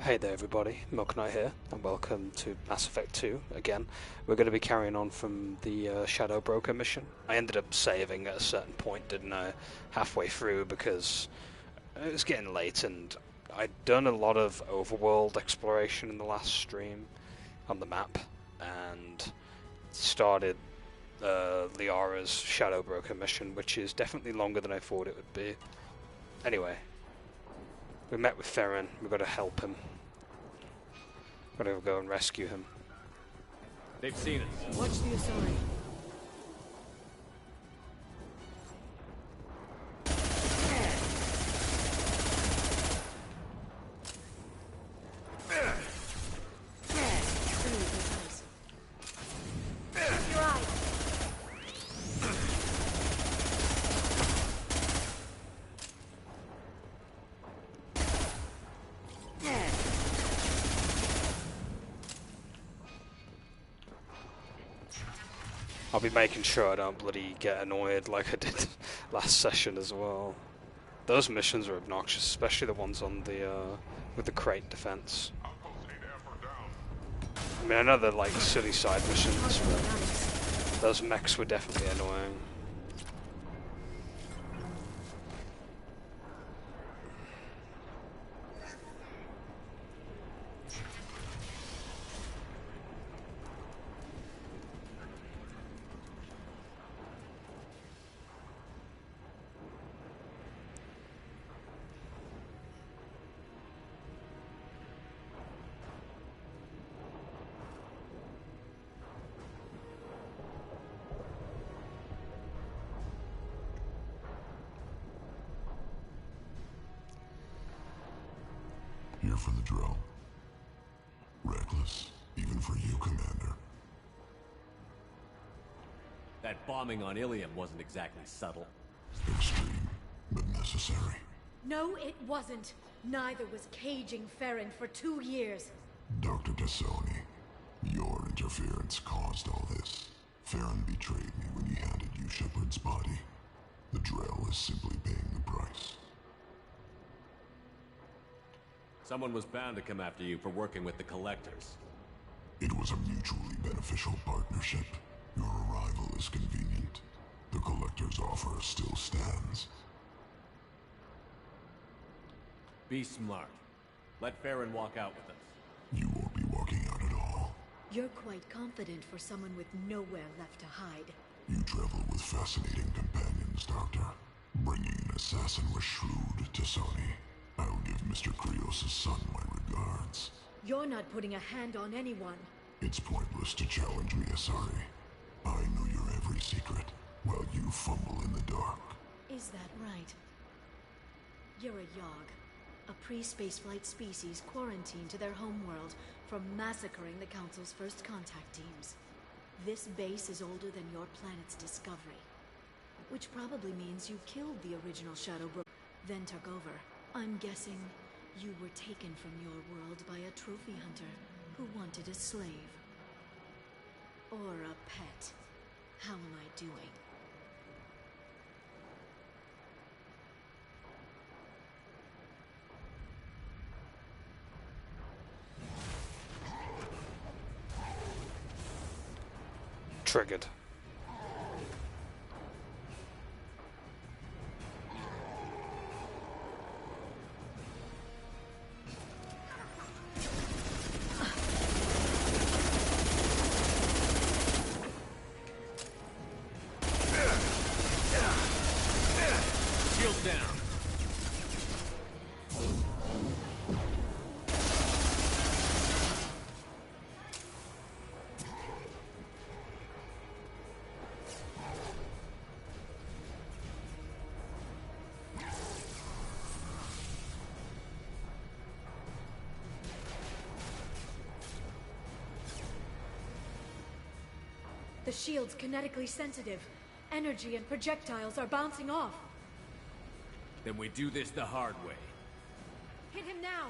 Hey there everybody, Milk Knight here, and welcome to Mass Effect 2 again. We're going to be carrying on from the Shadow Broker mission. I ended up saving at a certain point, didn't I, halfway through, because it was getting late and I'd done a lot of overworld exploration in the last stream on the map, and started Liara's Shadow Broker mission, which is definitely longer than I thought it would be. Anyway, we met with Farron, we've got to help him. We've got to go and rescue him. They've seen us. Watch the Asari. I'll be making sure I don't bloody get annoyed like I did last session as well. Those missions are obnoxious, especially the ones on the with the crate defense. I mean, I know they're like silly side missions, but those mechs were definitely annoying. Here for the drill. Reckless, even for you, Commander. That bombing on Ilium wasn't exactly subtle. Extreme, but necessary. No, it wasn't. Neither was caging Farron for 2 years. Dr. Tassoni, your interference caused all this. Farron betrayed me when he handed you Shepard's body. The drill is simply paying the price. Someone was bound to come after you for working with the Collectors. It was a mutually beneficial partnership. Your arrival is convenient. The Collector's offer still stands. Be smart. Let Farron walk out with us. You won't be walking out at all. You're quite confident for someone with nowhere left to hide. You travel with fascinating companions, Doctor. Bringing an assassin was shrewd, Tassoni. I'll give Mr. Krios' son my regards. You're not putting a hand on anyone. It's pointless to challenge me, Asari. I know your every secret, while you fumble in the dark. Is that right? You're a Yogg, a pre-spaceflight species quarantined to their homeworld from massacring the Council's first contact teams. This base is older than your planet's discovery, which probably means you killed the original Shadow Broker, then took over. I'm guessing you were taken from your world by a trophy hunter who wanted a slave. Or a pet. How am I doing? Triggered. Shield down. The shield's kinetically sensitive. Energy and projectiles are bouncing off. Then we do this the hard way. Hit him now!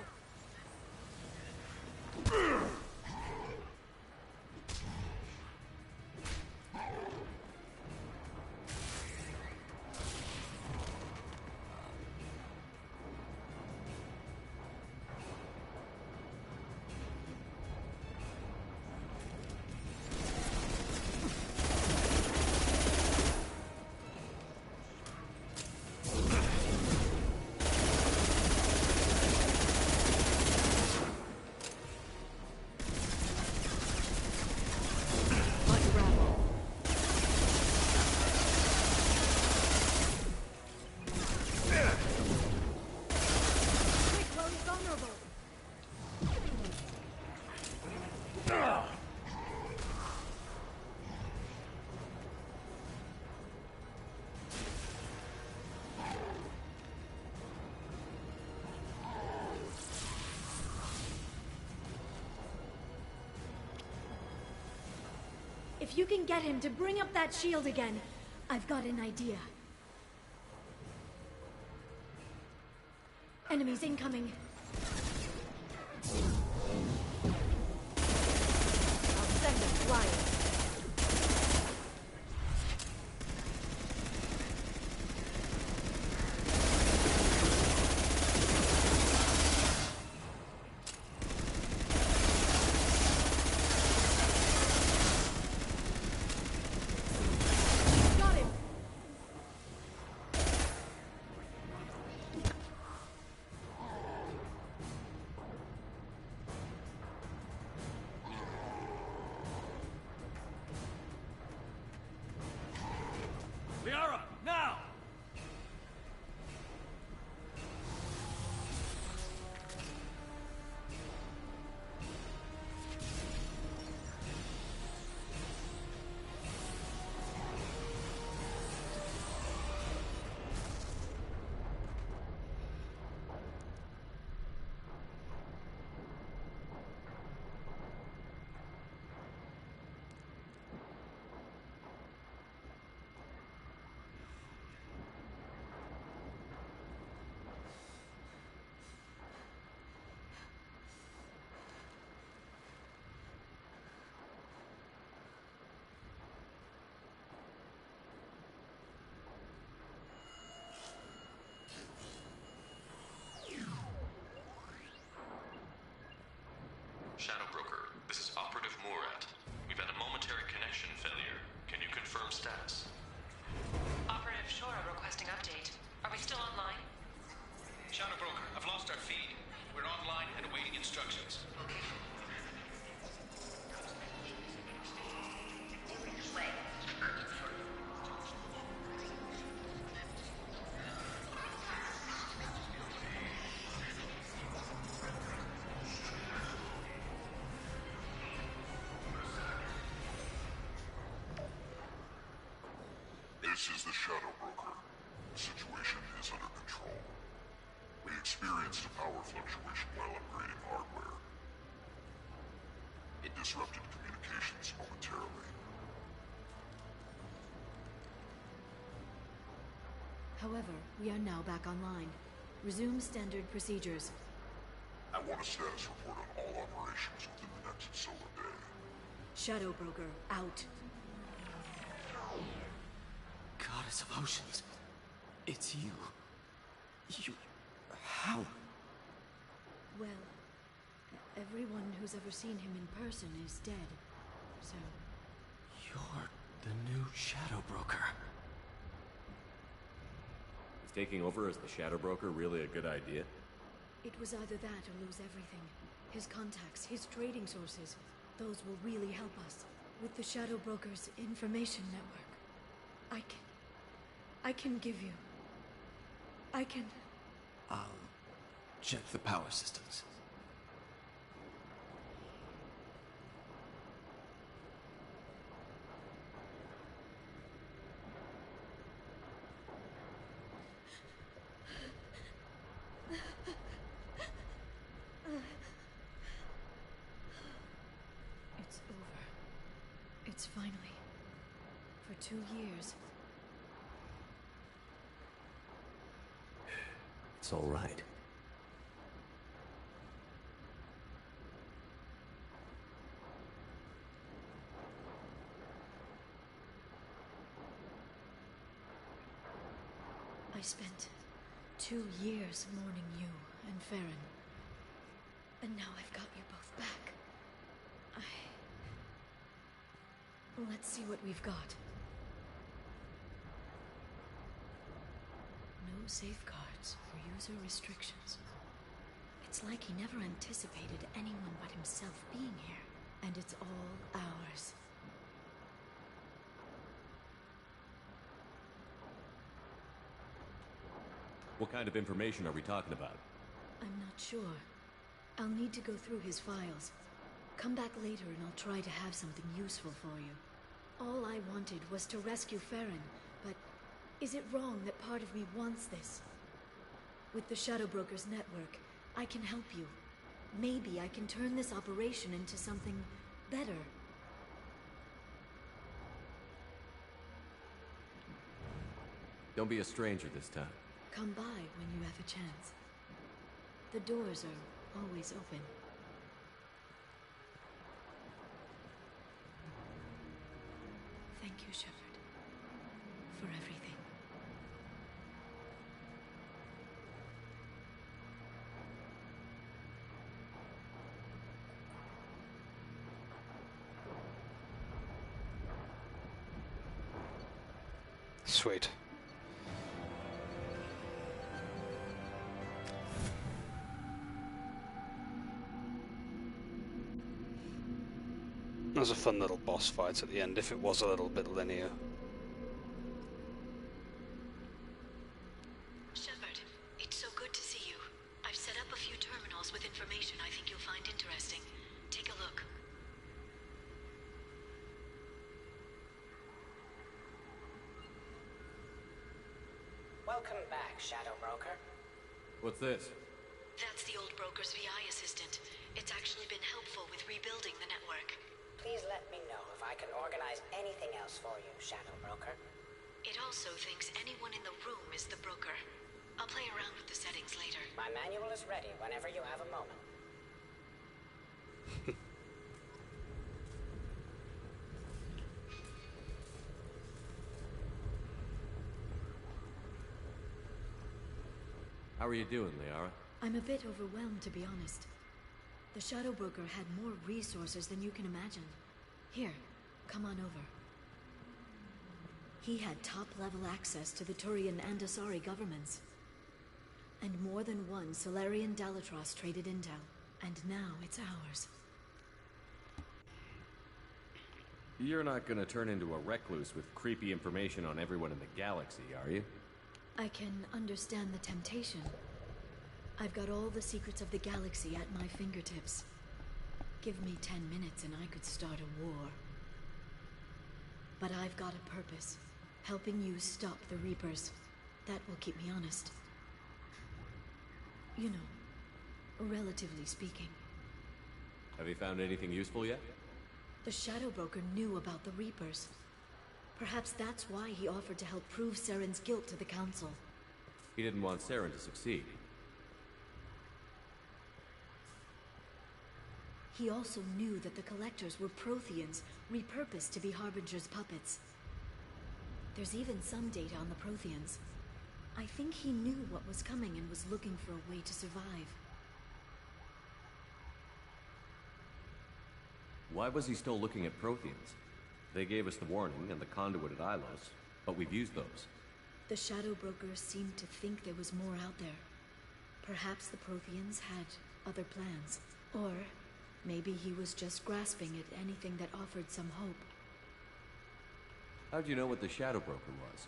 if you can get him to bring up that shield again, I've got an idea. Enemies incoming. I'll send them flying. Liara, now! Shadow Broker, this is Operative Murat. We've had a momentary connection failure. Can you confirm status? Operative Shora requesting update. Are we still online? Shadow Broker, I've lost our feed. We're online and awaiting instructions. Okay. This is the Shadow Broker. The situation is under control. We experienced a power fluctuation while upgrading hardware. It disrupted communications momentarily. However, we are now back online. Resume standard procedures. I want a status report on all operations within the next solar day. Shadow Broker, out. Goddess of Oceans. It's you. You... How? Well, everyone who's ever seen him in person is dead. So... You're the new Shadow Broker. Is taking over as the Shadow Broker really a good idea? it was either that or lose everything. His contacts, his trading sources, those will really help us. With the Shadow Broker's information network, I can give you... I can... I'll check the power systems. It's over. It's finally... For 2 years. It's all right. I spent 2 years mourning you and Farron. And now I've got you both back. Let's see what we've got. No safeguards or user restrictions. It's like he never anticipated anyone but himself being here. And it's all ours. What kind of information are we talking about? I'm not sure. I'll need to go through his files. Come back later and I'll try to have something useful for you. All I wanted was to rescue Farron, but is it wrong that part of me wants this? With the Shadow Broker's network, I can help you. Maybe I can turn this operation into something better. Don't be a stranger this time. Come by when you have a chance. The doors are always open. Thank you, Shepard, for everything. Sweet. That was a fun little boss fight at the end, if it was a little bit linear. Shepard, it's so good to see you. I've set up a few terminals with information I think you'll find interesting. Take a look. Welcome back, Shadow Broker. What's this? That's the old broker's VI assistant. It's actually been helpful with rebuilding the network. Please let me know if I can organize anything else for you, Shadow Broker. It also thinks anyone in the room is the broker. I'll play around with the settings later. My manual is ready whenever you have a moment. How are you doing, Liara? I'm a bit overwhelmed, to be honest. The Shadow Broker had more resources than you can imagine. Here, come on over. He had top-level access to the Turian and Asari governments. And more than one Solarian Dalatros traded intel. And now it's ours. You're not gonna turn into a recluse with creepy information on everyone in the galaxy, are you? I can understand the temptation. I've got all the secrets of the galaxy at my fingertips. Give me 10 minutes and I could start a war. But I've got a purpose. Helping you stop the Reapers. That will keep me honest. You know, relatively speaking. Have you found anything useful yet? The Shadow Broker knew about the Reapers. Perhaps that's why he offered to help prove Saren's guilt to the Council. He didn't want Saren to succeed. He also knew that the Collectors were Protheans, repurposed to be Harbinger's puppets. There's even some data on the Protheans. I think he knew what was coming and was looking for a way to survive. Why was he still looking at Protheans? They gave us the warning and the conduit at Ilos, but we've used those. The Shadow Broker seemed to think there was more out there. Perhaps the Protheans had other plans. Or maybe he was just grasping at anything that offered some hope. How'd you know what the Shadow Broker was?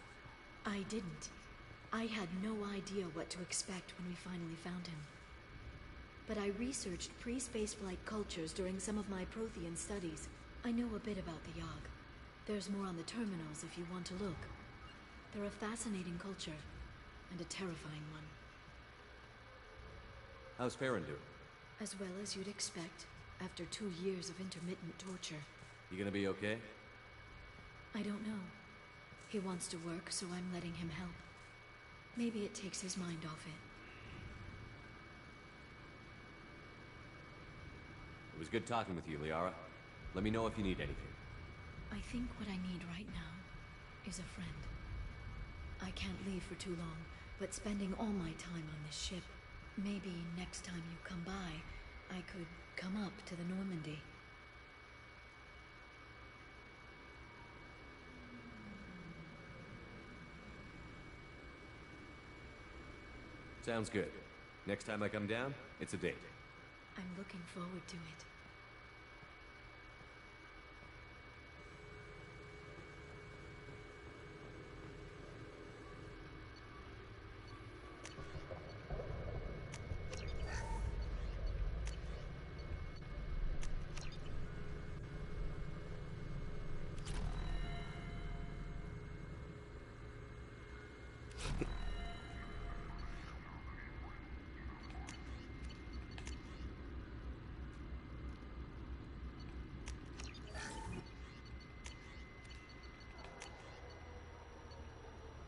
I didn't. I had no idea what to expect when we finally found him. But I researched pre-spaceflight cultures during some of my Prothean studies. I know a bit about the Yogg. There's more on the terminals if you want to look. They're a fascinating culture, and a terrifying one. How's Farron doing? As well as you'd expect, after 2 years of intermittent torture. You gonna be okay? I don't know. He wants to work, so I'm letting him help. Maybe it takes his mind off it. It was good talking with you, Liara. Let me know if you need anything. I think what I need right now is a friend. I can't leave for too long, but spending all my time on this ship, maybe next time you come by, I could come up to the Normandy. Sounds good. Next time I come down, it's a date. I'm looking forward to it.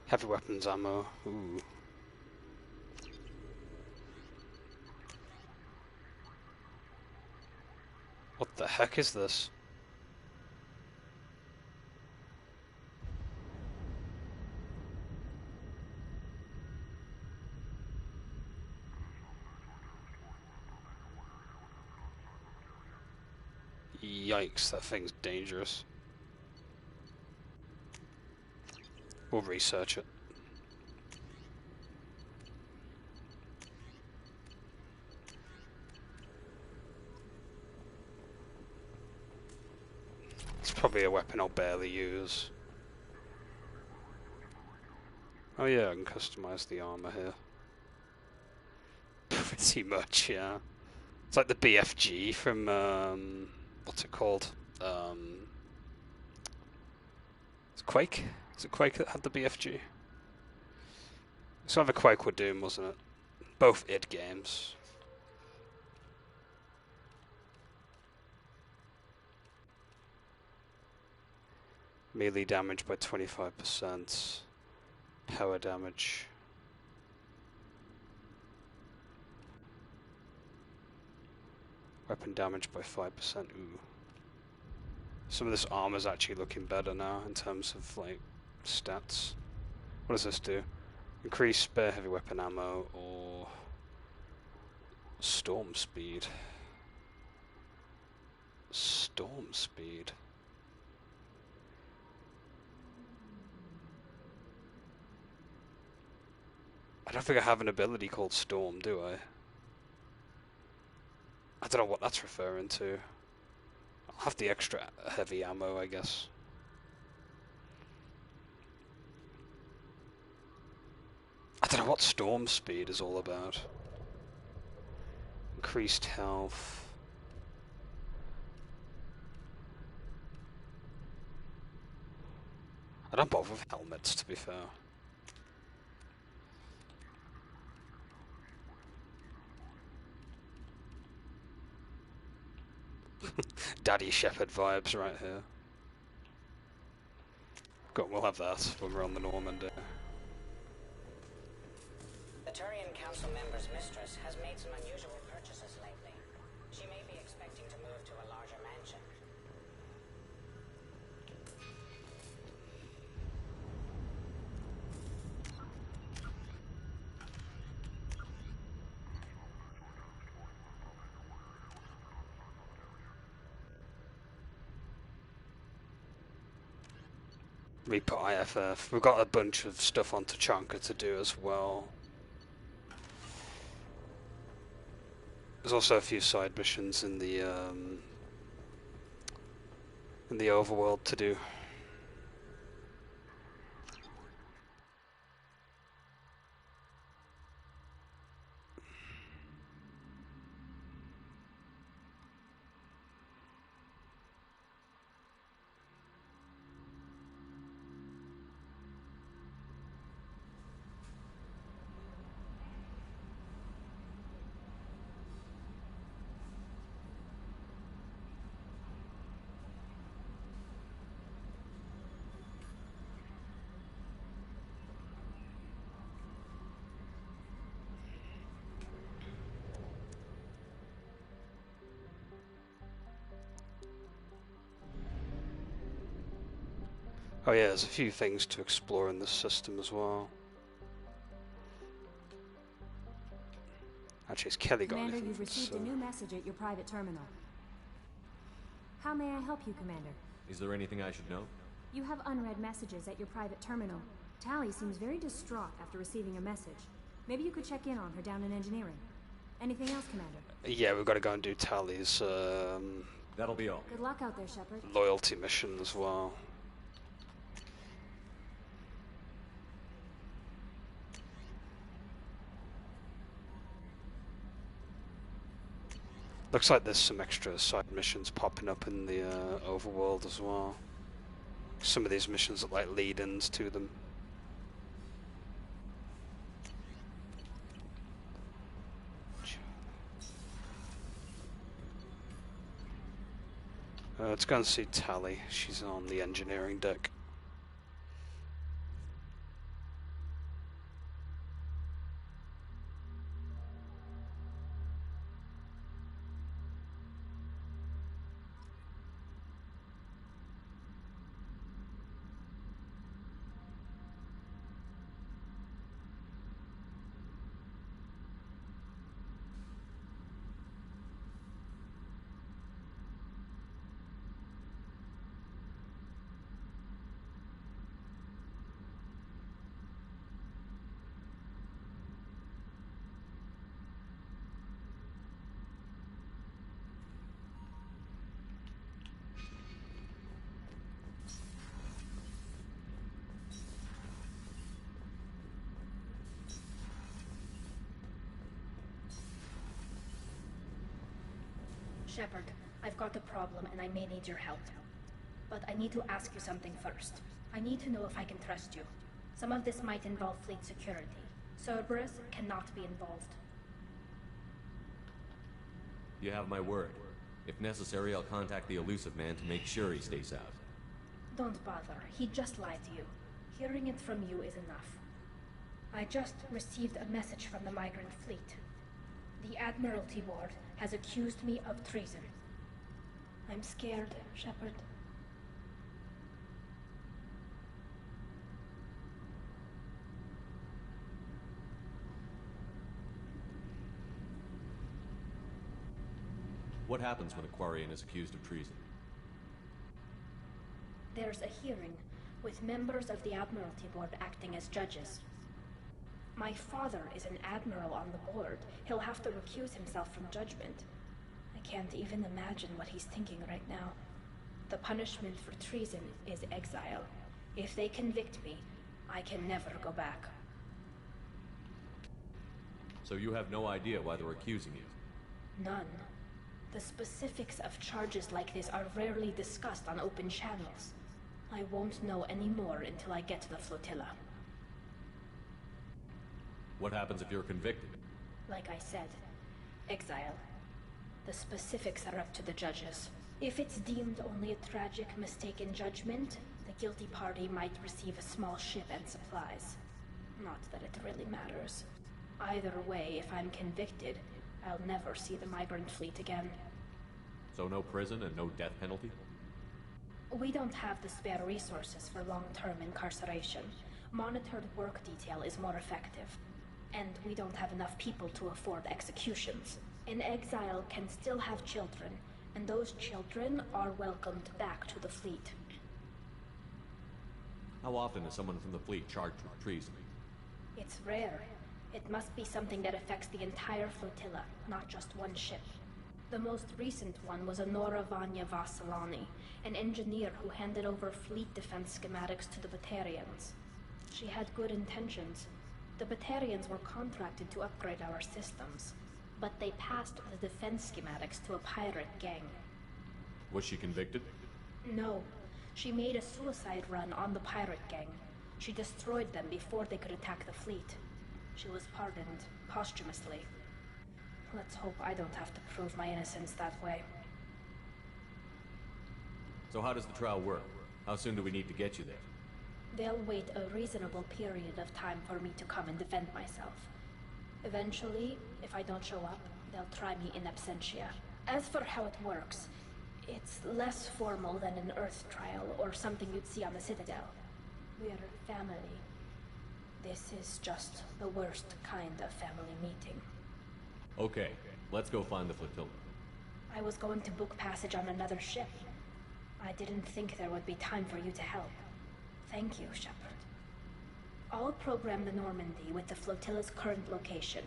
Heavy weapons ammo. Ooh. What the heck is this? Yikes, that thing's dangerous. We'll research it. It's probably a weapon I'll barely use. Oh yeah, I can customize the armor here. Pretty much, yeah. It's like the BFG from, what's it called? It's Quake? Is it Quake that had the BFG? It's either Quake or Doom, wasn't it? Both id games. Melee damage by 25%. Power damage. Weapon damage by 5%. Ooh. Some of this armor's actually looking better now in terms of like stats. What does this do? Increase spare heavy weapon ammo or storm speed. Storm speed. I don't think I have an ability called Storm, do I? I don't know what that's referring to. I'll have the extra heavy ammo, I guess. I don't know what Storm Speed is all about. Increased health. I don't bother with helmets, to be fair. Daddy Shepard vibes right here. Good, we'll have that when we're on the Normandy. The Turian Council member's mistress has made some unusual purchases lately. She may be expecting to move to a larger mansion. We put IFF. We've got a bunch of stuff on Tachanka to do as well. There's also a few side missions in the overworld to do. Oh yeah, there's a few things to explore in this system as well. Actually, has Kelly got Commander, anything? you've received a new message at your private terminal. How may I help you, Commander? Is there anything I should know? You have unread messages at your private terminal. Tally seems very distraught after receiving a message. Maybe you could check in on her down in engineering. Anything else, Commander? Yeah, we've got to go and do Tally's That'll be all. Good luck out there, Shepard. loyalty mission as well. Looks like there's some extra side missions popping up in the overworld as well. Some of these missions are like lead-ins to them. Let's go and see Tally. She's on the engineering deck. Shepard, I've got a problem and I may need your help. But I need to ask you something first. I need to know if I can trust you. Some of this might involve fleet security. Cerberus cannot be involved. You have my word. If necessary, I'll contact the elusive man to make sure he stays out. Don't bother. He just lied to you. Hearing it from you is enough. I just received a message from the migrant fleet. The Admiralty Board has accused me of treason. I'm scared, Shepard. What happens when a Quarian is accused of treason? There's a hearing, with members of the Admiralty Board acting as judges. My father is an admiral on the board. He'll have to recuse himself from judgment. I can't even imagine what he's thinking right now. The punishment for treason is exile. If they convict me, I can never go back. So you have no idea why they're accusing you? None. The specifics of charges like this are rarely discussed on open channels. I won't know any more until I get to the flotilla. What happens if you're convicted? Like I said, exile. The specifics are up to the judges. If it's deemed only a tragic mistake in judgment, the guilty party might receive a small ship and supplies. Not that it really matters. Either way, if I'm convicted, I'll never see the migrant fleet again. So no prison and no death penalty? We don't have the spare resources for long-term incarceration. Monitored work detail is more effective. And we don't have enough people to afford executions. An exile can still have children, and those children are welcomed back to the fleet. How often is someone from the fleet charged with treason? It's rare. It must be something that affects the entire flotilla, not just one ship. The most recent one was Honora Vanya Vassilani, an engineer who handed over fleet defense schematics to the Batarians. She had good intentions. The Batarians were contracted to upgrade our systems, but they passed the defense schematics to a pirate gang. Was she convicted? No. She made a suicide run on the pirate gang. She destroyed them before they could attack the fleet. She was pardoned posthumously. Let's hope I don't have to prove my innocence that way. So how does the trial work? How soon do we need to get you there? They'll wait a reasonable period of time for me to come and defend myself. Eventually, if I don't show up, they'll try me in absentia. As for how it works, it's less formal than an Earth trial or something you'd see on the Citadel. We're family. This is just the worst kind of family meeting. Okay, let's go find the flotilla. I was going to book passage on another ship. I didn't think there would be time for you to help. Thank you, Shepard. I'll program the Normandy with the flotilla's current location.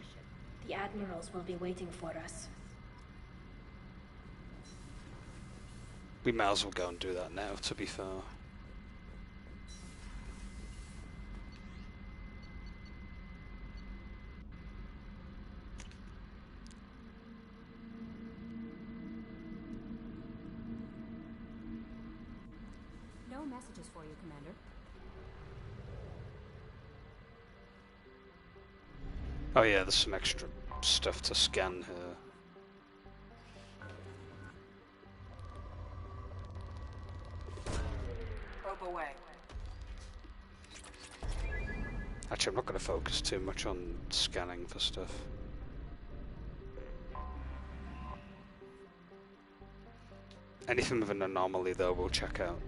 The admirals will be waiting for us. We might as well go and do that now, to be fair. No messages for you, Commander. Oh yeah, there's some extra stuff to scan here. Probe away. Actually, I'm not going to focus too much on scanning for stuff. Anything with an anomaly, though, we'll check out.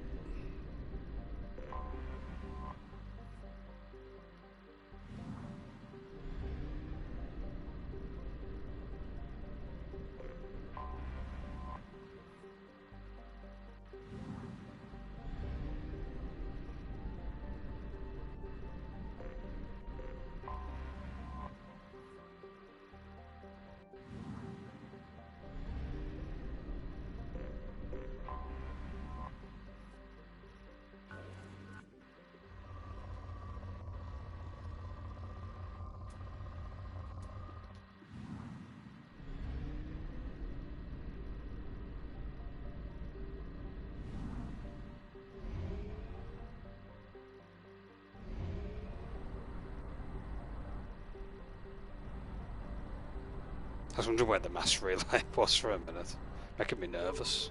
I was wondering where the mass relay was for a minute. Making me nervous.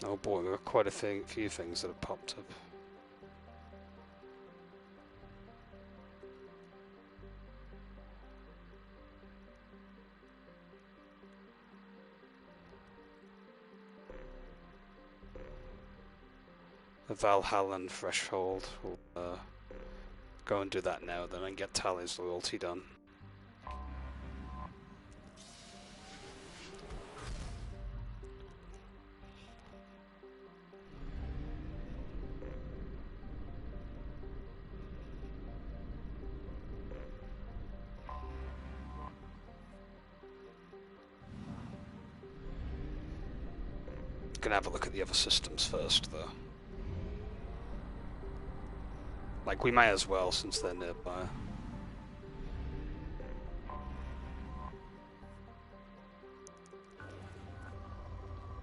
Oh boy, there are quite a few things that have popped up. The Valhallan threshold. We'll go and do that now, then, and get Tali's loyalty done. Gonna have a look at the other systems first, though. Like, we may as well, since they're nearby.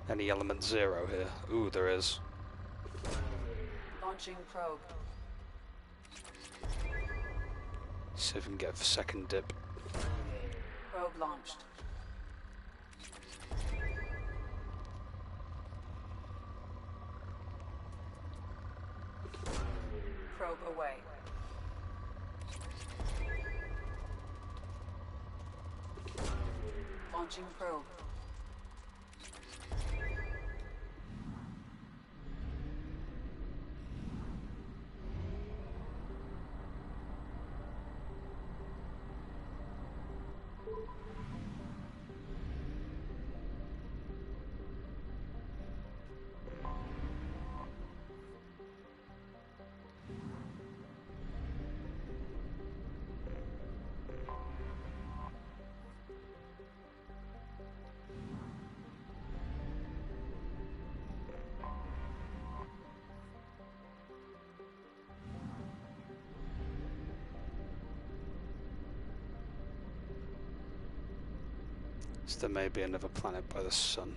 Any element 0 here? Ooh, there is. Launching probe. See if we can get a second dip. Probe launched. Probe away. Launching probe. So there may be another planet by the sun.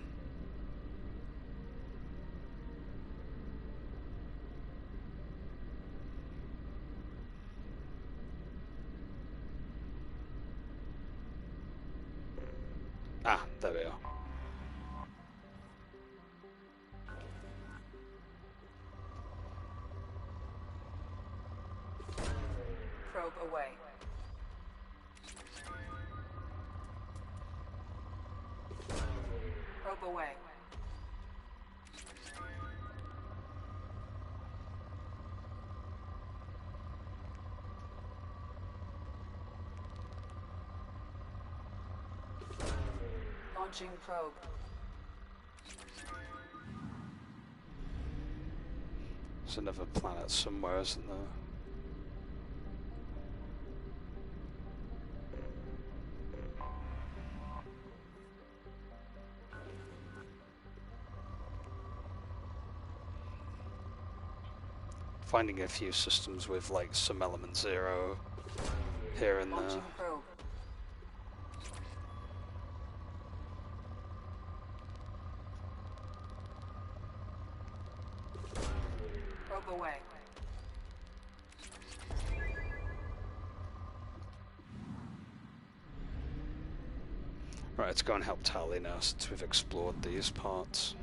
Ah, there we are. Probe away. Probe away. Launching probe. There's another planet somewhere, isn't there? Finding a few systems with like some element 0 here and there. Launching probe. Probe away. Right, let's go and help Tali now since we've explored these parts.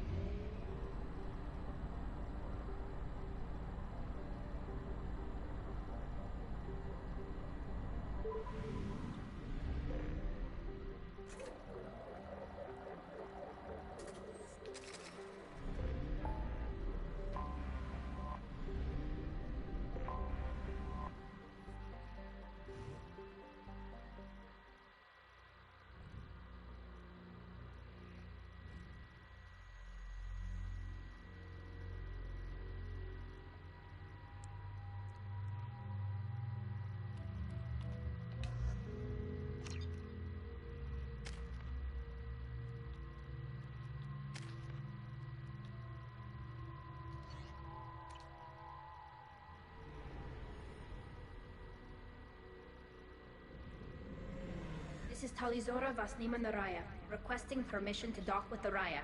This is Talizora Vasnima Naraya. Requesting permission to dock with the Raya.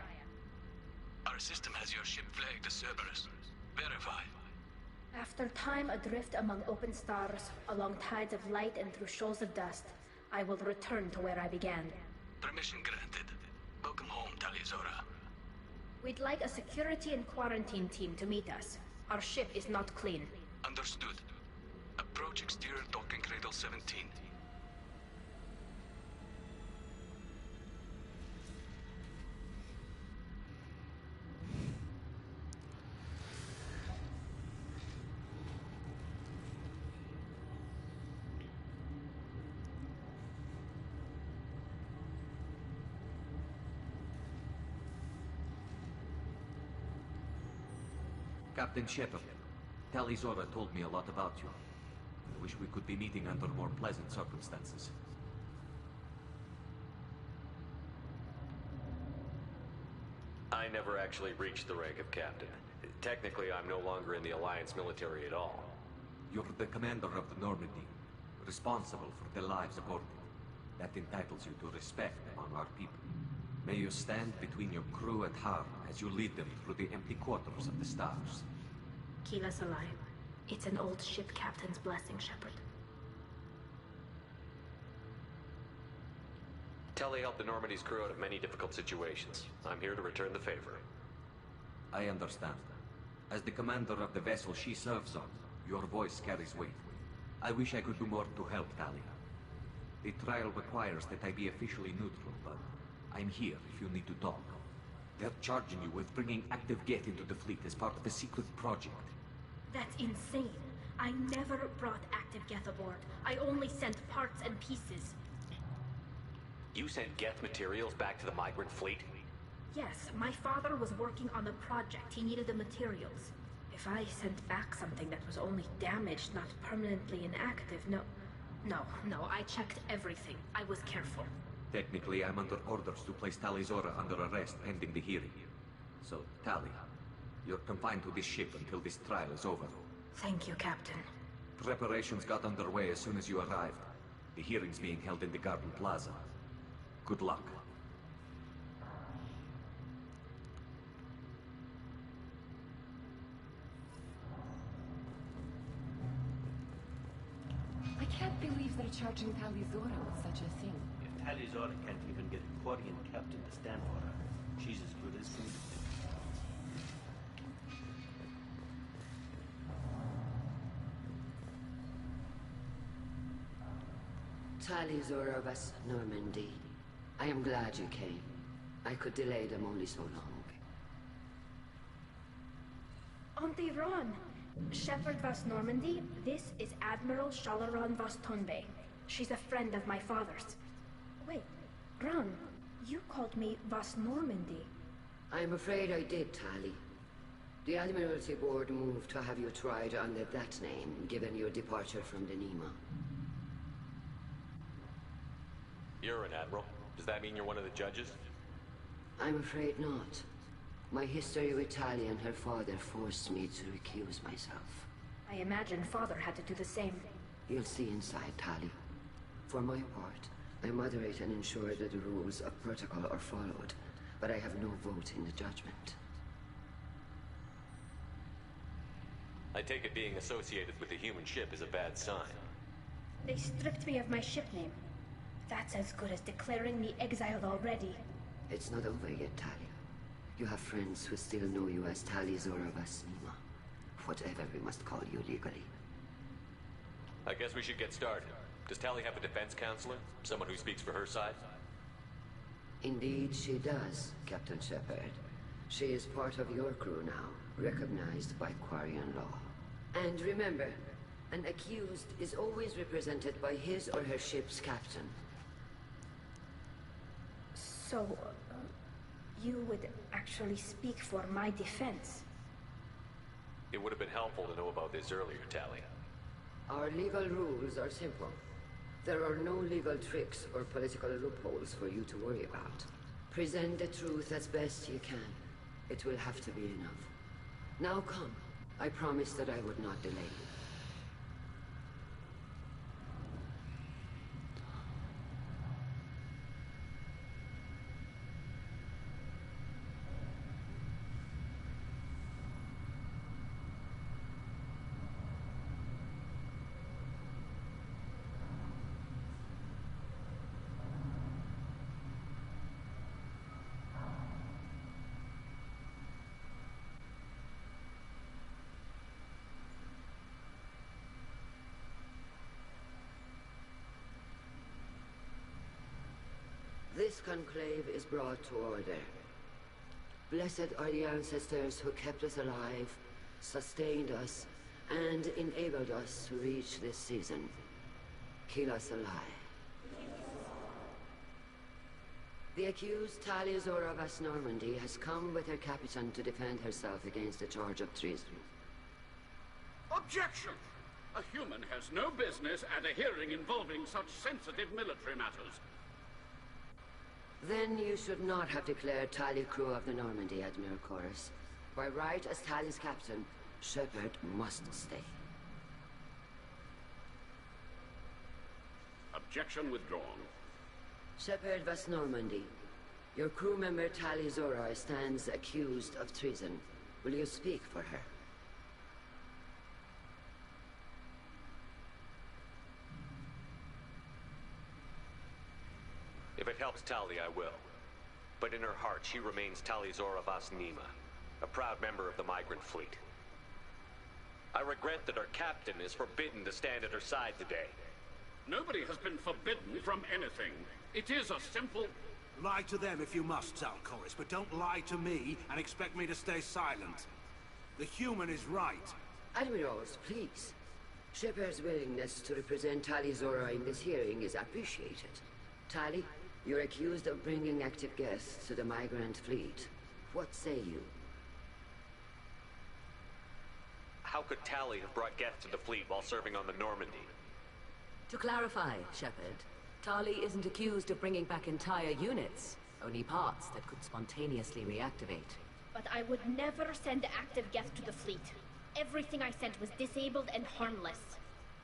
Our system has your ship flagged as Cerberus. Verify. After time adrift among open stars, along tides of light and through shoals of dust, I will return to where I began. Permission granted. Welcome home, Talizora. We'd like a security and quarantine team to meet us. Our ship is not clean. Understood. Approach exterior docking cradle 17. Captain Shepard, Talizora told me a lot about you. I wish we could be meeting under more pleasant circumstances. I never actually reached the rank of captain. Technically, I'm no longer in the Alliance military at all. You're the commander of the Normandy, responsible for the lives aboard it. That entitles you to respect among our people. May you stand between your crew and harm as you lead them through the empty quarters of the stars. Keep us alive. It's an old ship captain's blessing, Shepard. Telly helped the Normandy's crew out of many difficult situations. I'm here to return the favor. I understand. As the commander of the vessel she serves on, your voice carries weight. I wish I could do more to help Talia. The trial requires that I be officially neutral, but I'm here if you need to talk. They're charging you with bringing active Geth into the fleet as part of a secret project. That's insane. I never brought active Geth aboard. I only sent parts and pieces. You sent Geth materials back to the migrant fleet? Yes, my father was working on a project. He needed the materials. If I sent back something that was only damaged, not permanently inactive, no, I checked everything. I was careful. Technically, I'm under orders to place Talizora under arrest pending the hearing. So, Talia, you're confined to this ship until this trial is over. Thank you, Captain. Preparations got underway as soon as you arrived. The hearing's being held in the Garden Plaza. Good luck. I can't believe they're charging Talizora with such a thing. Talizora can't even get a Quarian captain to stand for her. She's as good as food. Talizora of us, Normandy. I am glad you came. I could delay them only so long. Auntie Ron! Shepard Vas Normandy, this is Admiral Shalaron Vas Tonbe. She's a friend of my father's. Wait, Ron, you called me Vas Normandy. I'm afraid I did, Tali. The Admiralty Board moved to have you tried under that name, given your departure from the Nema. You're an admiral. Does that mean you're one of the judges? I'm afraid not. My history with Tali and her father forced me to recuse myself. I imagine father had to do the same. You'll see inside, Tali. For my part, I moderate and ensure that the rules of protocol are followed, but I have no vote in the judgment. I take it being associated with the human ship is a bad sign. They stripped me of my ship name. That's as good as declaring me exiled already. It's not over yet, Talia. You have friends who still know you as Talizora Vas Nema. Whatever we must call you legally. I guess we should get started. Does Tali have a defense counselor? Someone who speaks for her side? Indeed she does, Captain Shepard. She is part of your crew now, recognized by Quarian law. And remember, an accused is always represented by his or her ship's captain. So, you would actually speak for my defense? It would have been helpful to know about this earlier, Tali. Our legal rules are simple. There are no legal tricks or political loopholes for you to worry about. Present the truth as best you can. It will have to be enough. Now come. I promised that I would not delay you. This conclave is brought to order. Blessed are the ancestors who kept us alive, sustained us, and enabled us to reach this season. Keep us alive. The accused Talia Zora of As Normandy has come with her captain to defend herself against a charge of treason. Objection! A human has no business at a hearing involving such sensitive military matters. Then you should not have declared Talia crew of the Normandy, Admiral Garrus. By right as Talia's captain, Shepard must stay. Objection withdrawn. Shepard of As Normandy, your crew member Talia Zora stands accused of treason. Will you speak for her? If it helps Talia, I will. But in her heart, she remains Talia Zora Vas Nima, a proud member of the migrant fleet. I regret that our captain is forbidden to stand at her side today. Nobody has been forbidden from anything. It is a simple... Lie to them if you must, Garrus, but don't lie to me and expect me to stay silent. The human is right. Admirals, please. Shepard's willingness to represent Talia Zora in this hearing is appreciated. Talia, you're accused of bringing active guests to the migrant fleet. What say you? How could Talia have brought guests to the fleet while serving on the Normandy? To clarify, Shepard, Talia isn't accused of bringing back entire units, only parts that could spontaneously reactivate. But I would never send active guests to the fleet. Everything I sent was disabled and harmless.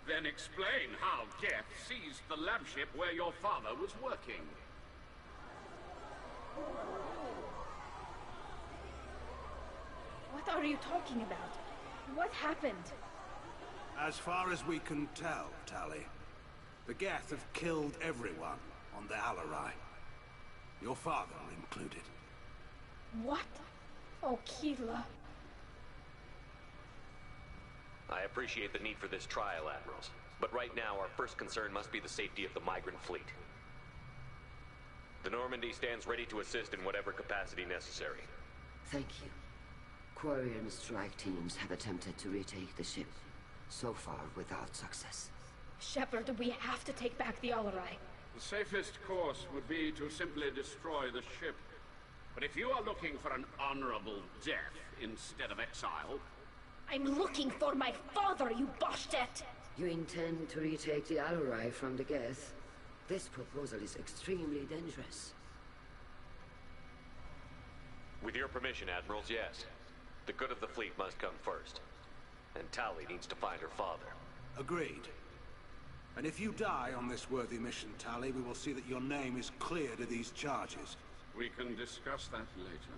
Then explain how Geth seized the lab ship where your father was working. What are you talking about? What happened? As far as we can tell, Talia, the Geth have killed everyone on the Alarai. Your father included. What? Oh, Keela. I appreciate the need for this trial, Admirals. But right now, our first concern must be the safety of the migrant fleet. The Normandy stands ready to assist in whatever capacity necessary. Thank you. Quarry and strike teams have attempted to retake the ship, so far without success. Shepard, we have to take back the Alarai. The safest course would be to simply destroy the ship. But if you are looking for an honorable death instead of exile... I'm looking for my father, you Boshtet! You intend to retake the Alarai from the Geth? This proposal is extremely dangerous. With your permission, Admirals, yes. The good of the fleet must come first. And Talia needs to find her father. Agreed. And if you die on this worthy mission, Talia, we will see that your name is cleared of these charges. We can discuss that later.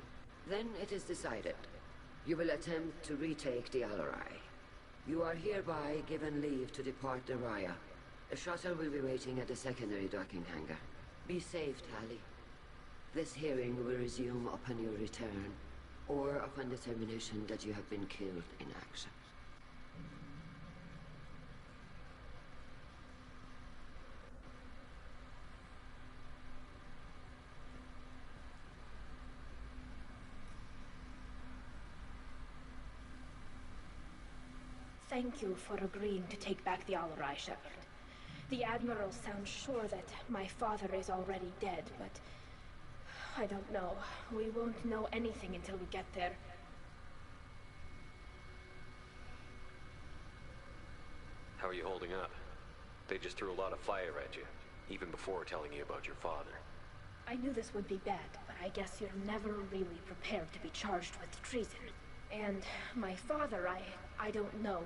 Then it is decided. You will attempt to retake the Alarai. You are hereby given leave to depart the Raya. A shuttle will be waiting at the secondary docking hangar. Be safe, Talia. This hearing will resume upon your return, or upon determination that you have been killed in action. Thank you for agreeing to take back the Alarai, Shepard. The Admiral sounds sure that my father is already dead, but... I don't know. We won't know anything until we get there. How are you holding up? They just threw a lot of fire at you, even before telling you about your father. I knew this would be bad, but I guess you're never really prepared to be charged with treason. And my father, I don't know.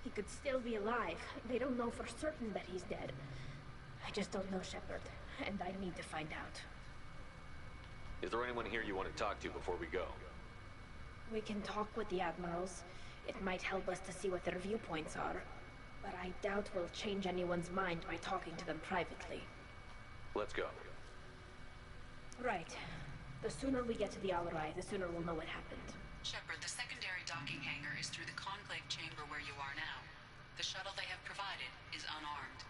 He could still be alive. They don't know for certain that he's dead. I just don't know, Shepard, and I need to find out. Is there anyone here you want to talk to before we go? We can talk with the Admirals. It might help us to see what their viewpoints are. But I doubt we'll change anyone's mind by talking to them privately. Let's go. Right. The sooner we get to the Alarai, the sooner we'll know what happened. Shepard, the secondary docking hangar is through the conclave chamber where you are now. The shuttle they have provided is unarmed.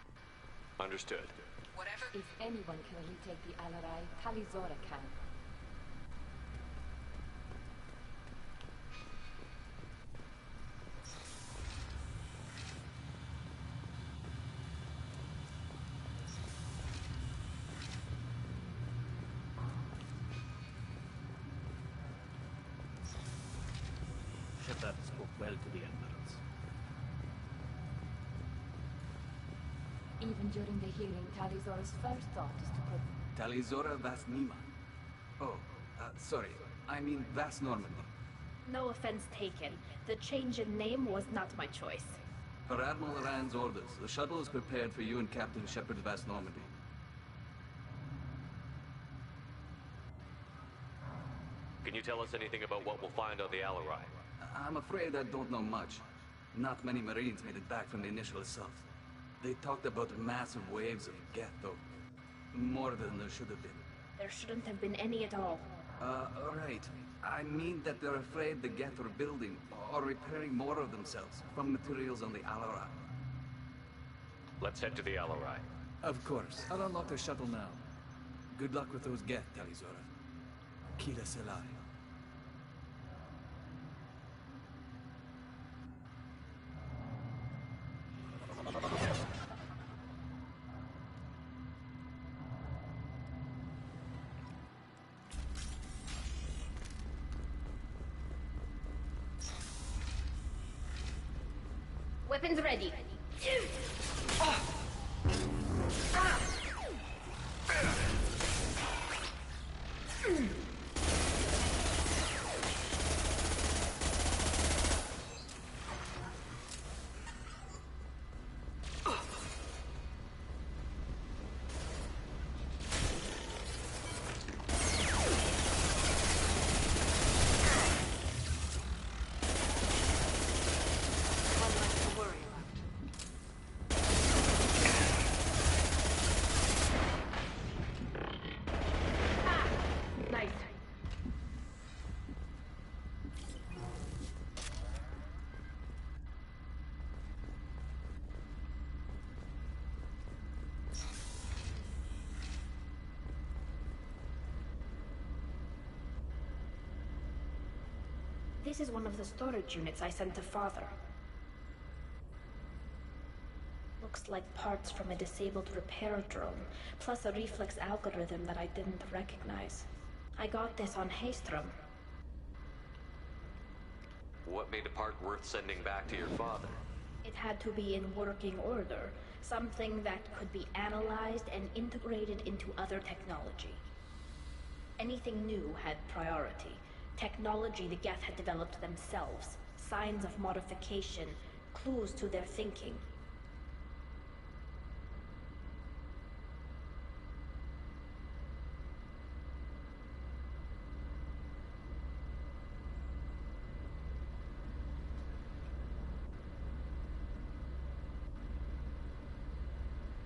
Understood. Whatever. If anyone can retake the Alarai, Talizora can. Shepard spoke well to the Emeralds. Even during the hearing, Talizora's first thought is to put... Talizora Vas Nima. Oh, sorry. I mean Vas Normandy. No offense taken. The change in name was not my choice. Per Admiral Rand's orders, the shuttle is prepared for you and Captain Shepard Vas Normandy. Can you tell us anything about what we'll find on the Alarai? I'm afraid I don't know much. Not many Marines made it back from the initial assault. They talked about massive waves of Geth, though. More than there should have been. There shouldn't have been any at all. Right. I mean that they're afraid the Geth are building or repairing more of themselves from materials on the Alarai. Let's head to the Alarai. Of course. I'll unlock the shuttle now. Good luck with those Geth, Talizora. Kila Selai. Weapons ready. This is one of the storage units I sent to Father. Looks like parts from a disabled repair drone, plus a reflex algorithm that I didn't recognize. I got this on Haystrom. What made a part worth sending back to your father? It had to be in working order, something that could be analyzed and integrated into other technology. Anything new had priority. Technology the Geth had developed themselves, signs of modification, clues to their thinking.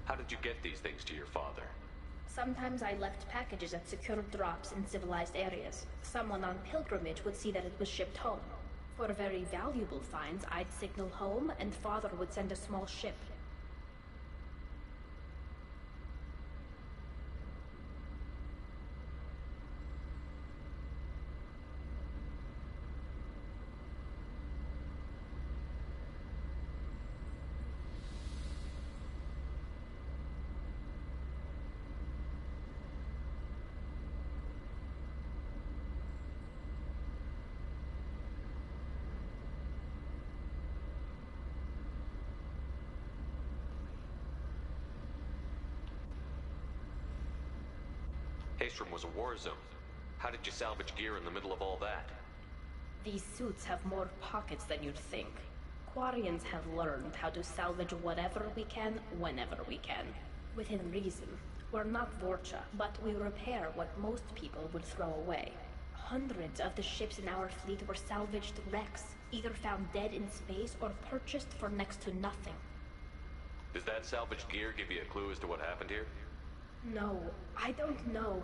How did you get these things to your father? Sometimes I left packages at secure drops in civilized areas. Someone on pilgrimage would see that it was shipped home. For very valuable finds, I'd signal home, and Father would send a small ship. Haystrom was a war zone. How did you salvage gear in the middle of all that? These suits have more pockets than you'd think. Quarians have learned how to salvage whatever we can, whenever we can. Within reason. We're not Vorcha, but we repair what most people would throw away. Hundreds of the ships in our fleet were salvaged wrecks, either found dead in space or purchased for next to nothing. Does that salvaged gear give you a clue as to what happened here? No, I don't know.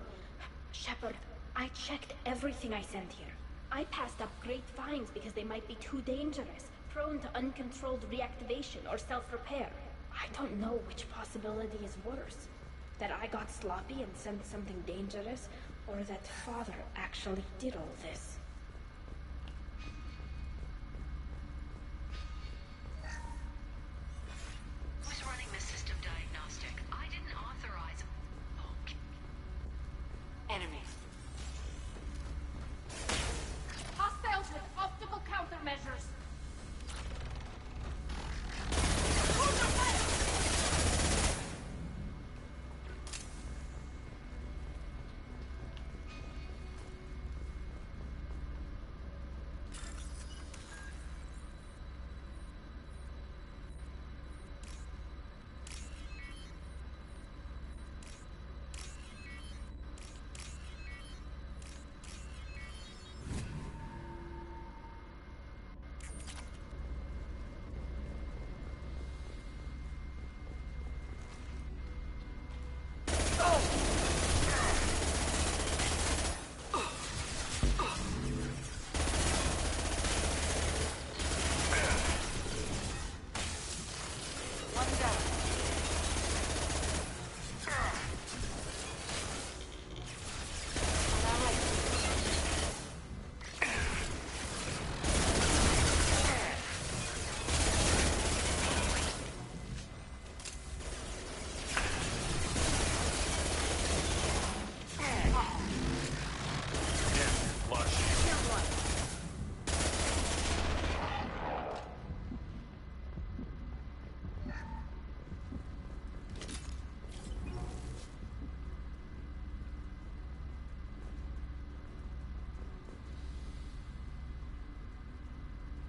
Shepard, I checked everything I sent here. I passed up great finds because they might be too dangerous, prone to uncontrolled reactivation or self-repair. I don't know which possibility is worse. That I got sloppy and sent something dangerous, or that Father actually did all this? Who's running the system diagnostic? I didn't authorize... Oh. Enemy. Hostiles with optical countermeasures!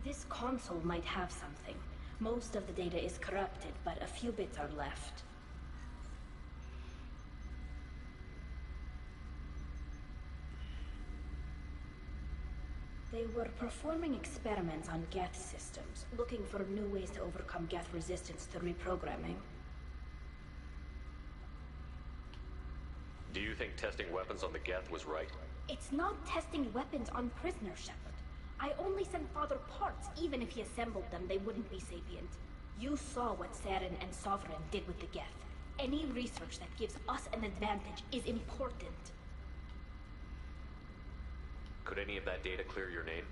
This console might have something. Most of the data is corrupted, but a few bits are left. They were performing experiments on Geth systems, looking for new ways to overcome Geth resistance to reprogramming. Do you think testing weapons on the Geth was right? It's not testing weapons on prisoners, Shepard. I only sent Father parts. Even if he assembled them, they wouldn't be sapient. You saw what Saren and Sovereign did with the Geth. Any research that gives us an advantage is important. Could any of that data clear your name?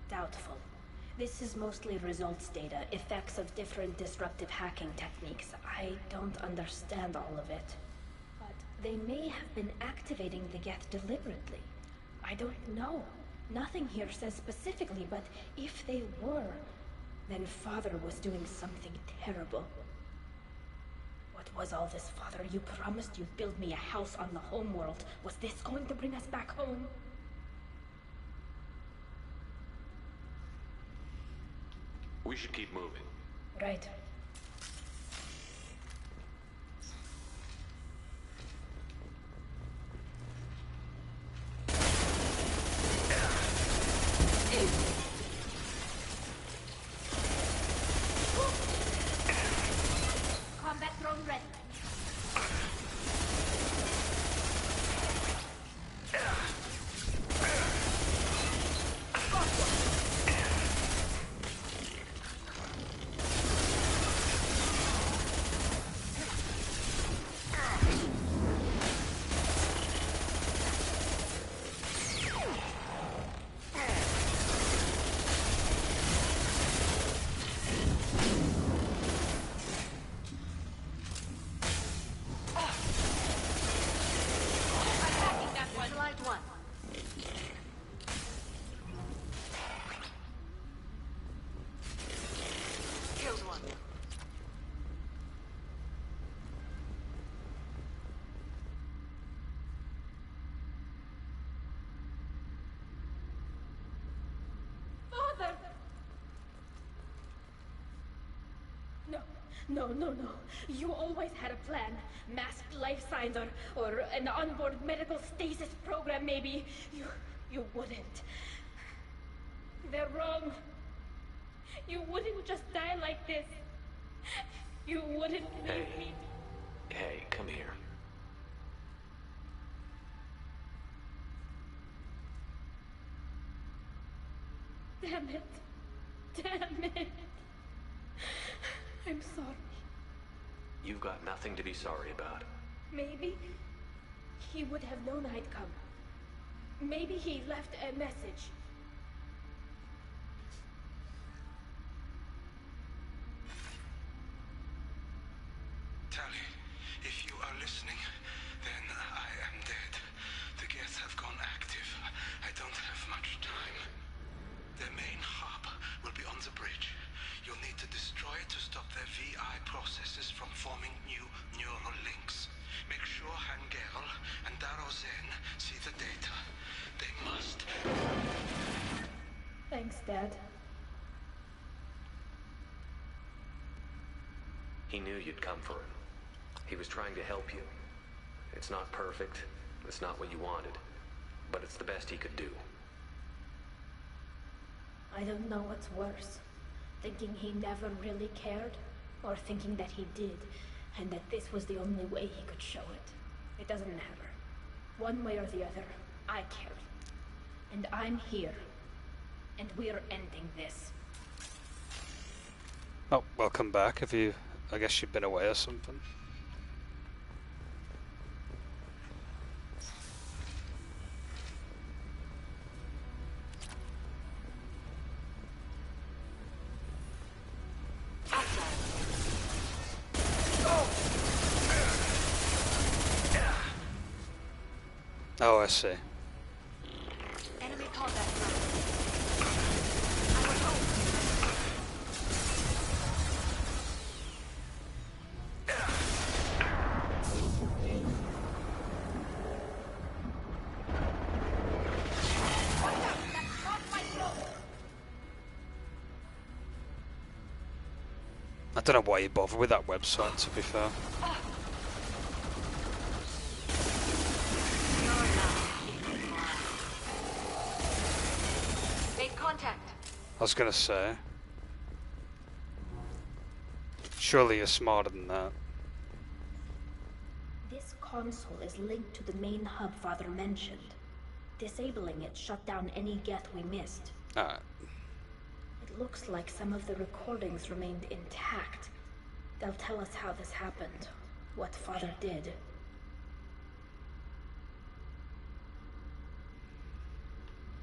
Doubtful. This is mostly results data, effects of different disruptive hacking techniques. I don't understand all of it. But they may have been activating the Geth deliberately. I don't know. Nothing here says specifically, but if they were, then Father was doing something terrible. What was all this, Father? You promised you'd build me a house on the homeworld. Was this going to bring us back home? We should keep moving. Right. Combat drone ready. No. You always had a plan. Masked life signs or an onboard medical stasis program, maybe. You wouldn't. They're wrong. You wouldn't just die like this. You wouldn't leave me. Hey, come here. Damn it. I'm sorry. You've got nothing to be sorry about. Maybe he would have known I'd come. Maybe he left a message. Tali, if you are listening, then I am dead. The Geth have gone active. I don't have much time. Their main hub will be on the bridge. You'll need to destroy it to stop their VI processes from forming new neural links. Make sure Garrus and Darozen see the data. They must. Thanks, Dad. He knew you'd come for him. He was trying to help you. It's not perfect. It's not what you wanted. But it's the best he could do. I don't know what's worse. Thinking he never really cared, or thinking that he did, and that this was the only way he could show it. It doesn't matter. One way or the other, I cared. And I'm here. And we're ending this. Oh, welcome back. I guess you've been away or something. Oh, I see. Enemy combat. I don't know why you bother with that website, to be fair. Made contact. I was gonna say. Surely you're smarter than that. This console is linked to the main hub Father mentioned. Disabling it shut down any Geth we missed. Alright. It looks like some of the recordings remained intact. They'll tell us how this happened, what Father did.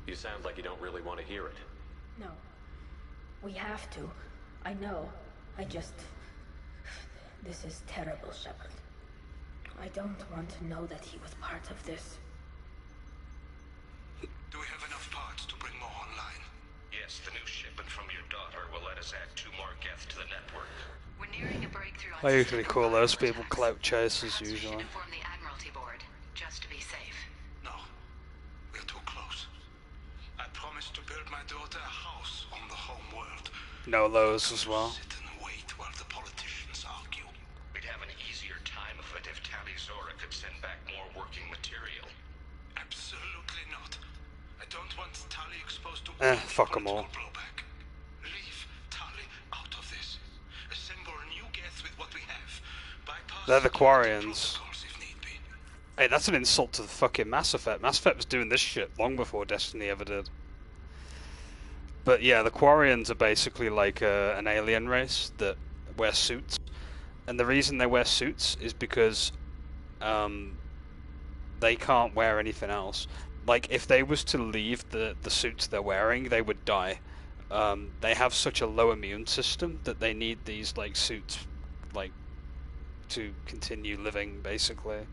You sound like you don't really want to hear it. No. We have to. I know. This is terrible, Shepard. I don't want to know that he was part of this. Do we have enough parts to bring more online? Yes, the new shipment from your daughter will let us add 2 more Geth to the network. We're nearing a breakthrough on I usually call those people clout chasers, usually. inform the Admiralty Board, just to be safe. No. We're too close. I promised to build my daughter a house on the home world. Know those as well. Sit and wait while the politicians argue. We'd have an easier time of it if Tali Zora could send back more working material. Absolutely not. I don't want Tali exposed to Fuck them all. blowback. Leave Tali out of this. Assemble new Geth with what we have. Bypass They're the Quarians. protocols if need be. Hey, that's an insult to the fucking Mass Effect. Mass Effect was doing this shit long before Destiny ever did. But yeah, the Quarians are basically like an alien race that wear suits. And the reason they wear suits is because they can't wear anything else. Like, if they was to leave the suits they're wearing, they would die. They have such a low immune system that they need these, like, suits, like, to continue living, basically.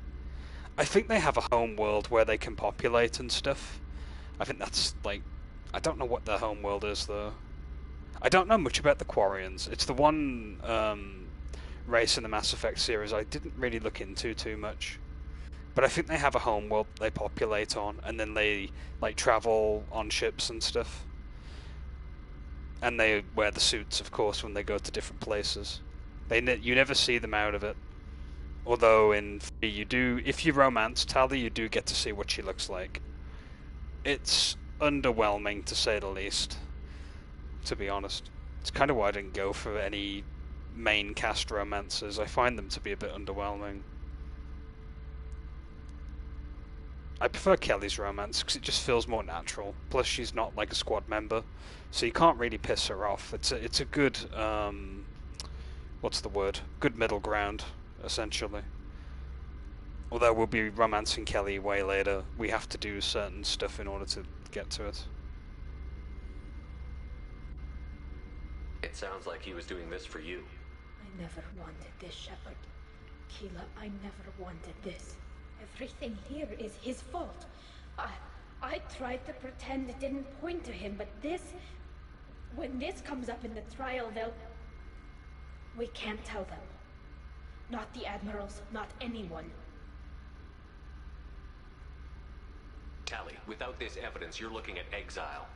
I think they have a home world where they can populate and stuff. I think that's, like... I don't know what their home world is, though. I don't know much about the Quarians. It's the one race in the Mass Effect series I didn't really look into too much. But I think they have a home world they populate on, and then they, like, travel on ships and stuff. And they wear the suits, of course, when they go to different places. You never see them out of it. Although in 3 you do, if you romance Tali, you do get to see what she looks like. It's underwhelming, to say the least, to be honest. It's kind of why I didn't go for any main cast romances. I find them to be a bit underwhelming. I prefer Kelly's romance because it just feels more natural. Plus, she's not like a squad member, so you can't really piss her off. It's a good what's the word? Good middle ground, essentially. Although we'll be romancing Kelly way later, we have to do certain stuff in order to get to it. It sounds like he was doing this for you. I never wanted this, Shepard. Keela, I never wanted this. Everything here is his fault. I tried to pretend it didn't point to him, but this... When this comes up in the trial, they'll... We can't tell them. Not the admirals, not anyone. Tali, without this evidence, you're looking at exile.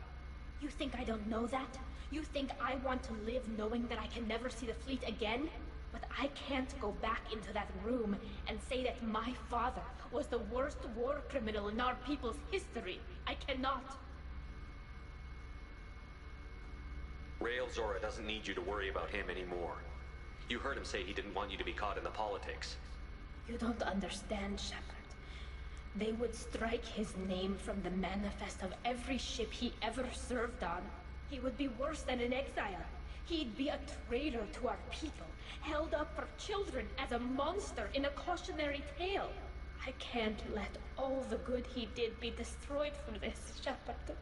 You think I don't know that? You think I want to live knowing that I can never see the fleet again? But I can't go back into that room and say that my father was the worst war criminal in our people's history. I cannot. Rael Zora doesn't need you to worry about him anymore. You heard him say he didn't want you to be caught in the politics. You don't understand, Shepard. They would strike his name from the manifest of every ship he ever served on. He would be worse than an exile. He'd be a traitor to our people, held up for children as a monster in a cautionary tale. I can't let all the good he did be destroyed for this, Shepard.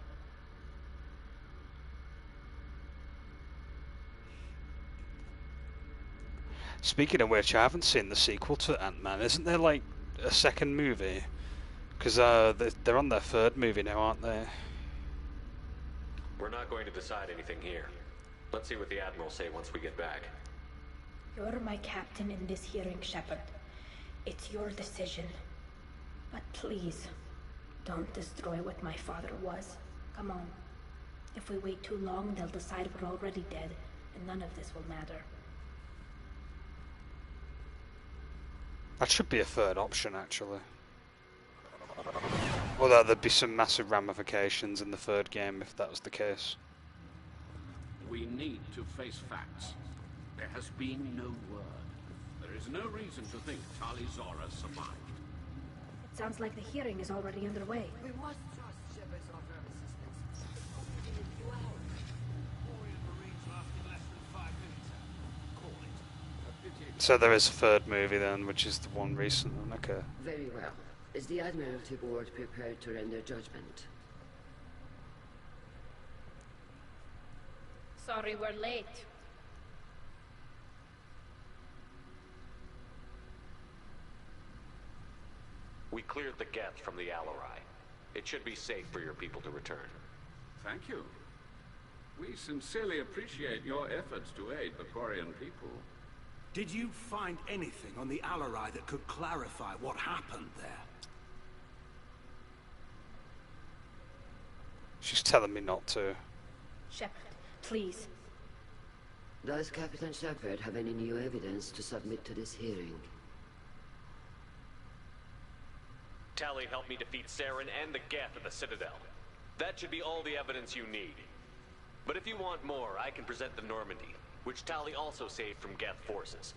Speaking of which, I haven't seen the sequel to Ant-Man. Isn't there like a second movie? Because they're on their third movie now, aren't they? We're not going to decide anything here. Let's see what the Admirals say once we get back. You're my captain in this hearing, Shepard. It's your decision. But please, don't destroy what my father was. Come on. If we wait too long, they'll decide we're already dead, and none of this will matter. That should be a third option, actually. Although there'd be some massive ramifications in the third game if that was the case. We need to face facts. There has been no word. There is no reason to think Tali Zora survived. It sounds like the hearing is already underway. We must trust Shepard's offer of assistance. So there is a third movie then, which is the one recent one. Okay. Very well. Is the Admiralty Board prepared to render judgment? Sorry we're late. We cleared the Geth from the Alarai. It should be safe for your people to return. Thank you. We sincerely appreciate your efforts to aid the Quarian people. Did you find anything on the Alarai that could clarify what happened there? She's telling me not to. Shepard, please. Does Captain Shepard have any new evidence to submit to this hearing? Tali helped me defeat Saren and the Geth at the Citadel. That should be all the evidence you need. But if you want more, I can present the Normandy, which Tali also saved from Geth forces,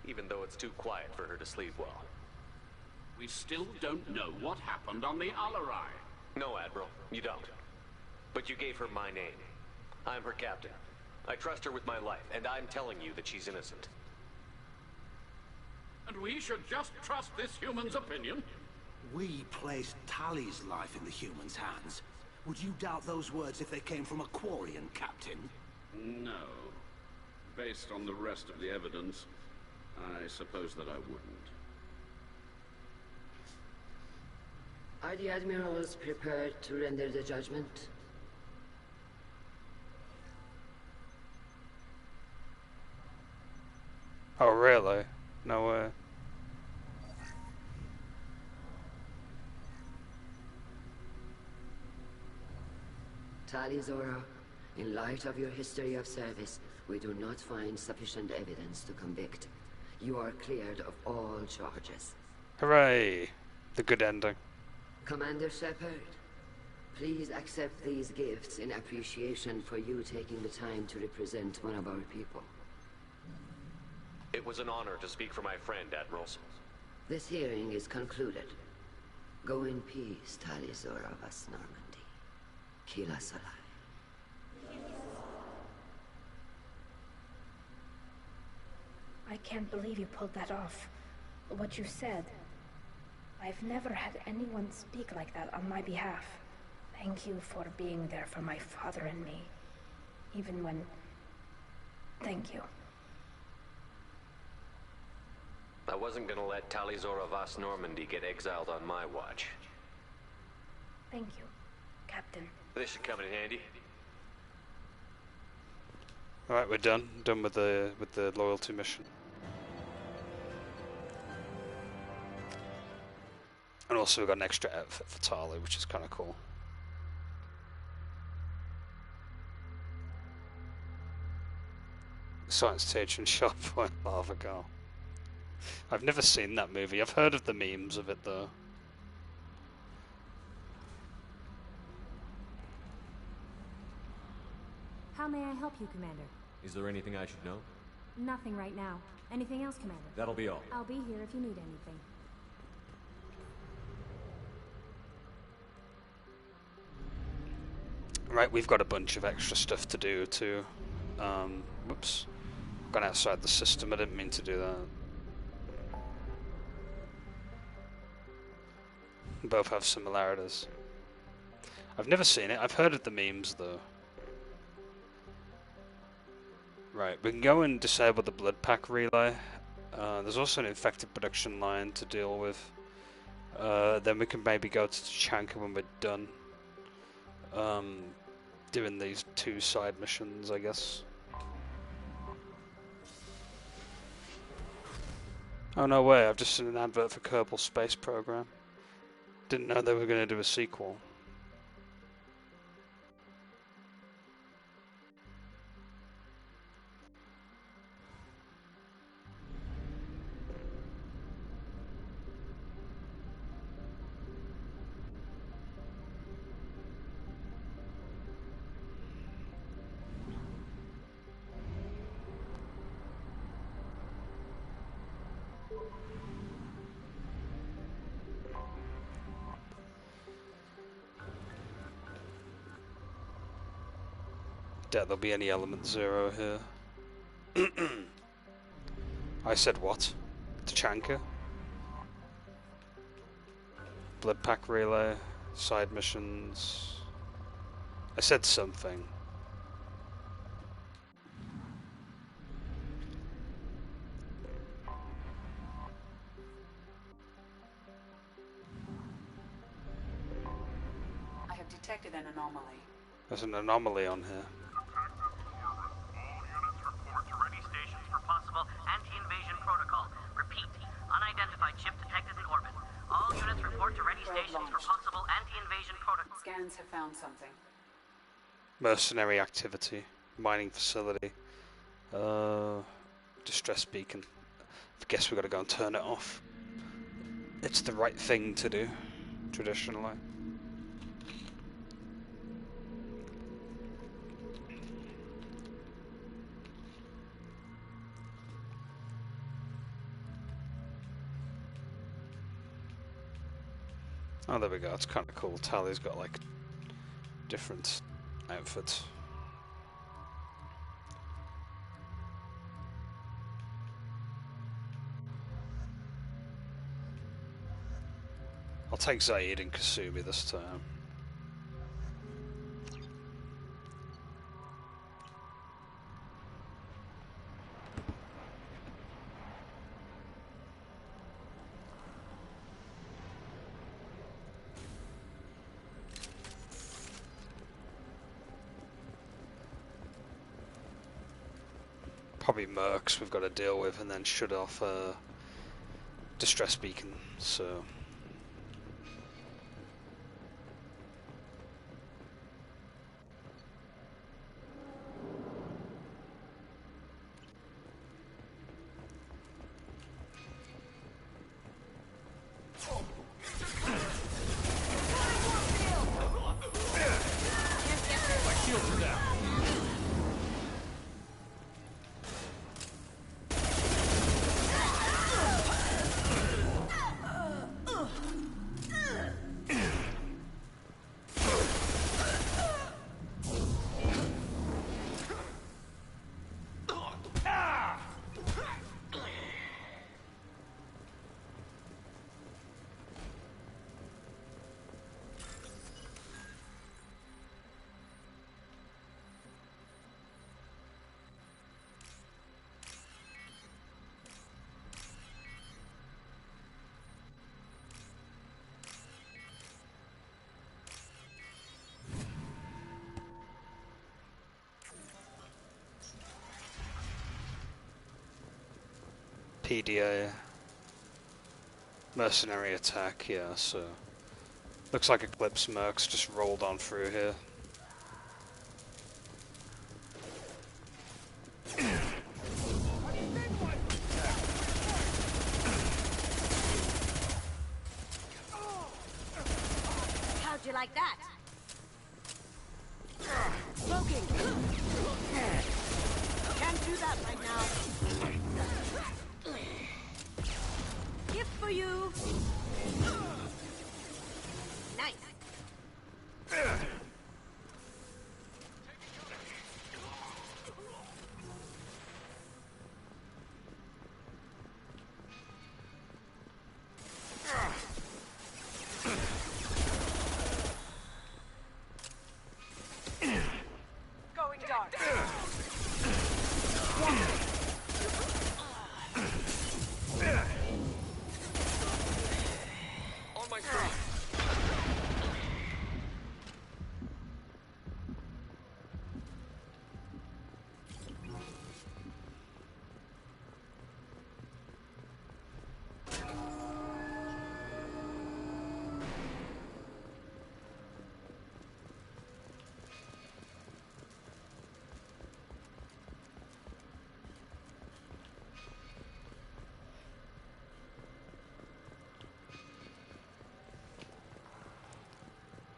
even though it's too quiet for her to sleep well. We still don't know what happened on the Alarai. No, Admiral, you don't. But you gave her my name. I'm her captain. I trust her with my life, and I'm telling you that she's innocent. And we should just trust this human's opinion? We placed Tali's life in the human's hands. Would you doubt those words if they came from a Quarian captain? No. Based on the rest of the evidence, I suppose that I wouldn't. Are the Admirals prepared to render the judgment? Oh, really? No way. Tali Zora, in light of your history of service, we do not find sufficient evidence to convict. You are cleared of all charges. Hooray! The good ending. Commander Shepard, please accept these gifts in appreciation for you taking the time to represent one of our people. It was an honor to speak for my friend, Admirals. This hearing is concluded. Go in peace, Tali Zora vas Normandy. Kila Salai. I can't believe you pulled that off. What you said. I've never had anyone speak like that on my behalf. Thank you for being there for my father and me. Even when... Thank you. I wasn't gonna let Talizor of As Normandy get exiled on my watch. Thank you, Captain. This should come in handy. Alright, we're done. Done with the loyalty mission. And also we've got an extra outfit for Tali, which is kind of cool. Science teacher and Sharp Point Lava Girl. I've never seen that movie. I've heard of the memes of it though. How may I help you, Commander? Is there anything I should know? Nothing right now. Anything else, Commander? That'll be all. I'll be here if you need anything. Right, we've got a bunch of extra stuff to do too. Whoops. Gone outside the system, I didn't mean to do that. Both have similarities. I've never seen it, I've heard of the memes though. Right, we can go and disable the blood pack relay. There's also an infected production line to deal with. Then we can maybe go to Tachanka when we're done. Doing these 2 side missions, I guess. Oh no way, I've just seen an advert for Kerbal Space Program. Didn't know they were going to do a sequel. Doubt there'll be any element 0 here. I said what? Tachanka? Blood pack relay, side missions. I said something. I have detected an anomaly. There's an anomaly on here. Anti-invasion protocol. Repeat. Unidentified ship detected in orbit. All units report to ready stations for possible anti-invasion protocol. Scans have found something. Mercenary activity. Mining facility. Distress beacon. I guess we've got to go and turn it off. It's the right thing to do, traditionally. Oh, there we go. It's kind of cool. Tali's got like different outfits. I'll take Zaid and Kasumi this time. Probably mercs we've got to deal with, and then shut off distress beacon. So PDA. Mercenary attack, yeah, so... Looks like Eclipse Mercs just rolled on through here. How'd you like that? Smoking! Can't do that right now. Gift for you! Nice! Going dark. On my feet.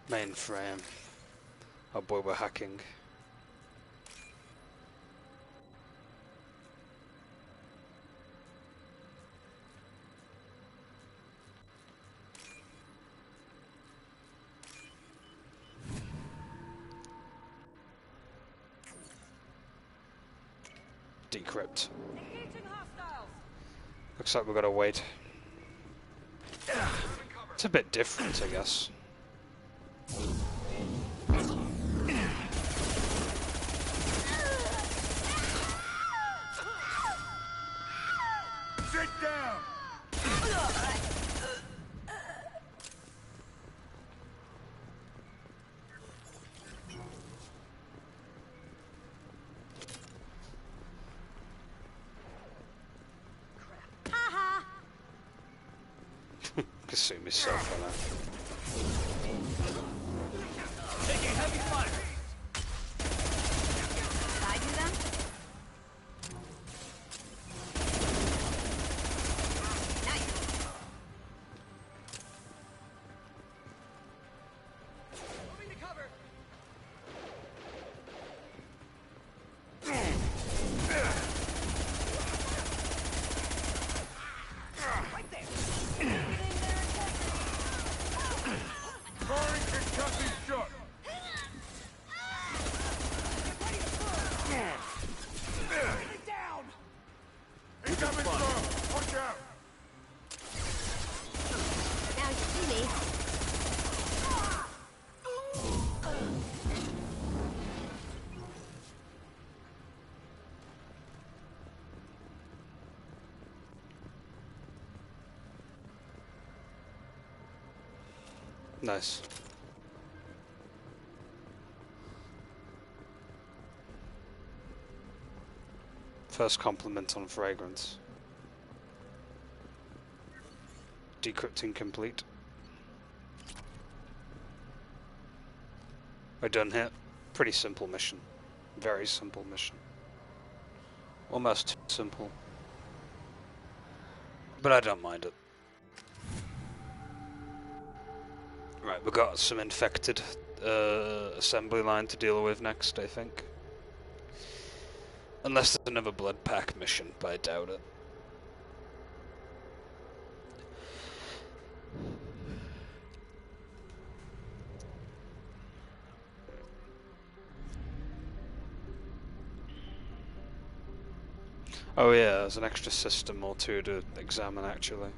Mainframe. Oh boy, we're hacking. Decrypt. Looks like we've got to wait. It's a bit different, I guess. Sit down! Kasumi self on that. Taking heavy fire! I do them? Nice! Moving to cover! Right there! Scoring Kentucky short! Bring it down! Incoming throw! Watch out! Now you see me. Nice. First compliment on fragrance. Decrypting complete. We're done here. Pretty simple mission. Very simple mission. Almost too simple. But I don't mind it. Right, we've got some infected assembly line to deal with next, I think. Unless there's another blood pack mission, but I doubt it. Oh yeah, there's an extra system or two to examine actually.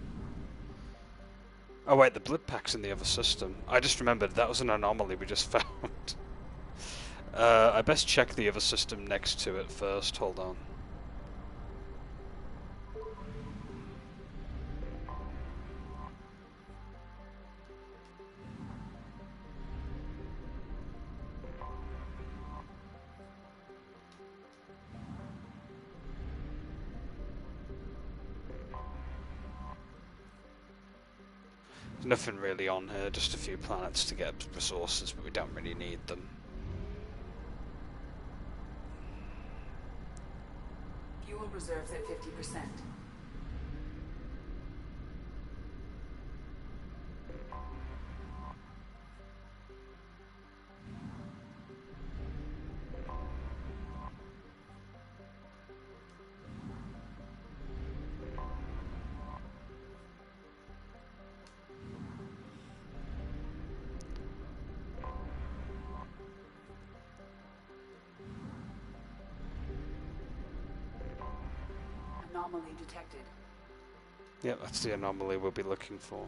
Oh wait, the blood pack's in the other system. I just remembered that was an anomaly we just found. I best check the other system next to it first, hold on. Nothing really on here, just a few planets to get resources, but we don't really need them. Fuel reserves at 50%. Anomaly detected. Yep, that's the anomaly we'll be looking for.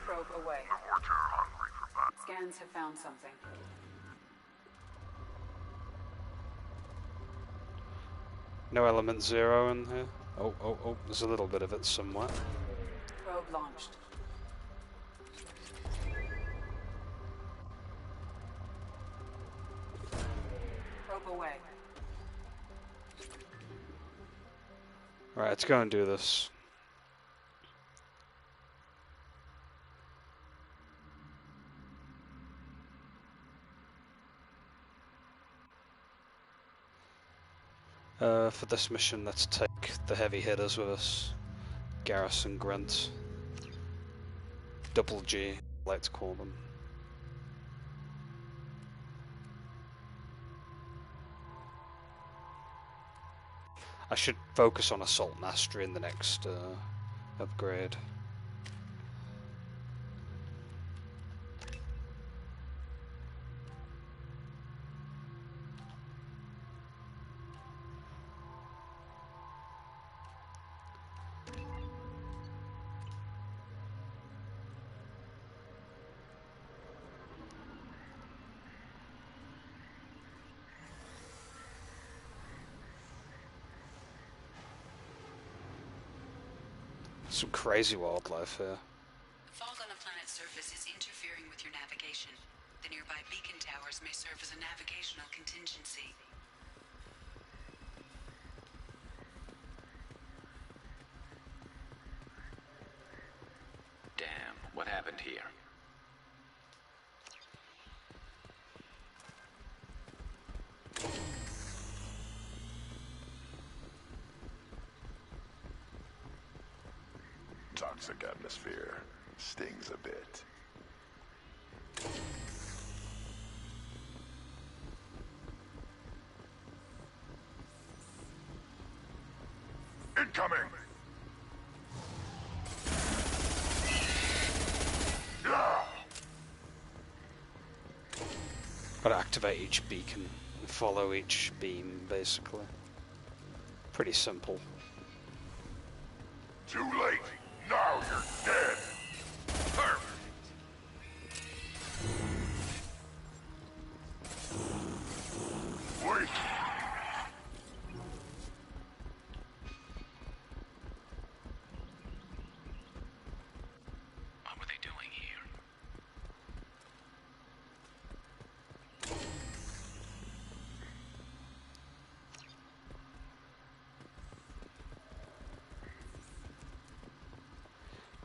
Probe away. Scans have found something. No element 0 in here. Oh, there's a little bit of it somewhere. Probe launched. Probe away. Right, let's go and do this. For this mission, let's take the heavy hitters with us. Garrus and Grunt. Double G, let's call them. I should focus on Assault Mastery in the next upgrade. Some crazy wildlife here. The fog on the planet's surface is interfering with your navigation. The nearby beacon towers may serve as a navigational contingency. Damn, what happened here? Toxic atmosphere. Stings a bit. Incoming! Gotta activate each beacon and follow each beam, basically. Pretty simple. Too late! Now you're dead! Perfect! Wait! What were they doing here?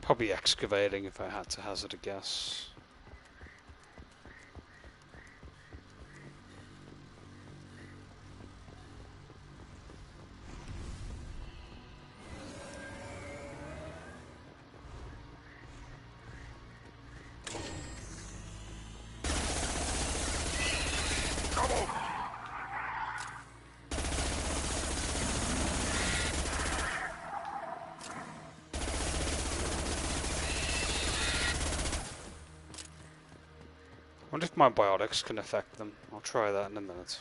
Probably excavating if I had to hazard a guess. I wonder if my biotics can affect them. I'll try that in a minute.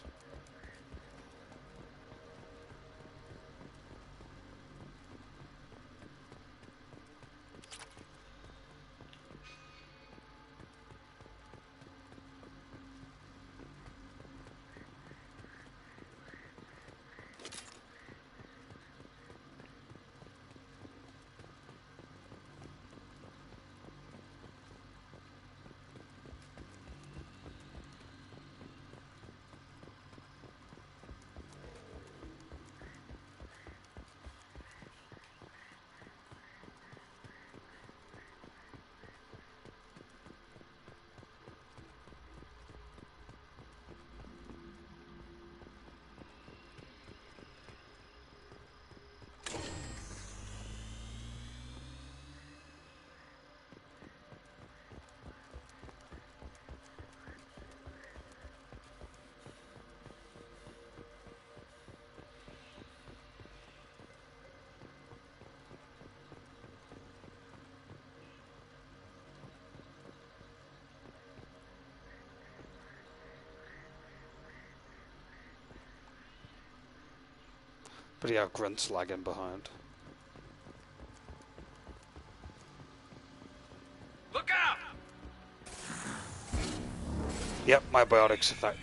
But yeah, Grunt's lagging behind. Look out! Yep, my biotics effect.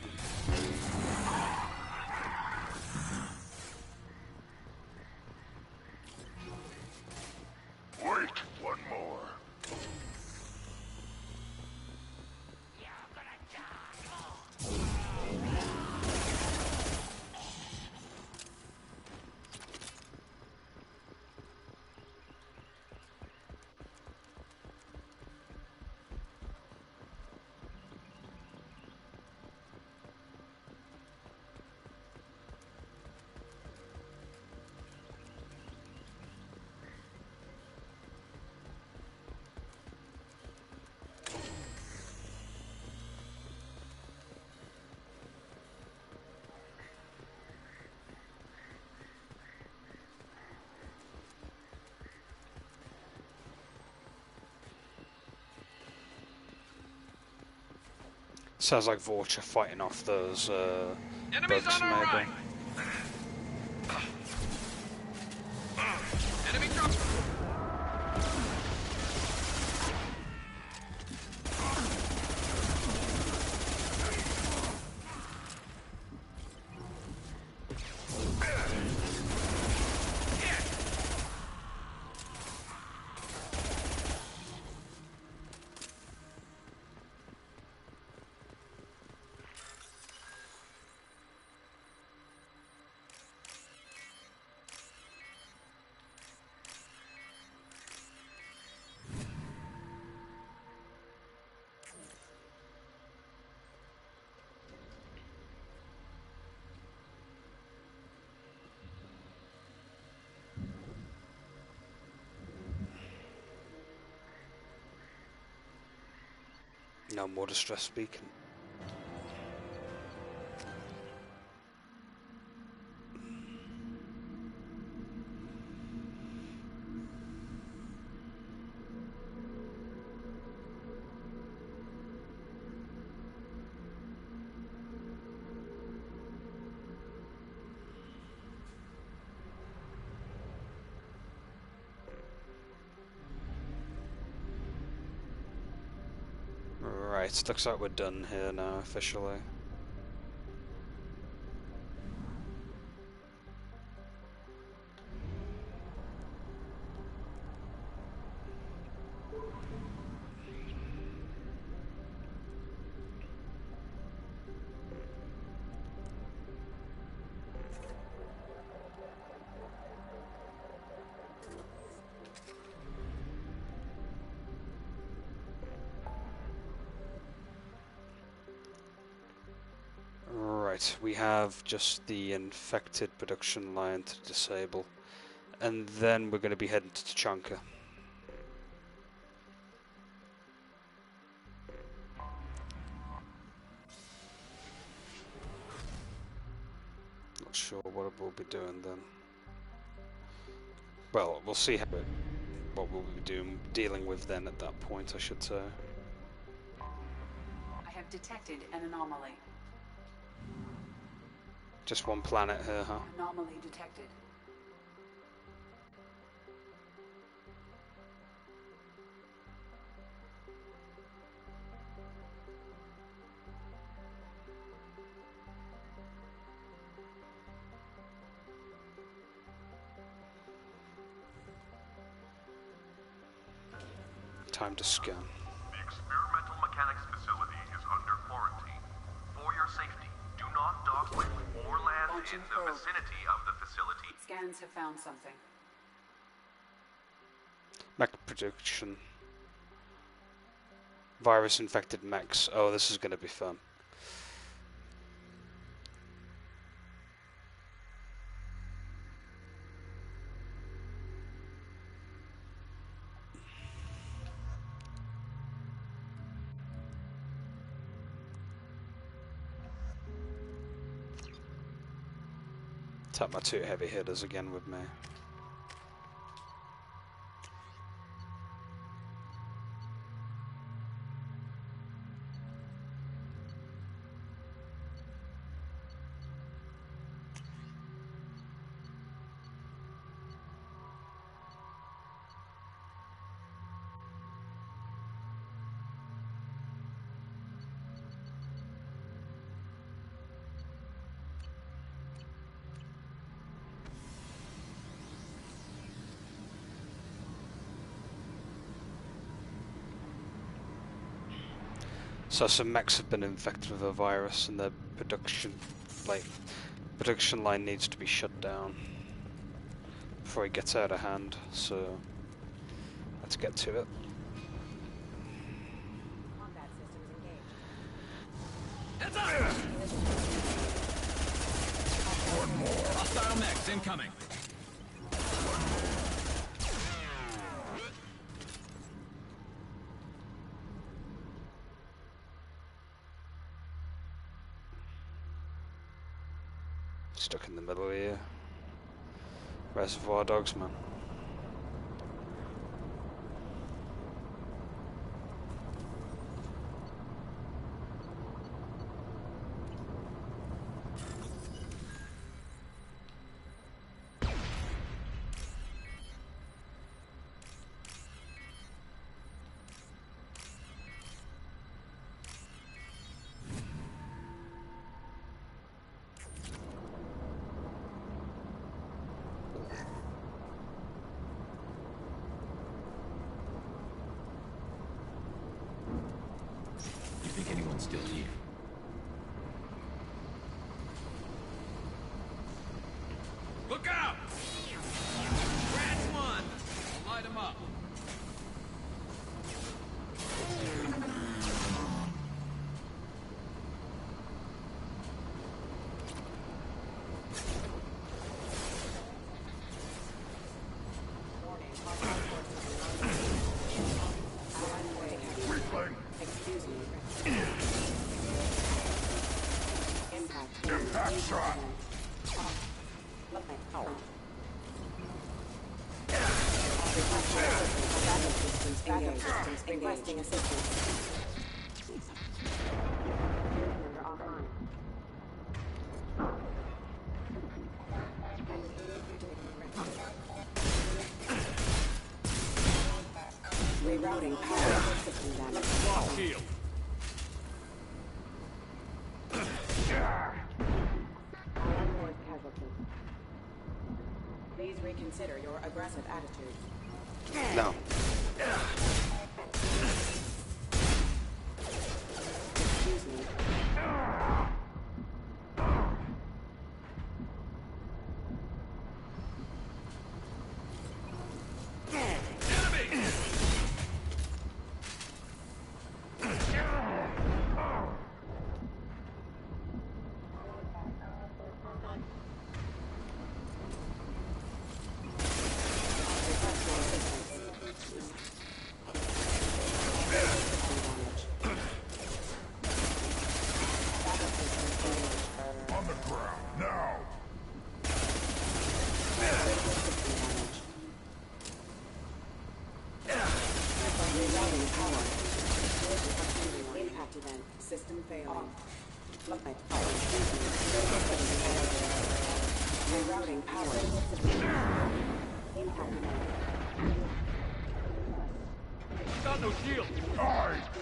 Wait, one more. Sounds like Vulture fighting off those Enemies bugs, on our maybe. right! Enemy drops. No more distress beacon. Right, looks like we're done here now, officially. Right, we have just the infected production line to disable, and then we're going to be heading to Tachanka. Not sure what we'll be doing then. Well, we'll see what we'll be dealing with then at that point, I should say. I have detected an anomaly. Just one planet here, huh? Anomaly detected. Time to scan. The experimental mechanics facility is under quarantine. For your safety, do not dock with or land in the vicinity of the facility. Scans have found something. Mech production. Virus infected mechs. Oh, this is going to be fun. Tap my two heavy hitters again with me. So some mechs have been infected with a virus, and their production line needs to be shut down before it gets out of hand. So let's get to it. Combat systems engaged. Heads up! One more. Hostile mechs incoming. Stuck in the middle here. Reservoir Dogs, man. Still here. Look out! Rats one! I'll light him up. Excuse me. Impact shot! Backup systems requesting assistance. Rerouting power system damage. Lock shield. Please reconsider your aggressive attitude. No. Excuse me. On the ground, now! Rerouting power. Impact event. System failing. Rerouting power. Impact event. Got no shield. I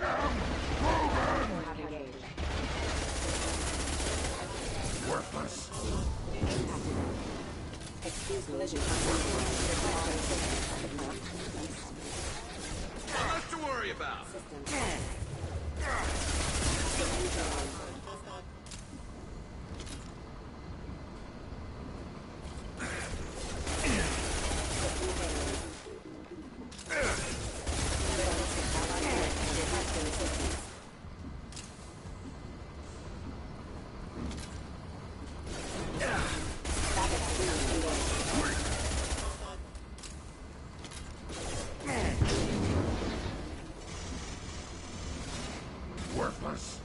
am proven! Not engaged. Worthless. Excuse collision. Not much to worry about. Worthless.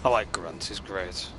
I like Grunt, he's great.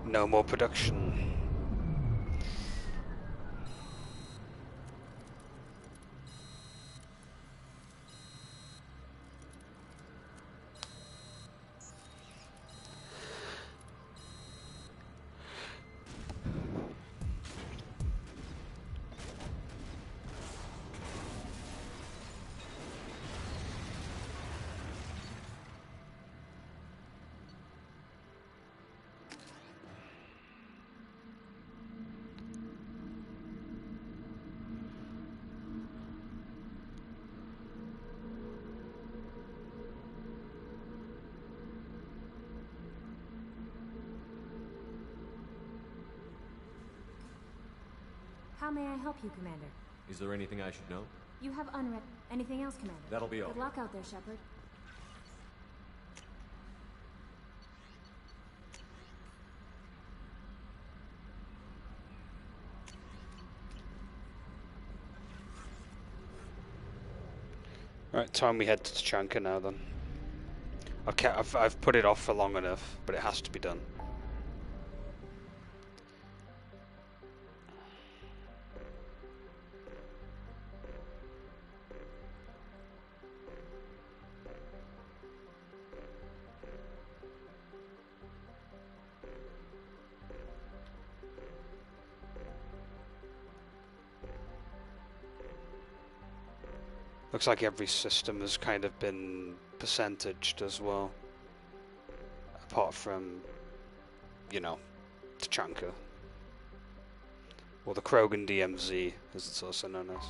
No more production. How may I help you, Commander? Is there anything I should know? You have unread... Anything else, Commander? That'll be all. Good luck out there, Shepard. Right, time we head to Tachanka now then. Okay, I've put it off for long enough, but it has to be done. Looks like every system has kind of been percentaged as well. Apart from, you know, Tachanka. Or the Krogan DMZ, as it's also known as.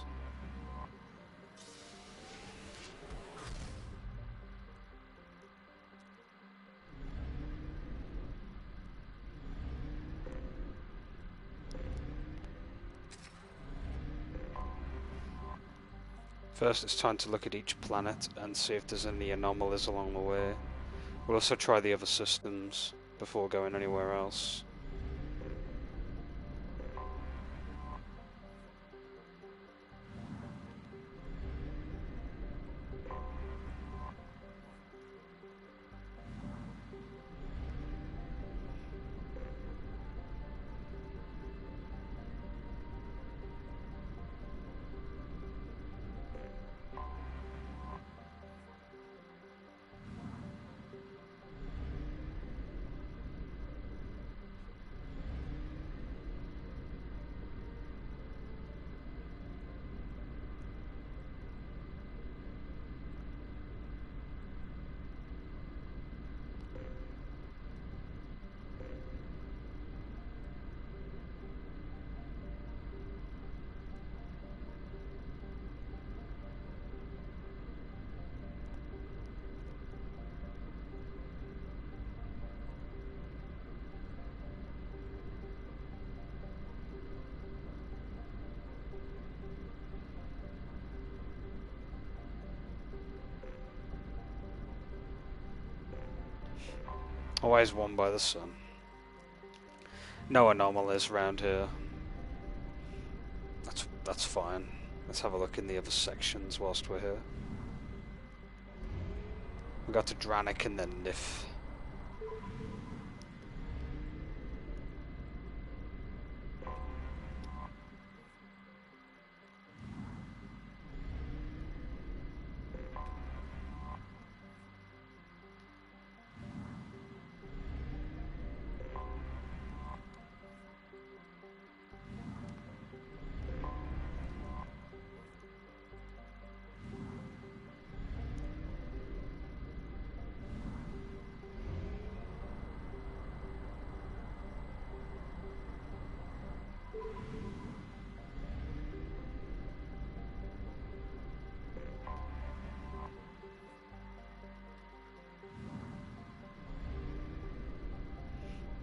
First, it's time to look at each planet and see if there's any anomalies along the way. We'll also try the other systems before going anywhere else. Always won by the sun. No anomalies around here. That's fine. Let's have a look in the other sections whilst we're here. We got to Dranik and then Nif.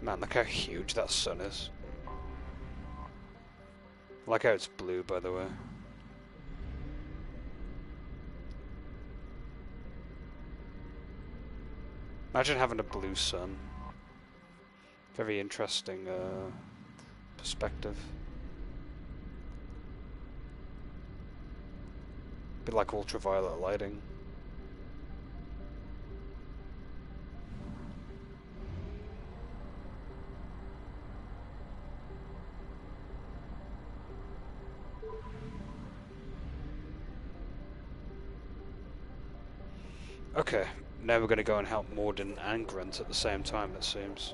Man, look how huge that sun is. I like how it's blue, by the way. Imagine having a blue sun. Very interesting perspective. Bit like ultraviolet lighting. Okay, now we're going to go and help Morden and Grunt at the same time, it seems.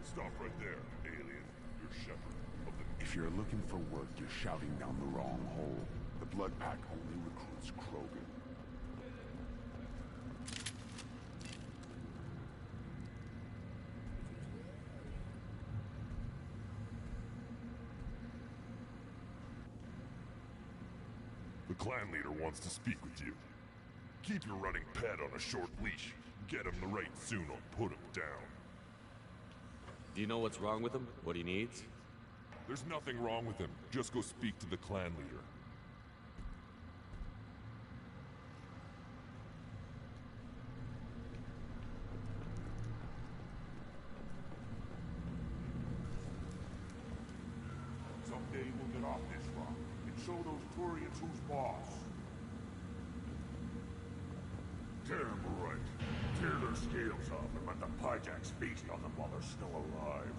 Stop right there, alien. You're Shepard. If you're looking for work, you're shouting down the wrong hole. The Blood Pack only recruits Krogan. The clan leader wants to speak with you. Keep your running pet on a short leash. Get him the right soon or put him down. Do you know what's wrong with him? What he needs? There's nothing wrong with him. Just go speak to the clan leader. Someday we'll get off this rock and show those Turians who's boss. Tear them right. Tear their scales off and let the Pyjaks feast on them while they're still alive.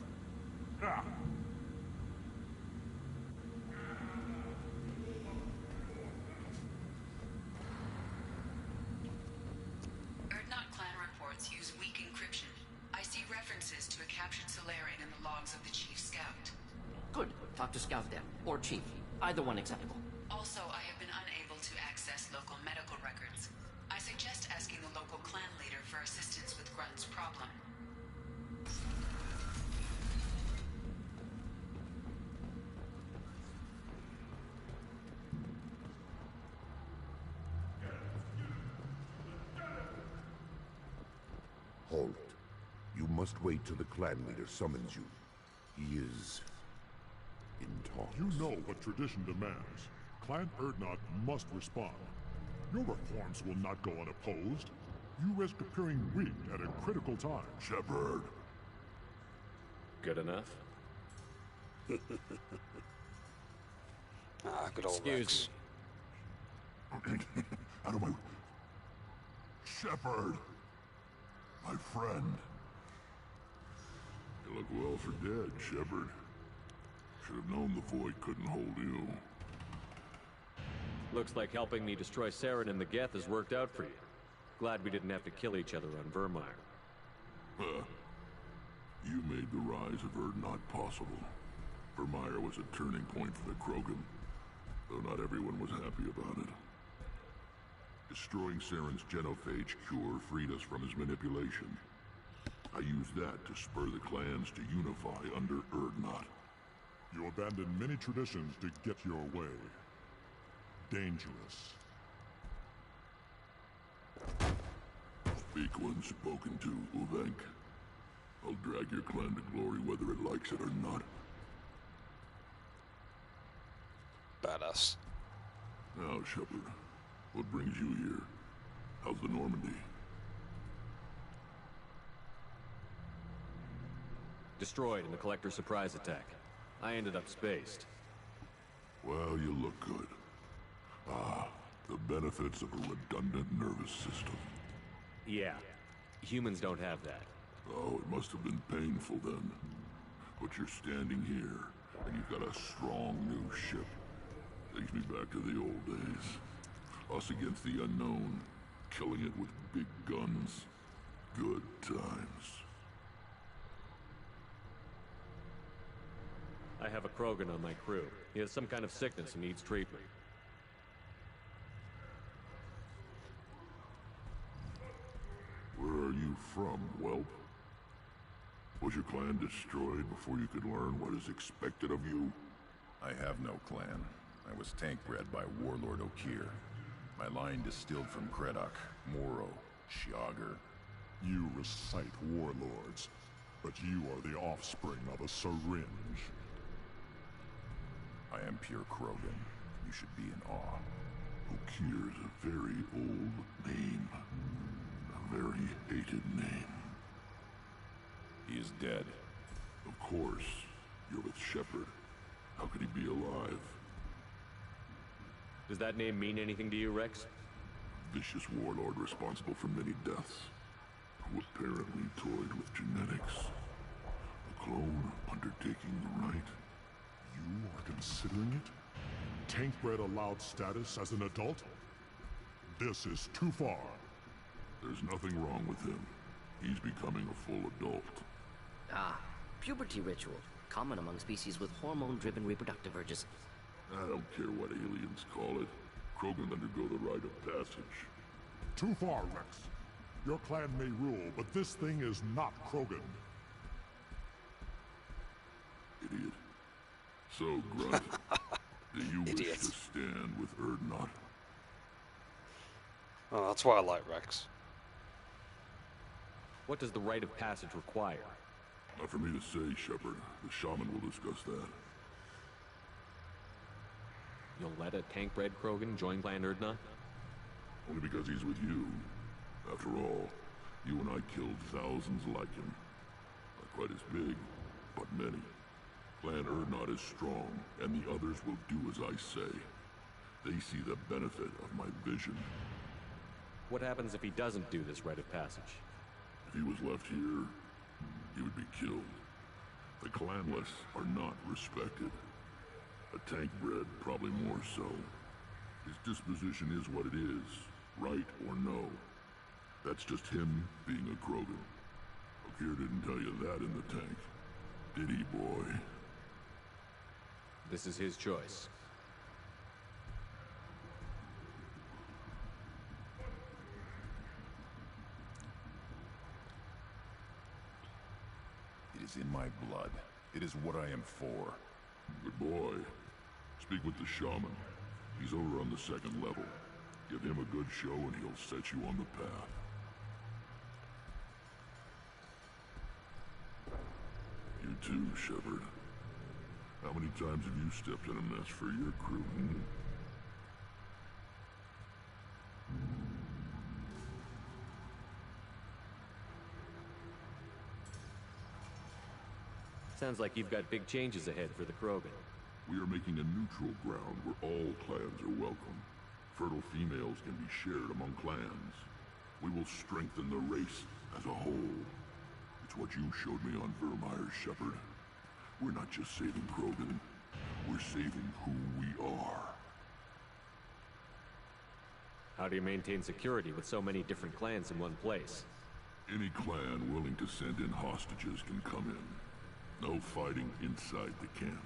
Ha! Erdnot clan reports use weak encryption. I see references to a captured Solarian in the logs of the Chief Scout. Good. Talk to Scout then. Or Chief. Either one acceptable. Also, I have been unable to access local medical records. I suggest asking the local clan leader for assistance with Grunt's problem. Halt. You must wait till the clan leader summons you. He is in talks. You know what tradition demands. Clan Erdnot must respond. Your reforms will not go unopposed. You risk appearing weak at a critical time. Shepard. Good enough? Good old Excuse me. Out of my... Shepard. My friend. You look well for dead, Shepard. Should have known the Void couldn't hold you. Looks like helping me destroy Saren and the Geth has worked out for you. Glad we didn't have to kill each other on Vermeer. Huh. You made the rise of Erdnot possible. Vermeer was a turning point for the Krogan, though not everyone was happy about it. Destroying Saren's genophage cure freed us from his manipulation. I used that to spur the clans to unify under Erdnot. You abandoned many traditions to get your way. Dangerous. Speak when spoken to, Uvenk. I'll drag your clan to glory whether it likes it or not. Badass. Now, Shepard, what brings you here? How's the Normandy? Destroyed in the Collector surprise attack. I ended up spaced. Well, you look good. Ah, the benefits of a redundant nervous system. Yeah. Humans don't have that. Oh, it must have been painful then. But you're standing here, and you've got a strong new ship. Takes me back to the old days. Us against the unknown, killing it with big guns. Good times. I have a Krogan on my crew. He has some kind of sickness and needs treatment. Where are you from, whelp? Was your clan destroyed before you could learn what is expected of you? I have no clan. I was tank bred by Warlord Okir. My line distilled from Kredok, Moro, Shiagar. You recite warlords, but you are the offspring of a syringe. I am pure Krogan. You should be in awe. Okir's a very old name. A very hated name. He is dead. Of course. You're with Shepard. How could he be alive? Does that name mean anything to you, Rex? Vicious warlord responsible for many deaths, who apparently toyed with genetics. A clone undertaking the right. You are considering it? Tank-bred allowed status as an adult? This is too far. There's nothing wrong with him. He's becoming a full adult. Ah, puberty ritual. Common among species with hormone-driven reproductive urges. I don't care what aliens call it. Krogan undergo the rite of passage. Too far, Rex. Your clan may rule, but this thing is not Krogan. Idiot. So, Grunt, do you wish to stand with Urdnot? Oh, that's why I like Rex. What does the rite of passage require? Not for me to say, Shepard. The shaman will discuss that. You'll let a tank-bred Krogan join Clan Urdnot? Only because he's with you. After all, you and I killed thousands like him. Not quite as big, but many. Clan Urdnot is strong, and the others will do as I say. They see the benefit of my vision. What happens if he doesn't do this rite of passage? If he was left here, he would be killed. The clanless are not respected. A tank-bred, probably more so. His disposition is what it is, right or no. That's just him being a Krogan. Okir didn't tell you that in the tank. Did he, boy? This is his choice. It is in my blood. It is what I am for. Good boy. Speak with the shaman. He's over on the second level. Give him a good show and he'll set you on the path. You too, Shepard. How many times have you stepped in a mess for your crew, Sounds like you've got big changes ahead for the Krogan. We are making a neutral ground where all clans are welcome. Fertile females can be shared among clans. We will strengthen the race as a whole. It's what you showed me on Vermeer's Shepard. We're not just saving Krogan. We're saving who we are. How do you maintain security with so many different clans in one place? Any clan willing to send in hostages can come in. No fighting inside the camp.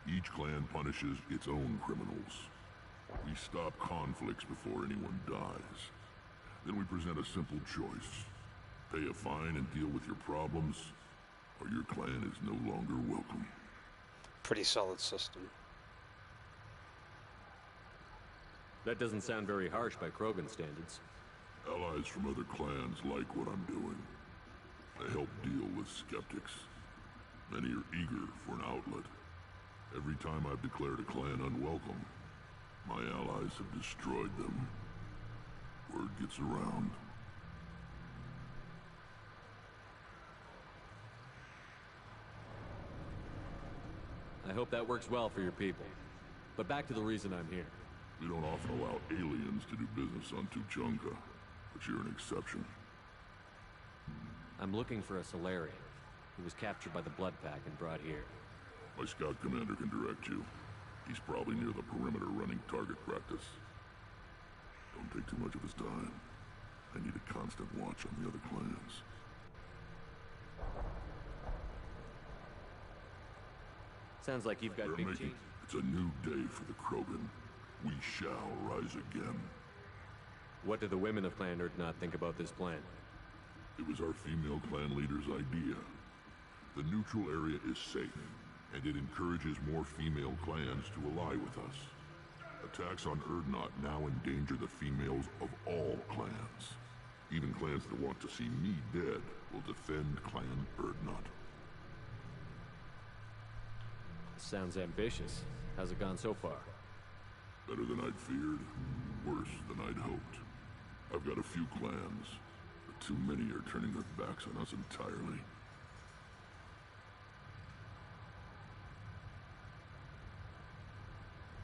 Each clan punishes its own criminals. We stop conflicts before anyone dies. Then we present a simple choice. Pay a fine and deal with your problems, or your clan is no longer welcome. Pretty solid system. That doesn't sound very harsh by Krogan standards. Allies from other clans like what I'm doing. They help deal with skeptics. Many are eager for an outlet. Every time I've declared a clan unwelcome, my allies have destroyed them. Word gets around. I hope that works well for your people. But back to the reason I'm here. We don't often allow aliens to do business on Tuchanka, but you're an exception. I'm looking for a Solarian who was captured by the Blood Pack and brought here. My scout commander can direct you. He's probably near the perimeter running target practice. Don't take too much of his time. I need a constant watch on the other clans. Sounds like you've got big teeth. It's a new day for the Krogan. We shall rise again. What do the women of Clan Urdnot think about this plan? It was our female clan leader's idea. The neutral area is safe, and it encourages more female clans to ally with us. Attacks on Urdnot now endanger the females of all clans. Even clans that want to see me dead will defend Clan Urdnot. Sounds ambitious. How's it gone so far? Better than I'd feared. Worse than I'd hoped. I've got a few clans, but too many are turning their backs on us entirely.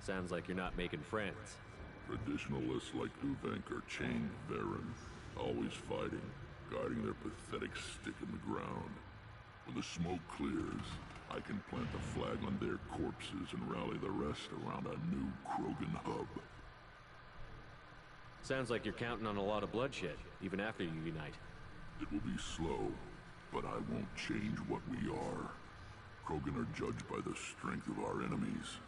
Sounds like you're not making friends. Traditionalists like Uvenk are chained Varen, always fighting, guarding their pathetic stick in the ground. When the smoke clears, I can plant the flag on their corpses and rally the rest around a new Krogan hub. Sounds like you're counting on a lot of bloodshed, even after you unite. It will be slow, but I won't change what we are. Krogan are judged by the strength of our enemies.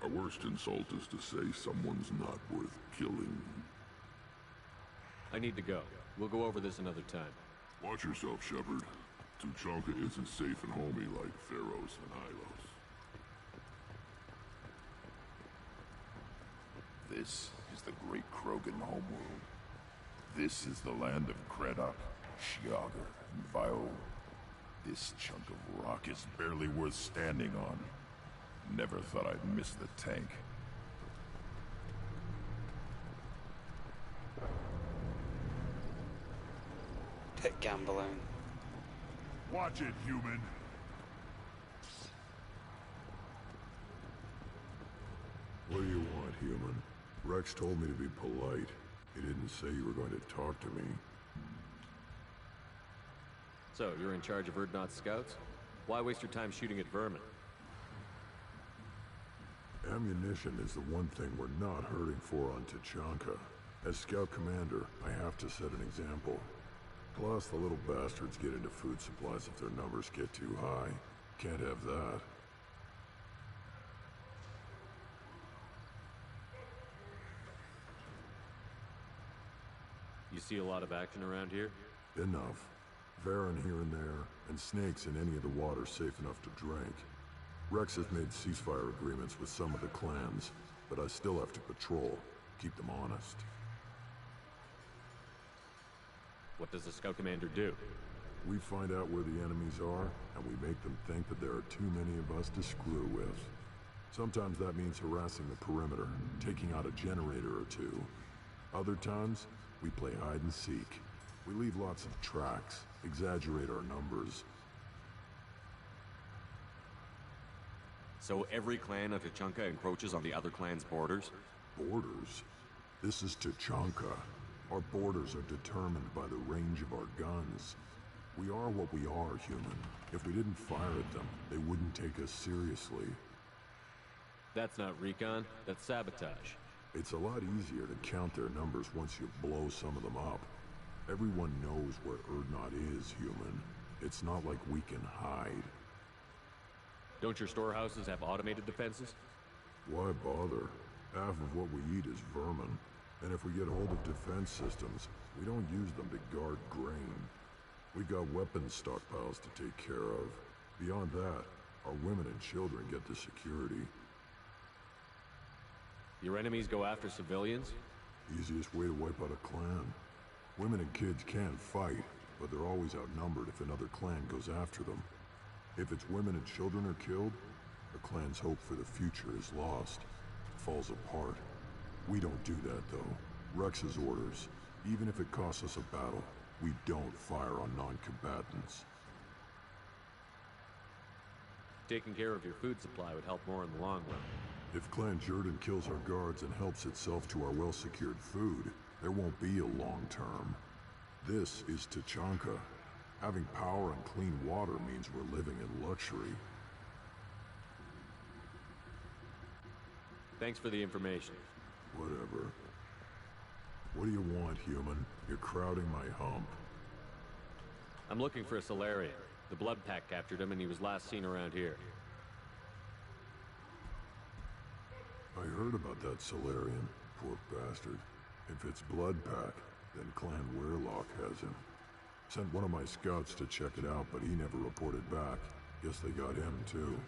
Our worst insult is to say someone's not worth killing. I need to go. We'll go over this another time. Watch yourself, Shepard. Tuchanka isn't safe and homey like Pharaohs and Ilos. This is the great Krogan homeworld. This is the land of Kredok, Shiagar, and Vio. This chunk of rock is barely worth standing on. Never thought I'd miss the tank. Pit gambling. Watch it, human. What do you want, human? Rex told me to be polite. He didn't say you were going to talk to me. So, you're in charge of Urdnot scouts? Why waste your time shooting at vermin? Ammunition is the one thing we're not hurting for on Tuchanka. As scout commander, I have to set an example. Plus, the little bastards get into food supplies if their numbers get too high. Can't have that. You see a lot of action around here? Enough. Varen here and there, and snakes in any of the water safe enough to drink. Rex has made ceasefire agreements with some of the clans, but I still have to patrol, keep them honest. What does the scout commander do? We find out where the enemies are, and we make them think that there are too many of us to screw with. Sometimes that means harassing the perimeter, taking out a generator or two. Other times, we play hide and seek. We leave lots of tracks, exaggerate our numbers. So every clan of Tuchanka encroaches on the other clan's borders? Borders? This is Tuchanka. Our borders are determined by the range of our guns. We are what we are, human. If we didn't fire at them, they wouldn't take us seriously. That's not recon, that's sabotage. It's a lot easier to count their numbers once you blow some of them up. Everyone knows where Urdnot is, human. It's not like we can hide. Don't your storehouses have automated defenses? Why bother? Half of what we eat is vermin. And if we get hold of defense systems, we don't use them to guard grain. We've got weapons stockpiles to take care of. Beyond that, our women and children get the security. Your enemies go after civilians? Easiest way to wipe out a clan. Women and kids can fight, but they're always outnumbered if another clan goes after them. If its women and children are killed, the clan's hope for the future is lost. It falls apart. We don't do that, though. Rex's orders. Even if it costs us a battle, we don't fire on non-combatants. Taking care of your food supply would help more in the long run. If Clan Jordan kills our guards and helps itself to our well-secured food, there won't be a long term. This is Tuchanka. Having power and clean water means we're living in luxury. Thanks for the information. Whatever. What do you want, human? You're crowding my hump. I'm looking for a Solarian. The blood pack captured him and he was last seen around here. I heard about that Solarian. Poor bastard. If it's blood pack, then Clan Werelock has him. Sent one of my scouts to check it out, but he never reported back. Guess they got him too.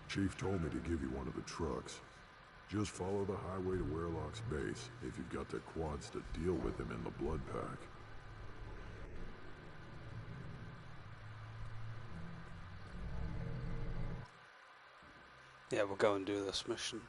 Chief told me to give you one of the trucks. Just follow the highway to Werelock's base if you've got the quads to deal with him in the blood pack. Yeah, we'll go and do this mission.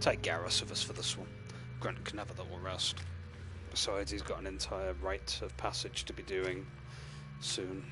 Take Garrus with us for this one. Grunt can have a little rest. Besides, he's got an entire rite of passage to be doing soon.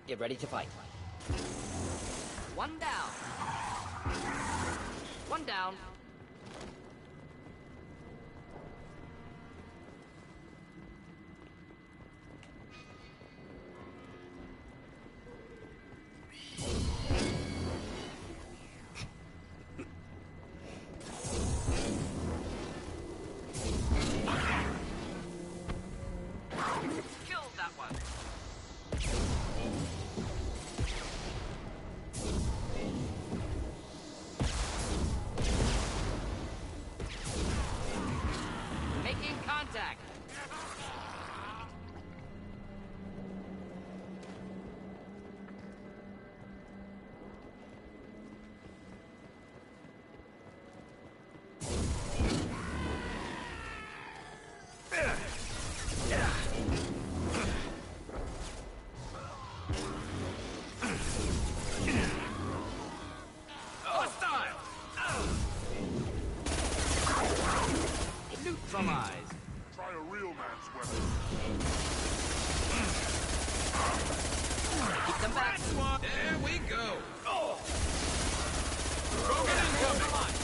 Get ready to fight. One down. One down. Try a real man's weapon. Keep them back. There we go. Oh. Krogan incoming.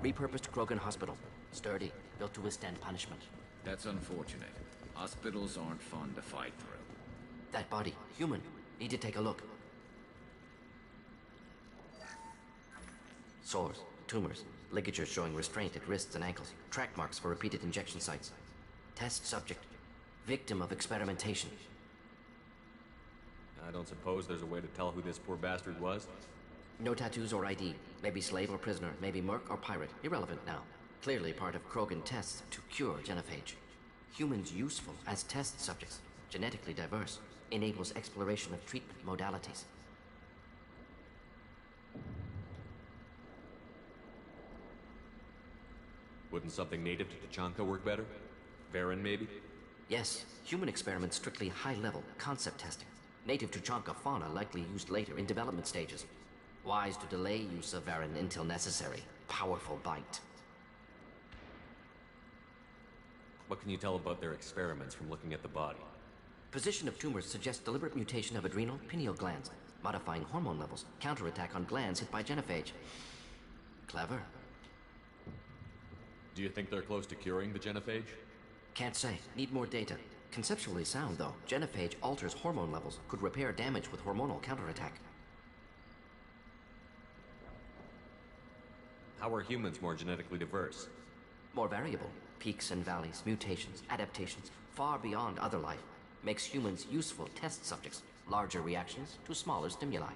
Repurposed Krogan hospital. Sturdy, built to withstand punishment. That's unfortunate. Hospitals aren't fun to fight through. That body, human. Need to take a look. Sores, tumors, ligatures showing restraint at wrists and ankles, track marks for repeated injection sites. Test subject. Victim of experimentation. I don't suppose there's a way to tell who this poor bastard was? No tattoos or ID. Maybe slave or prisoner, maybe merc or pirate. Irrelevant now. Clearly part of Krogan tests to cure genophage. Humans useful as test subjects. Genetically diverse. Enables exploration of treatment modalities. Wouldn't something native to Tachanka work better? Varen, maybe? Yes, human experiments strictly high-level, concept testing. Native Tuchanka fauna likely used later in development stages. Wise to delay use of Varen until necessary. Powerful bite. What can you tell about their experiments from looking at the body? Position of tumors suggests deliberate mutation of adrenal, pineal glands, modifying hormone levels, counterattack on glands hit by genophage. Clever. Do you think they're close to curing the genophage? Can't say. Need more data. Conceptually sound, though. Genophage alters hormone levels, could repair damage with hormonal counterattack. How are humans more genetically diverse? More variable. Peaks and valleys, mutations, adaptations, far beyond other life. Makes humans useful test subjects. Larger reactions to smaller stimuli.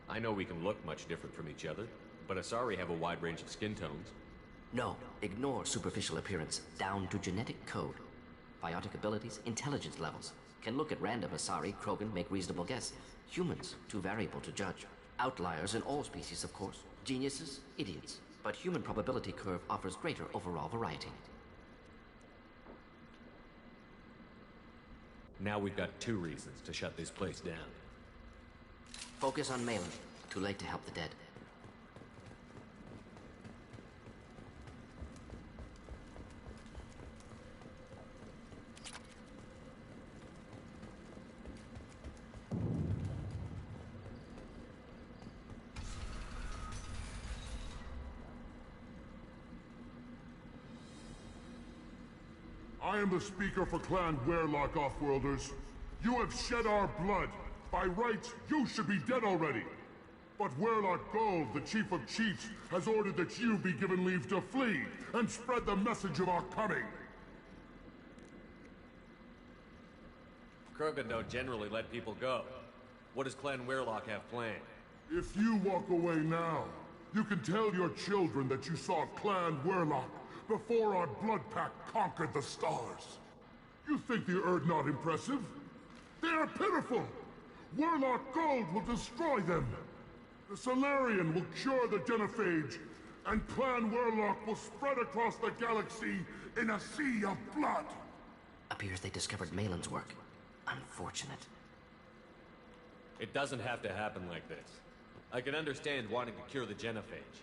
I know we can look much different from each other, but Asari have a wide range of skin tones. No, ignore superficial appearance, down to genetic code. Biotic abilities, intelligence levels. Can look at random Asari, Krogan, make reasonable guess. Humans, too variable to judge. Outliers in all species, of course. Geniuses, idiots. But human probability curve offers greater overall variety. Now we've got 2 reasons to shut this place down. Focus on Malin. Too late to help the dead. I am the speaker for Clan Werlock, Offworlders. You have shed our blood. By rights, you should be dead already. But Werlock Gold, the Chief of Chiefs, has ordered that you be given leave to flee and spread the message of our coming. Krogan don't generally let people go. What does Clan Werlock have planned? If you walk away now, you can tell your children that you saw Clan Werlock before our blood pact conquered the stars. You think the Erd not impressive? They are pitiful! Werlock Gold will destroy them! The Solarian will cure the genophage, and Clan Werlock will spread across the galaxy in a sea of blood! Appears they discovered Malin's work. Unfortunate. It doesn't have to happen like this. I can understand wanting to cure the genophage.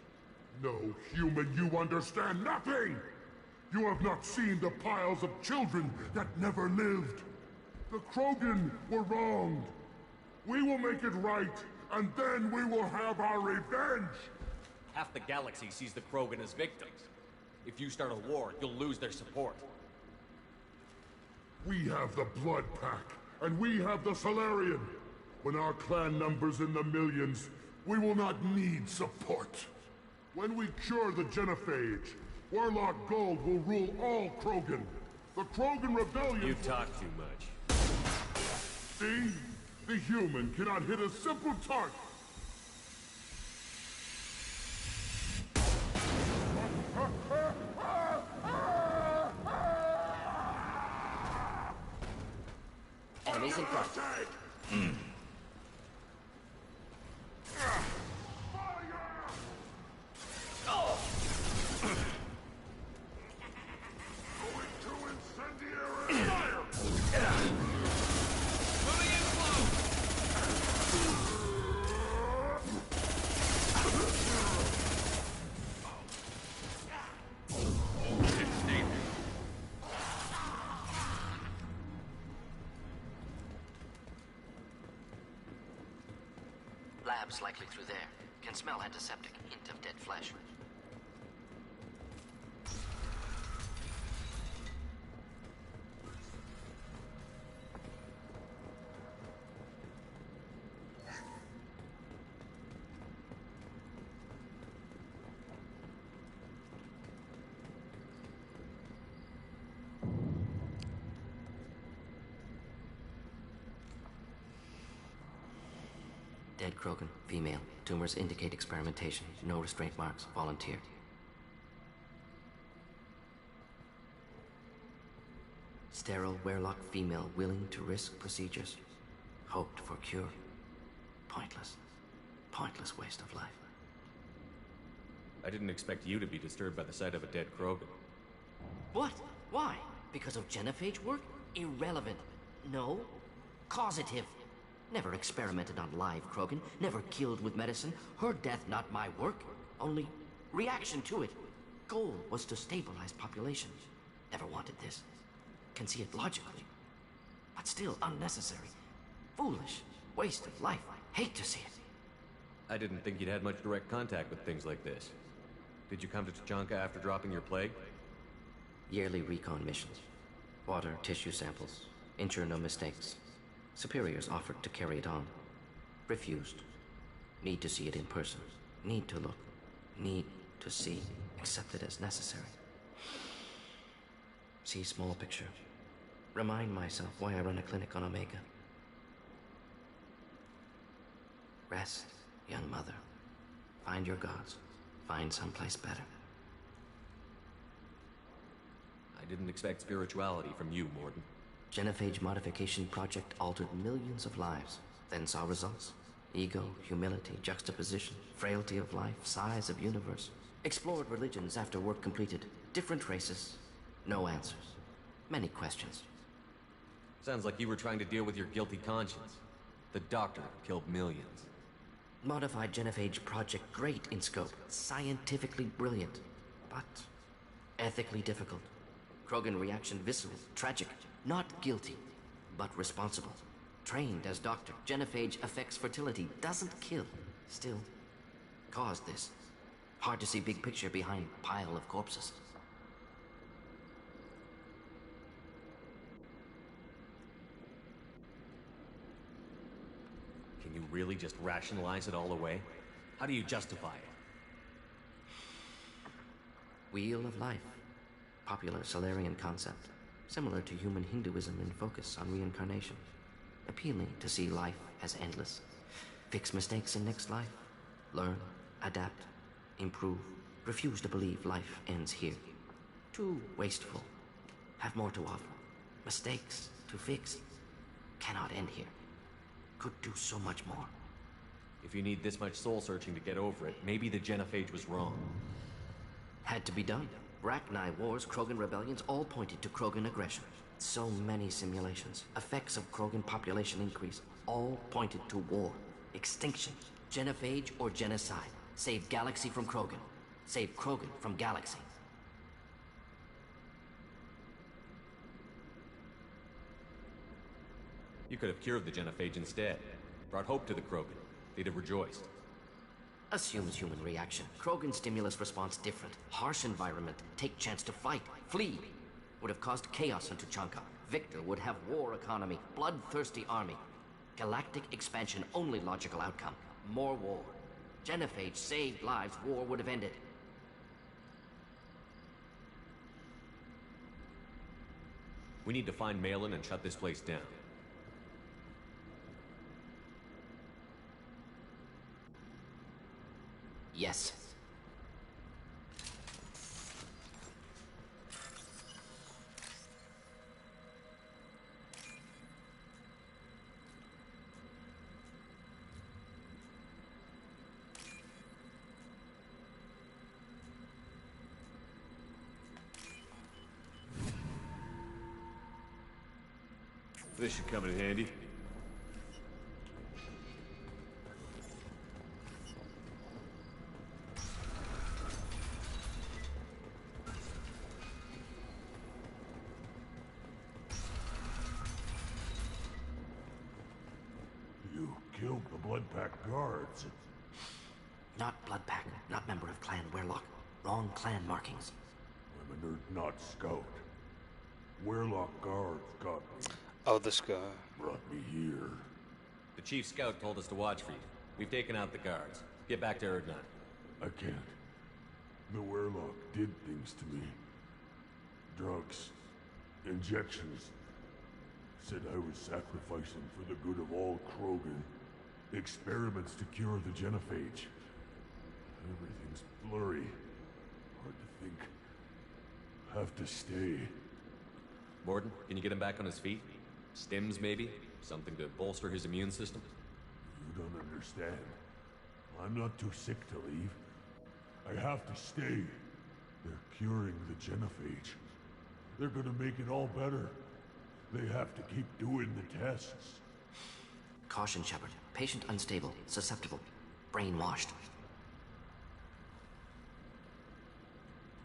No, human, you understand nothing! You have not seen the piles of children that never lived. The Krogan were wronged. We will make it right, and then we will have our revenge! Half the galaxy sees the Krogan as victims. If you start a war, you'll lose their support. We have the Blood Pack, and we have the Solarian. When our clan numbers in the millions, we will not need support. When we cure the genophage, Werlock Gold will rule all Krogan. The Krogan Rebellion... You talk too much. See? The human cannot hit a simple target. Enemies in front. Labs likely through there. Can smell antiseptic, hint of dead flesh. Dead Krogan, female. Tumors indicate experimentation. No restraint marks. Volunteer. Sterile Werlock female, willing to risk procedures. Hoped for cure. Pointless. Pointless waste of life. I didn't expect you to be disturbed by the sight of a dead Krogan. What? Why? Because of genophage work? Irrelevant. No. Causative. Never experimented on live Krogan. Never killed with medicine. Her death not my work. Only reaction to it. Goal was to stabilize population. Never wanted this. Can see it logically. But still unnecessary. Foolish. Waste of life. Hate to see it. I didn't think you'd had much direct contact with things like this. Did you come to Tuchanka after dropping your plague? Yearly recon missions. Water, tissue samples. Ensure no mistakes. Superiors offered to carry it on. Refused. Need to see it in person. Need to look. Need to see. Accepted as necessary. See small picture. Remind myself why I run a clinic on Omega. Rest, young mother. Find your gods. Find someplace better. I didn't expect spirituality from you, Mordin. Genophage modification project altered millions of lives, then saw results. Ego, humility, juxtaposition, frailty of life, size of universe. Explored religions after work completed. Different races. No answers. Many questions. Sounds like you were trying to deal with your guilty conscience. The doctor killed millions. Modified genophage project great in scope. Scientifically brilliant. But ethically difficult. Krogan reaction visceral, tragic. Not guilty, but responsible. Trained as doctor. Genophage affects fertility. Doesn't kill. Still, caused this. Hard to see big picture behind pile of corpses. Can you really just rationalize it all away? How do you justify it? Wheel of life. Popular Solarian concept. Similar to human Hinduism in focus on reincarnation. Appealing to see life as endless. Fix mistakes in next life. Learn, adapt, improve. Refuse to believe life ends here. Too wasteful. Have more to offer. Mistakes to fix. Cannot end here. Could do so much more. If you need this much soul searching to get over it, maybe the genophage was wrong. Had to be done. Rachni wars, Krogan rebellions, all pointed to Krogan aggression. So many simulations. Effects of Krogan population increase. All pointed to war. Extinction. Genophage or genocide. Save galaxy from Krogan. Save Krogan from galaxy. You could have cured the genophage instead. Brought hope to the Krogan. They'd have rejoiced. Assumes human reaction. Krogan stimulus response different. Harsh environment. Take chance to fight. Flee. Would have caused chaos in Tuchanka. Victor would have war economy. Bloodthirsty army. Galactic expansion only logical outcome. More war. Genophage saved lives. War would have ended. We need to find Malin and shut this place down. Yes. This should come in handy. You killed the Blood Pack guards. Not Blood Pack, not member of Clan Werlock. Wrong clan markings. I'm a nerd, not scout. Werlock guards got me. Oh, this guy. Brought me here. The chief scout told us to watch for you. We've taken out the guards. Get back to Erdnot. I can't. The Werlock did things to me. Drugs. Injections. Said I was sacrificing for the good of all Krogan. Experiments to cure the genophage. Everything's blurry. Hard to think. Have to stay. Morden, can you get him back on his feet? Stims, maybe? Something to bolster his immune system? You don't understand. I'm not too sick to leave. I have to stay. They're curing the genophage. They're gonna make it all better. They have to keep doing the tests. Caution, Shepard. Patient unstable, susceptible, brainwashed.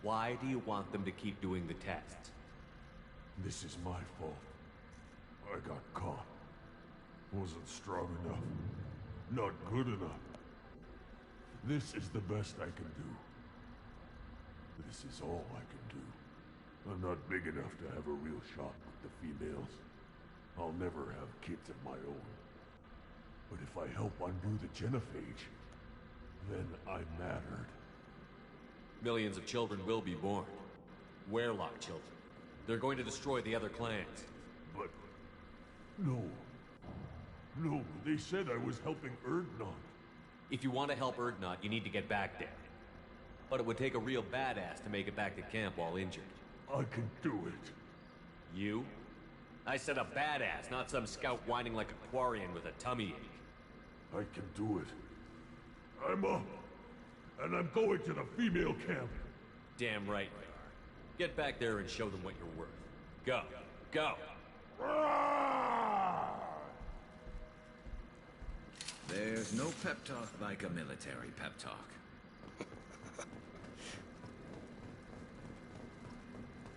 Why do you want them to keep doing the tests? This is my fault. I got caught. Wasn't strong enough. Not good enough. This is the best I can do. This is all I can do. I'm not big enough to have a real shot with the females. I'll never have kids of my own. But if I help undo the genophage, then I mattered. Millions of children will be born. Werelock children. They're going to destroy the other clans. But... no. No, they said I was helping Erdnot. If you want to help Erdnot, you need to get back there. But it would take a real badass to make it back to camp while injured. I can do it. You? I said a badass, not some scout whining like a Quarian with a tummy ache. I can do it. I'm up. And I'm going to the female camp. Damn right you are. Get back there and show them what you're worth. Go. Go. There's no pep talk like a military pep talk.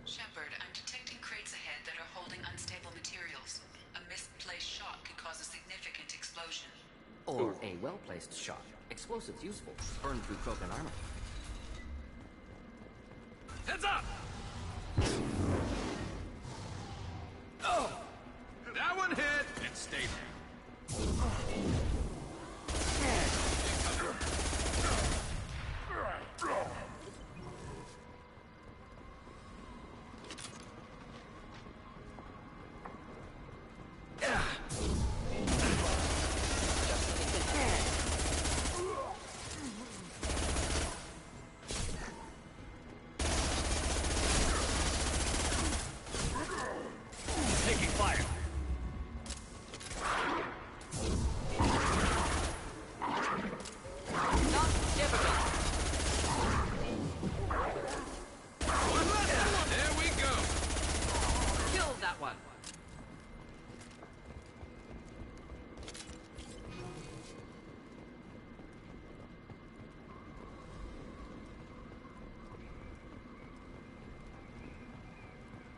Shepard, I'm detecting crates ahead that are holding unstable materials. A misplaced shot could cause a significant explosion. Or a well-placed shot. Explosives useful. Burn through Krogan armor. Heads up! Oh! That one hit! And stay there.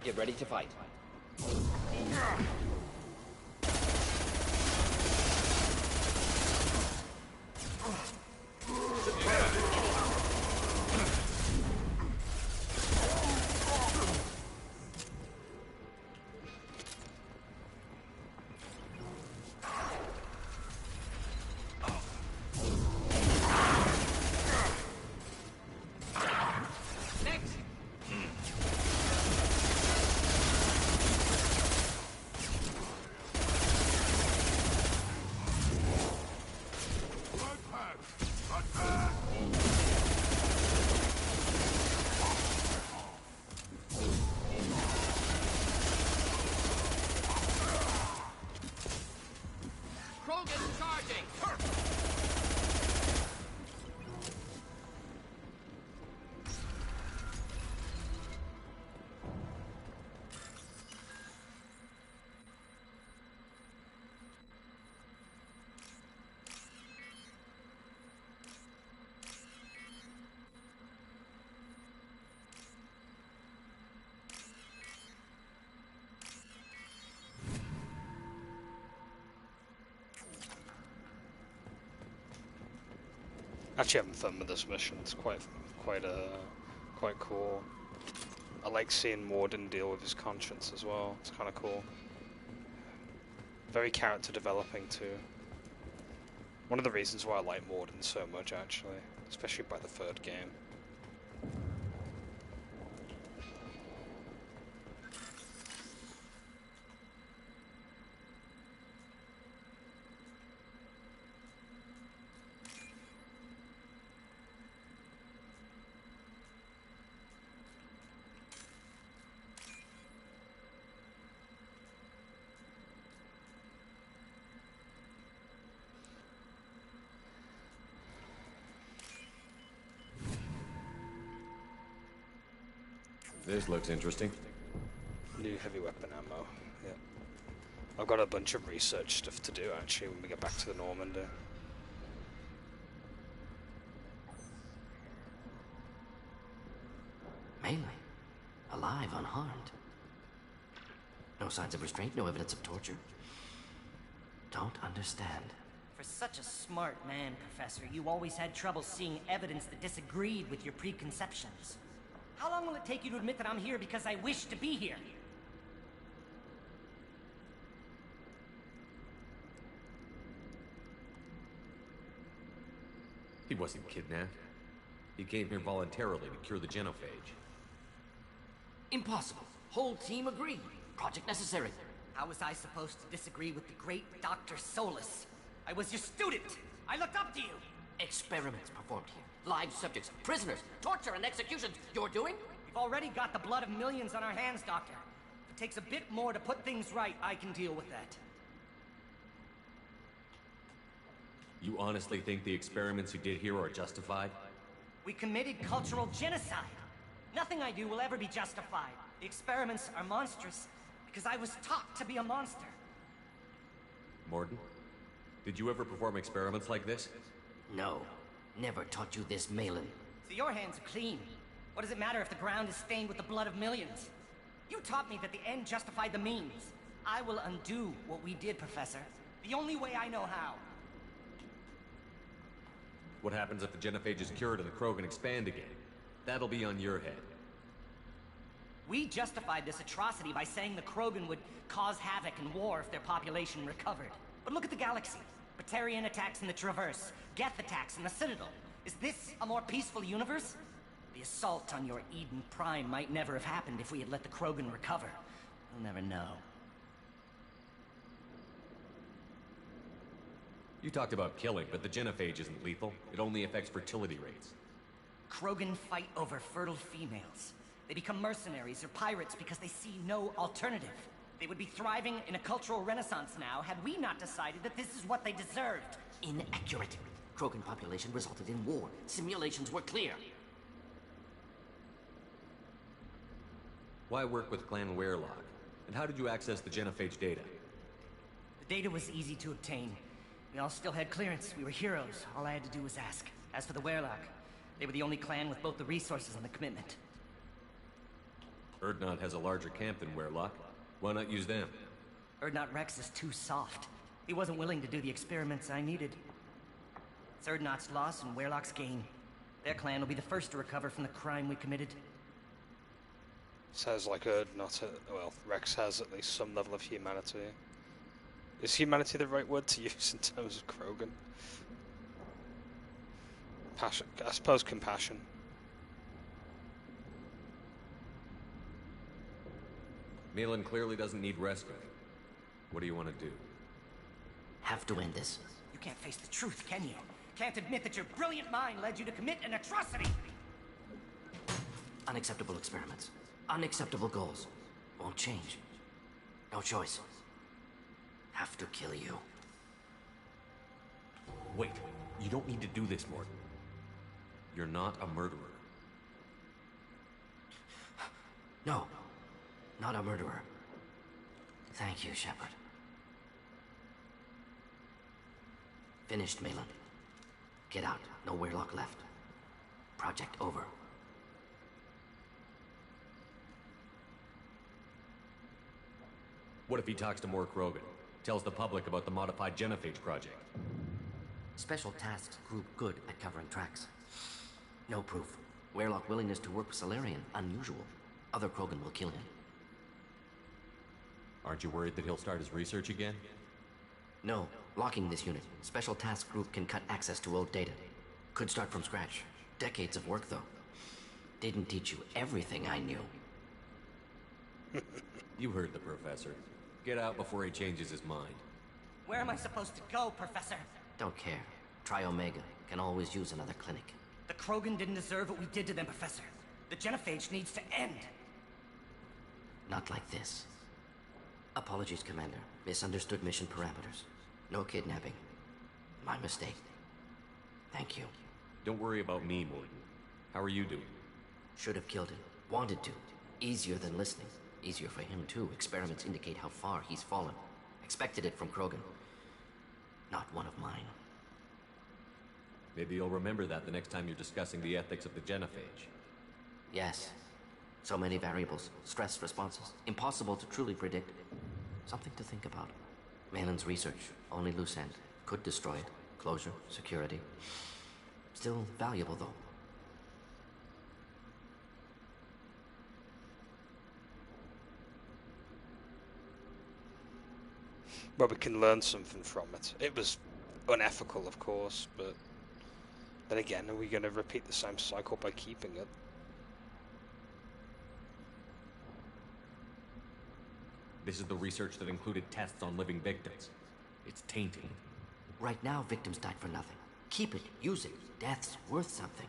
Get ready to fight. Actually having fun with this mission. It's quite cool. I like seeing Morden deal with his conscience as well. It's kind of cool. Very character developing too. One of the reasons why I like Morden so much, actually, especially by the third game. This looks interesting. New heavy weapon ammo. Yeah. I've got a bunch of research stuff to do actually when we get back to the Normandy. Melee. Alive, unharmed. No signs of restraint, no evidence of torture. Don't understand. For such a smart man, Professor, you always had trouble seeing evidence that disagreed with your preconceptions. How long will it take you to admit that I'm here because I wish to be here? He wasn't kidnapped. He came here voluntarily to cure the genophage. Impossible. Whole team agreed. Project necessary. How was I supposed to disagree with the great Dr. Solus? I was your student! I looked up to you! Experiments performed here. Live subjects, prisoners, torture and executions. You're doing? We've already got the blood of millions on our hands, Doctor. If it takes a bit more to put things right, I can deal with that. You honestly think the experiments you did here are justified? We committed cultural genocide. Nothing I do will ever be justified. The experiments are monstrous because I was taught to be a monster. Morden, did you ever perform experiments like this? No. Never taught you this, Malin. So your hands are clean. What does it matter if the ground is stained with the blood of millions? You taught me that the end justified the means. I will undo what we did, Professor. The only way I know how. What happens if the genophage is cured and the Krogan expand again? That'll be on your head. We justified this atrocity by saying the Krogan would cause havoc and war if their population recovered. But look at the galaxy. Batarian attacks in the Traverse, Geth attacks in the Citadel. Is this a more peaceful universe? The assault on your Eden Prime might never have happened if we had let the Krogan recover. We'll never know. You talked about killing, but the genophage isn't lethal. It only affects fertility rates. Krogan fight over fertile females. They become mercenaries or pirates because they see no alternative. They would be thriving in a cultural renaissance now had we not decided that this is what they deserved. Inaccurate. Krogan population resulted in war. Simulations were clear. Why work with Clan Werelock? And how did you access the genophage data? The data was easy to obtain. We all still had clearance. We were heroes. All I had to do was ask. As for the Werelock, they were the only clan with both the resources and the commitment. Urdnot has a larger camp than Werelock. Why not use them? Urdnot Rex is too soft. He wasn't willing to do the experiments I needed. It's Urdnot's loss and Werelock's gain. Their clan will be the first to recover from the crime we committed. Sounds like Urdnot, well, Rex has at least some level of humanity. Is humanity the right word to use in terms of Krogan? Passion, I suppose compassion. Malin clearly doesn't need rescuing. What do you want to do? Have to end this. You can't face the truth, can you? Can't admit that your brilliant mind led you to commit an atrocity! Unacceptable experiments. Unacceptable goals. Won't change. No choice. Have to kill you. Wait, you don't need to do this, Morden. You're not a murderer. No. Not a murderer. Thank you, Shepard. Finished, Malin. Get out. No Werelock left. Project over. What if he talks to more Krogan? Tells the public about the modified genophage project? Special Tasks Group good at covering tracks. No proof. Werelock willingness to work with Solarian, unusual. Other Krogan will kill him. Aren't you worried that he'll start his research again? No. Locking this unit. Special Task Group can cut access to old data. Could start from scratch. Decades of work, though. Didn't teach you everything I knew. You heard the professor. Get out before he changes his mind. Where am I supposed to go, Professor? Don't care. Try Omega. Can always use another clinic. The Krogan didn't deserve what we did to them, Professor. The genophage needs to end. Not like this. Apologies, Commander. Misunderstood mission parameters. No kidnapping. My mistake. Thank you. Don't worry about me, Morden. How are you doing? Should have killed him. Wanted to. Easier than listening. Easier for him, too. Experiments indicate how far he's fallen. Expected it from Krogan. Not one of mine. Maybe you'll remember that the next time you're discussing the ethics of the genophage. Yes. So many variables. Stress responses. Impossible to truly predict. Something to think about. Malin's research. Only loose end. Could destroy it. Closure. Security. Still valuable, though. Well, we can learn something from it. It was unethical, of course, but then again, are we going to repeat the same cycle by keeping it? This is the research that included tests on living victims. It's tainted. Right now, victims died for nothing. Keep it, use it. Death's worth something.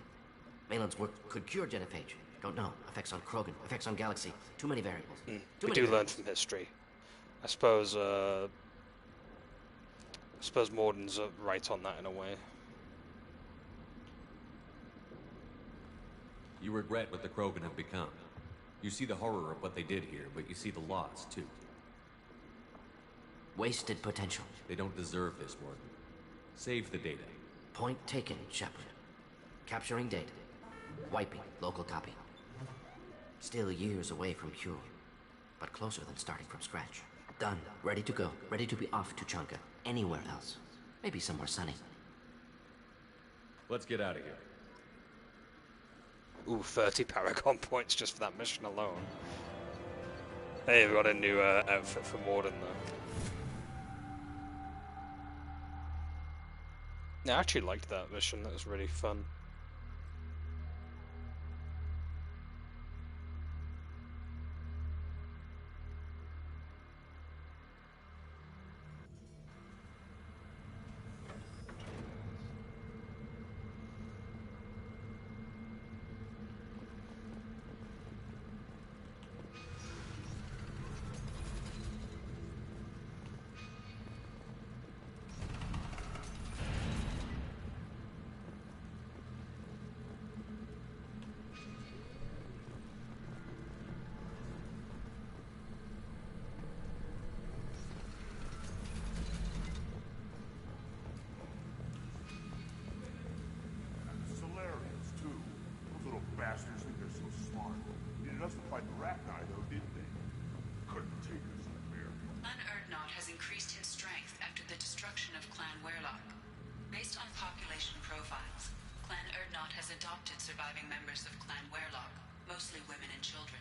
Malin's work could cure genophage. Don't know. Effects on Krogan, effects on Galaxy. Too many variables. We do learn from history. I suppose Morden's right on that in a way. You regret what the Krogan have become. You see the horror of what they did here, but you see the loss, too. Wasted potential. They don't deserve this, Morden. Save the data. Point taken, Shepard. Capturing data. Wiping local copy. Still years away from cure, but closer than starting from scratch. Done. Ready to go. Ready to be off to Chunka. Anywhere else. Maybe somewhere sunny. Let's get out of here. Ooh, 30 Paragon points just for that mission alone. Hey, we got a new outfit for Morden, though. Yeah, I actually liked that mission. That was really fun. Bastards think they're so smart. Needed us to fight the Rachni, though, didn't they? Couldn't take us up there. Clan Urdnot has increased in strength after the destruction of Clan Werlock. Based on population profiles, Clan Urdnot has adopted surviving members of Clan Werlock, mostly women and children.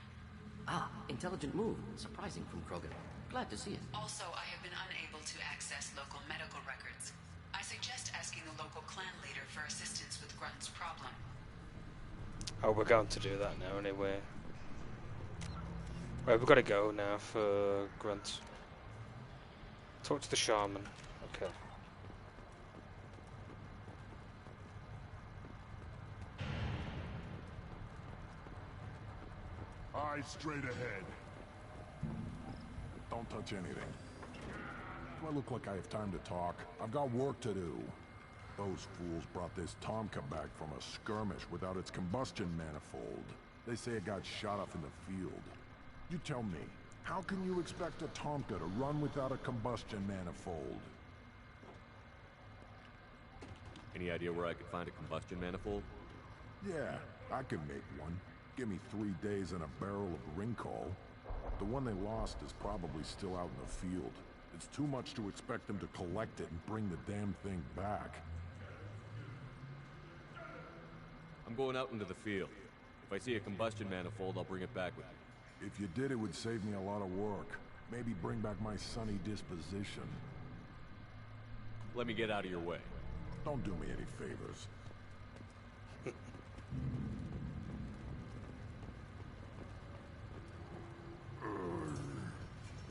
Ah, intelligent move. Surprising from Krogan. Glad to see it. Also, I have been unable to access local medical records. I suggest asking the local clan leader for assistance with Grunt's problem. Oh, we're going to do that now anyway. Right, we've got to go now for Grunt. Talk to the shaman. Okay. Eyes straight ahead. Don't touch anything. Do I look like I have time to talk? I've got work to do. Those fools brought this Tomka back from a skirmish without its combustion manifold. They say it got shot off in the field. You tell me, how can you expect a Tomka to run without a combustion manifold? Any idea where I could find a combustion manifold? Yeah, I can make one. Give me 3 days and a barrel of Ringcall. The one they lost is probably still out in the field. It's too much to expect them to collect it and bring the damn thing back. I'm going out into the field. If I see a combustion manifold, I'll bring it back with me. If you did, it would save me a lot of work. Maybe bring back my sunny disposition. Let me get out of your way. Don't do me any favors.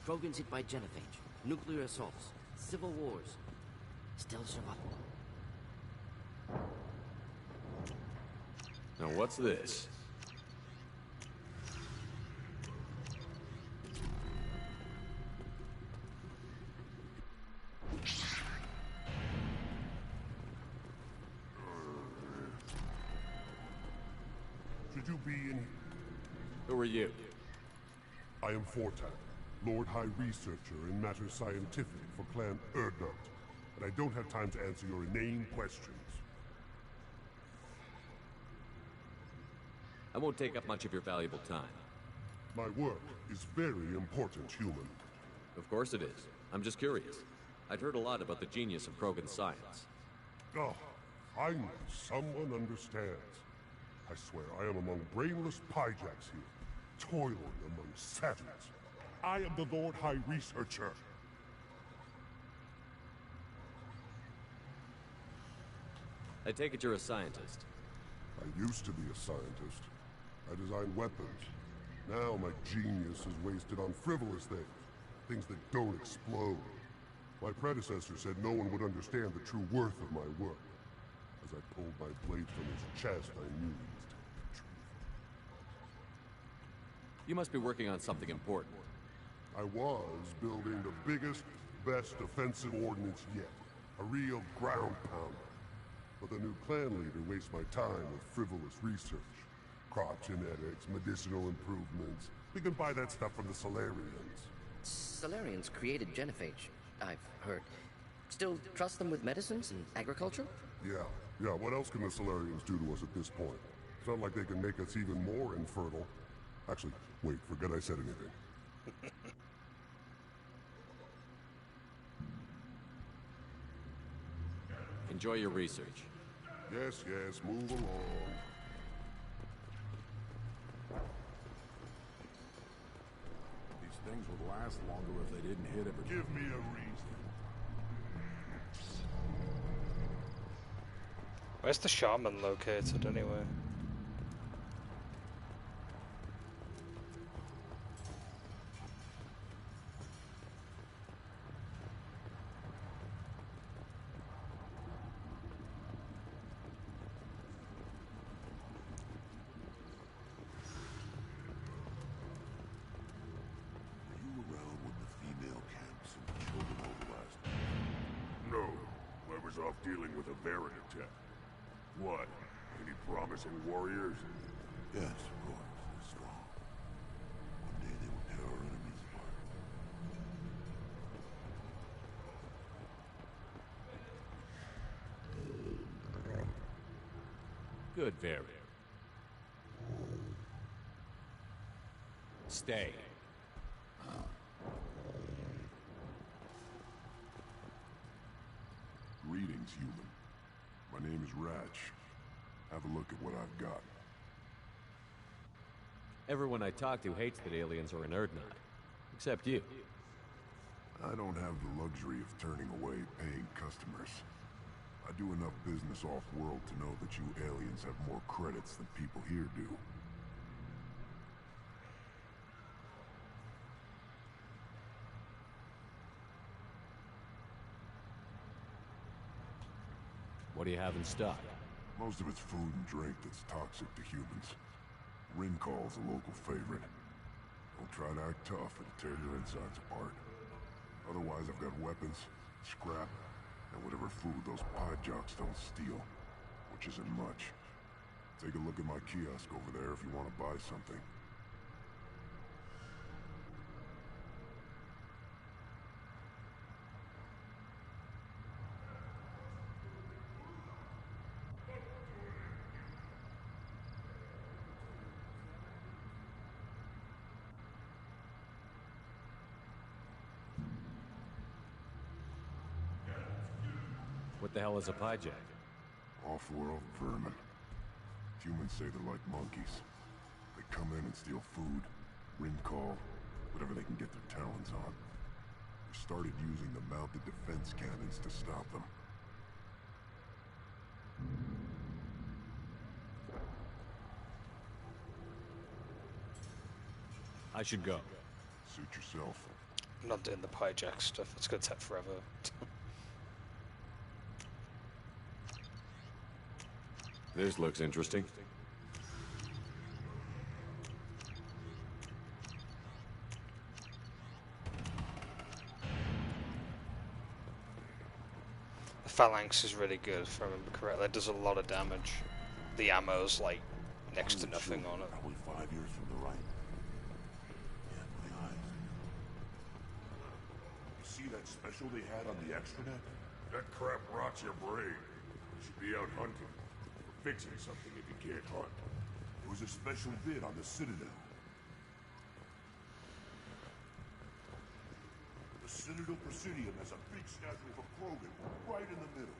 Krogan's hit by genophage, nuclear assaults, civil wars. Still survival. Now what's this? Should you be in... Who are you? I am Fortan, Lord High Researcher in matters scientific for Clan Erdnot, and I don't have time to answer your inane questions. I won't take up much of your valuable time. My work is very important, human. Of course it is. I'm just curious. I've heard a lot about the genius of Krogan science. Oh, finally, someone understands. I swear I am among brainless pyjacks here, toiling among savages. I am the Lord High Researcher. I take it you're a scientist. I used to be a scientist. I designed weapons. Now my genius is wasted on frivolous things that don't explode. My predecessor said no one would understand the true worth of my work. As I pulled my blade from his chest, I knew he was telling the truth. You must be working on something important. I was building the biggest, best offensive ordnance yet. A real ground pounder. But the new clan leader wastes my time with frivolous research. Crop genetics, medicinal improvements. We can buy that stuff from the Solarians. Solarians created genophage, I've heard. Still trust them with medicines and agriculture? Yeah, what else can the Solarians do to us at this point? It's not like they can make us even more infertile. Actually, wait, forget I said anything. Enjoy your research. Yes, move along. These things would last longer if they didn't hit everything. Give me a reason. Where's the shaman located anyway? Off dealing with a Varren attack. What? Any promising warriors? Yes, of course. They're strong. One day they will tear our enemies apart. Good, Varren. Stay. Greetings, human. My name is Ratch. Have a look at what I've got. Everyone I talk to hates that aliens are in Erdnot. Except you. I don't have the luxury of turning away paying customers. I do enough business off-world to know that you aliens have more credits than people here do. What do you have in stock? Most of it's food and drink that's toxic to humans. Rincall's a local favorite. Don't try to act tough, it'll tear your insides apart. Otherwise, I've got weapons, scrap, and whatever food those pie jocks don't steal. Which isn't much. Take a look at my kiosk over there if you want to buy something. What the hell is a pyjack? Off-world vermin. Humans say they're like monkeys. They come in and steal food, Rincall, whatever they can get their talons on. We started using the mounted defense cannons to stop them. I should go. Suit yourself. I'm not doing the pyjack stuff. It's gonna take forever. This looks interesting. The phalanx is really good, if I remember correctly. It does a lot of damage. The ammo's like next to nothing on it. Probably 5 years from the right. Yeah, that special they had on the extranet? That crap rots your brain. You should be out hunting. Or fixing something if you can't hunt. There was a special bid on the Citadel. The Citadel Presidium has a big statue of a Krogan right in the middle.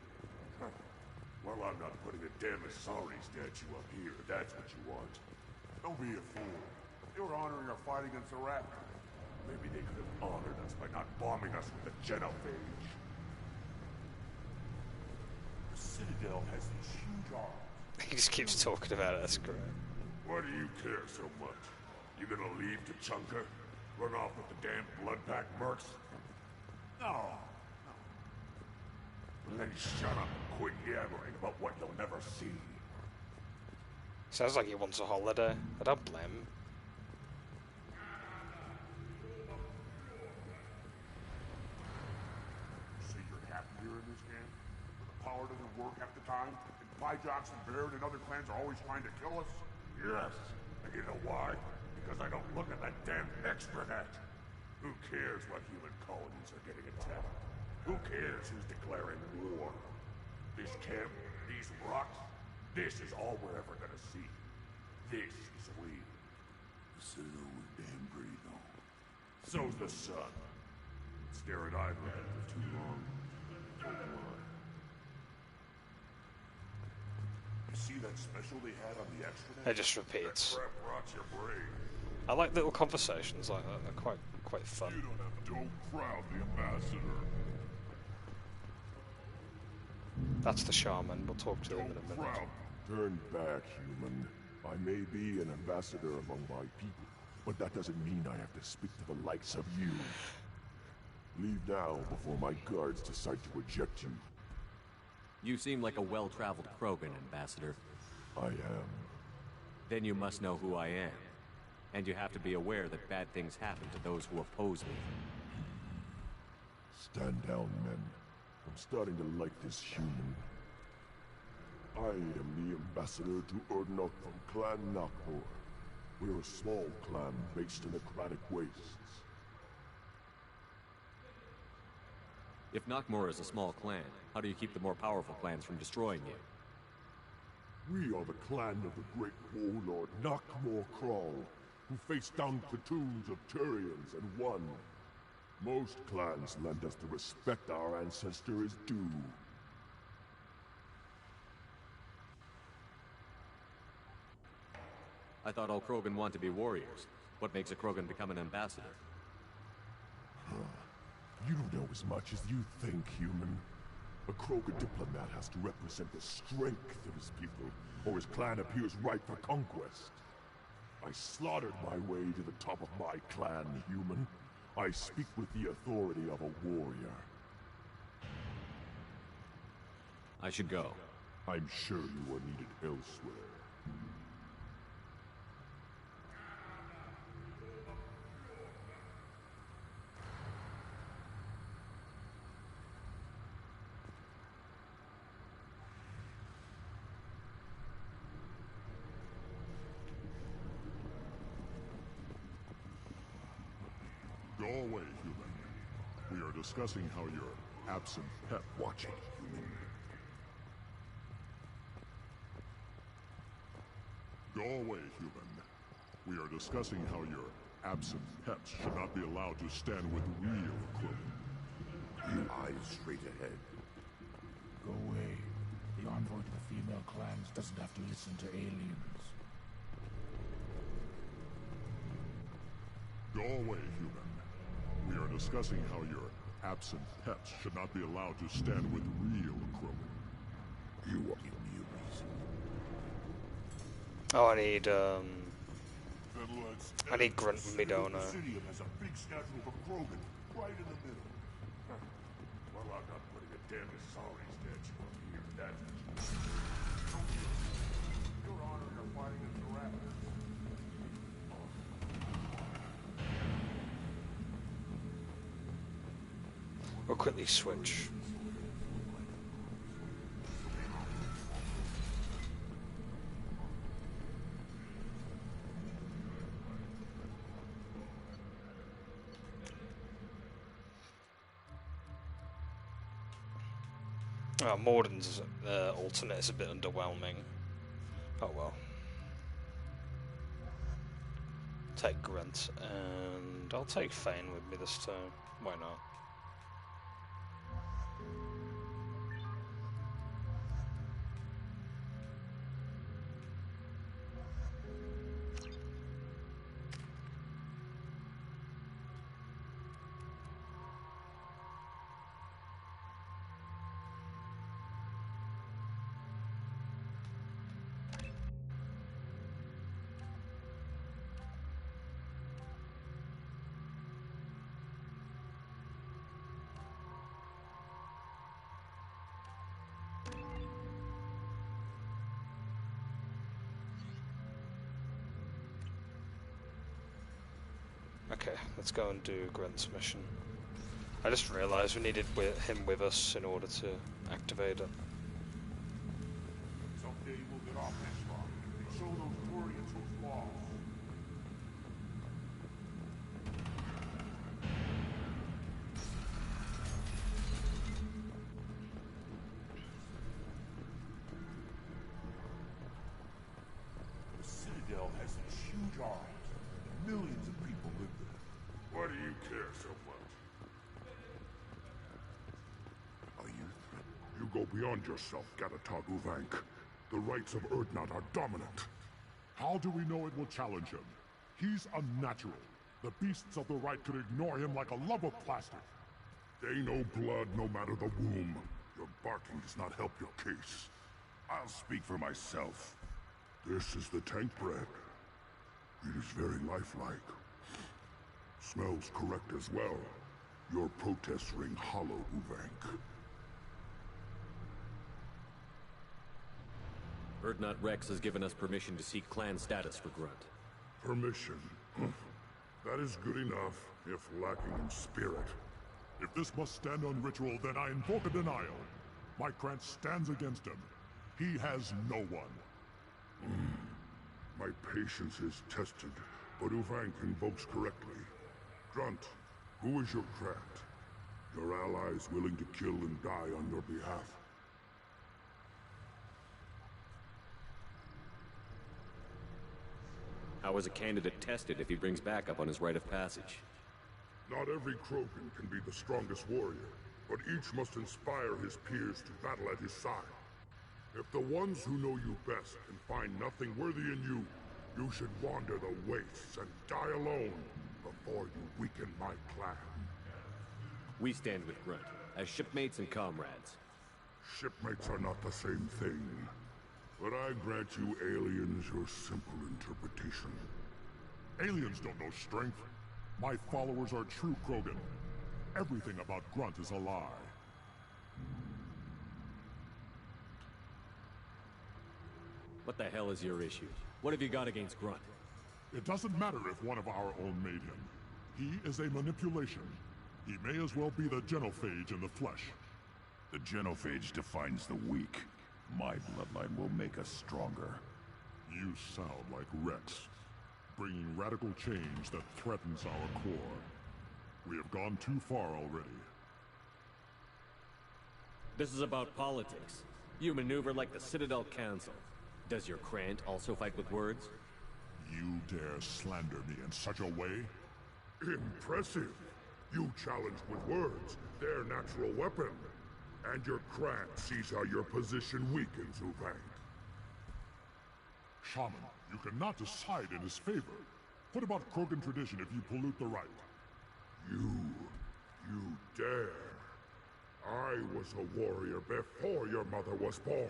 Well, I'm not putting a damn Asari statue up here, if that's what you want. Don't be a fool. They were honoring our fight against the Raptor. Maybe they could have honored us by not bombing us with the genophage. The Citadel has these huge arms. He just keeps talking about it, that's great. Why do you care so much? You gonna leave Tachanka? Run off with the damn blood pack mercs? No. Then shut up and quit yammering about what you'll never see. Sounds like he wants a holiday. I don't blame him. See, you're happy here in this camp? Where the power doesn't work half the time? And Pyjocks and Baird and other clans are always trying to kill us? Yes. And you know why? Because I don't look at that damn extranet. Who cares what human colonies are getting attacked? Who cares who's declaring war? This camp, these rocks, this is all we're ever gonna see. This is we. The Citadel was damn pretty though. So's the sun. Stare at iPad for too long. So do I. You see that special they had on the extranet? It just repeats. That crap rots your brain. I like little conversations like that. They're quite fun. You don't have to crowd the ambassador. That's the shaman. We'll talk to him in a minute. Turn back, human. I may be an ambassador among my people, but that doesn't mean I have to speak to the likes of you. Leave now before my guards decide to eject you. You seem like a well-traveled Krogan, Ambassador. I am. Then you must know who I am. And you have to be aware that bad things happen to those who oppose me. Stand down, men. I'm starting to like this human. I am the ambassador to Urdnot from Clan Nakmor. We're a small clan based in the Kratic Wastes. If Nakmor is a small clan, how do you keep the more powerful clans from destroying you? We are the clan of the great warlord Nakmor Kral, who faced down platoons of Turians and won. Most clans lend us the respect our ancestor is due. I thought all Krogan want to be warriors. What makes a Krogan become an ambassador? You don't know as much as you think, human. A Krogan diplomat has to represent the strength of his people, or his clan appears ripe for conquest. I slaughtered my way to the top of my clan, human. I speak with the authority of a warrior. I should go. I'm sure you are needed elsewhere. Go away, human. We are discussing how your absent pet watching, human. Go away, human. We are discussing how your absent pets should not be allowed to stand with real Krogan. You eyes straight ahead. Go away. The envoy to the female clans doesn't have to listen to aliens. Go away, human. We are discussing how your absent pets should not be allowed to stand with real Krogan. You will give me a reason. Oh, I need Grunt from Midona. The Presidium has a big statue of a Krogan right in the middle. Well, I'm not putting a damn Asari statue up here, that's what you do. Your honor, you're fighting against the Raptor. We'll quickly switch. Morden's alternate is a bit underwhelming. Oh well. Take Grunt, and I'll take Fane with me this time. Why not? Okay, let's go and do Grunt's mission. I just realised we needed him with us in order to activate it. Someday we'll get off this rock and show those Turians who's lost. The Citadel has these huge arms. Millions of people live there. Why do you care so much? Are you threatened? You go beyond yourself, Gatatog Uvank. The rights of Urdnot are dominant. How do we know it will challenge him? He's unnatural. The beasts of the right could ignore him like a lump of plastic. They know blood no matter the womb. Your barking does not help your case. I'll speak for myself. This is the tank bread. It is very lifelike. Smells correct as well. Your protests ring hollow, Uvank. Urdnot Rex has given us permission to seek clan status for Grunt. Permission? That is good enough, if lacking in spirit. If this must stand on ritual, then I invoke a denial. My Krant stands against him. He has no one. My patience is tested, but Uvank invokes correctly. Grunt, who is your Krant? Your allies willing to kill and die on your behalf? How is a candidate tested if he brings backup on his rite of passage? Not every Krogan can be the strongest warrior, but each must inspire his peers to battle at his side. If the ones who know you best can find nothing worthy in you, you should wander the wastes and die alone before you weaken my clan. We stand with Grunt, as shipmates and comrades. Shipmates are not the same thing. But I grant you aliens your simple interpretation. Aliens don't know strength. My followers are true Krogan. Everything about Grunt is a lie. What the hell is your issue? What have you got against Grunt? It doesn't matter if one of our own made him. He is a manipulation. He may as well be the genophage in the flesh. The genophage defines the weak. My bloodline will make us stronger. You sound like Rex, bringing radical change that threatens our core. We have gone too far already. This is about politics. You maneuver like the Citadel Council. Does your Krant also fight with words? You dare slander me in such a way? Impressive. You challenge with words, their natural weapon. And your Krant sees how your position weakens, Uvank. Shaman, you cannot decide in his favor. What about Krogan tradition if you pollute the rite? You dare. I was a warrior before your mother was born.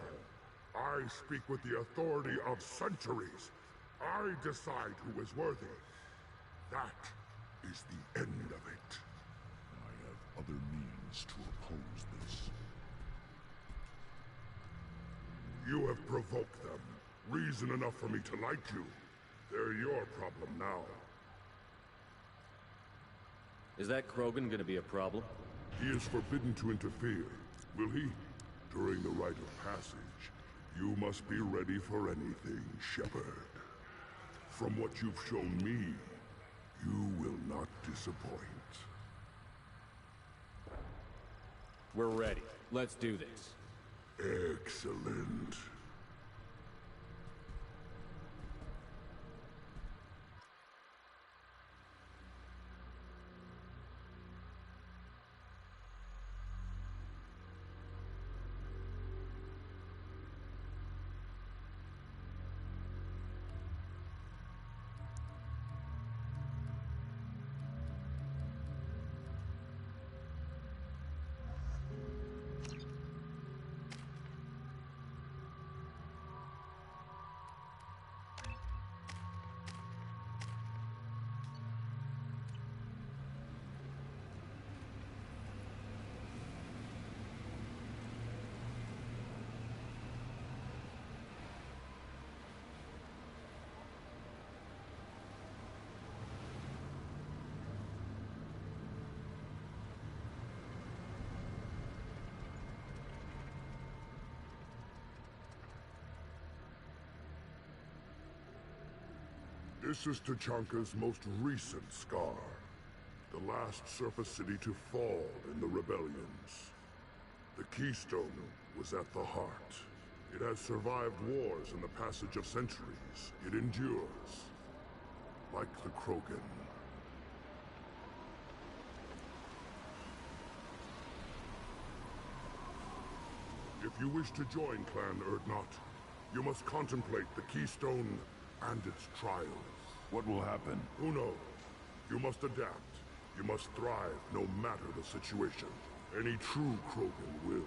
I speak with the authority of centuries. I decide who is worthy. That is the end of it. I have other means to oppose this. You have provoked them. Reason enough for me to like you. They're your problem now. Is that Krogan gonna be a problem? He is forbidden to interfere. Will he? During the rite of passage, you must be ready for anything, Shepard. From what you've shown me, you will not disappoint. We're ready. Let's do this. Excellent. This is Tachanka's most recent scar. The last surface city to fall in the rebellions. The Keystone was at the heart. It has survived wars and the passage of centuries. It endures. Like the Krogan. If you wish to join Clan Urdnot, you must contemplate the Keystone and its trials. What will happen? Who knows? You must adapt. You must thrive, no matter the situation. Any true Krogan will.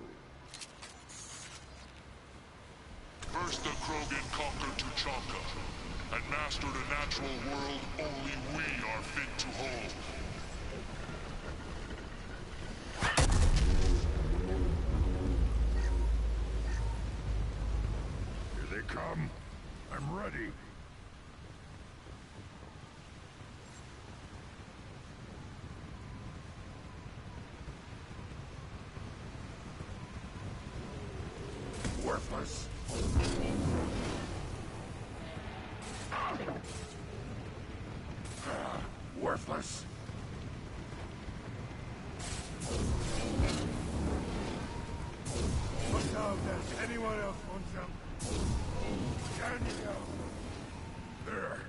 First the Krogan conquered Tuchanka, and mastered a natural world only we are fit to hold. Here they come. I'm ready. Worthless. Worthless. What's out? Does anyone else want some? Down you go. There.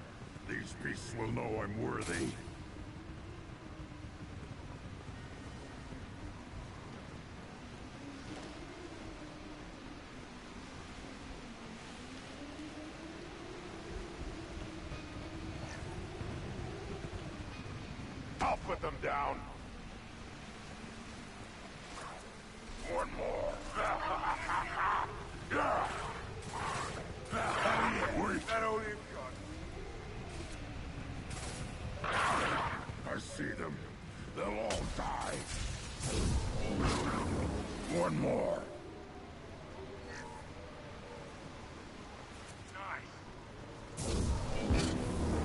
These beasts will know I'm worthy. I'll put them down. One more. Wait. That only I see them. They'll all die. One more. Nice.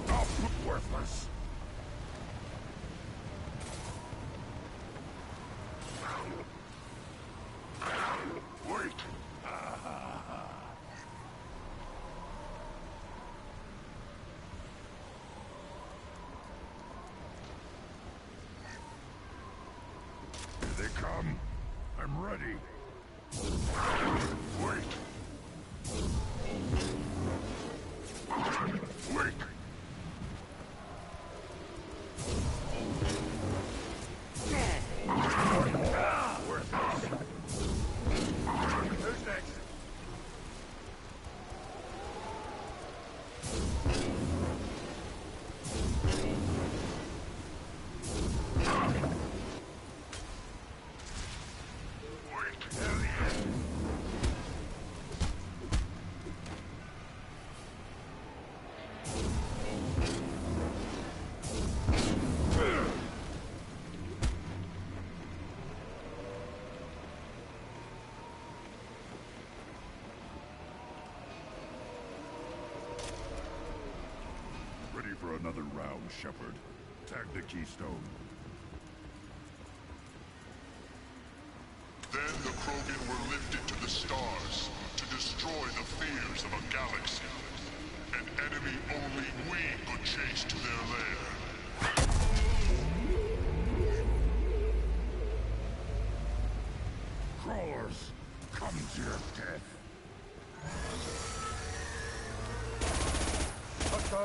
I'll put worthless. Wait. Here they come. I'm ready. Wait. Wait. Who's next? Ready for another round, Shepard. Tag the Keystone. Then the Krogan were lifted to the stars to destroy the fears of a galaxy. An enemy only we could chase to their lair. Crawlers, come to your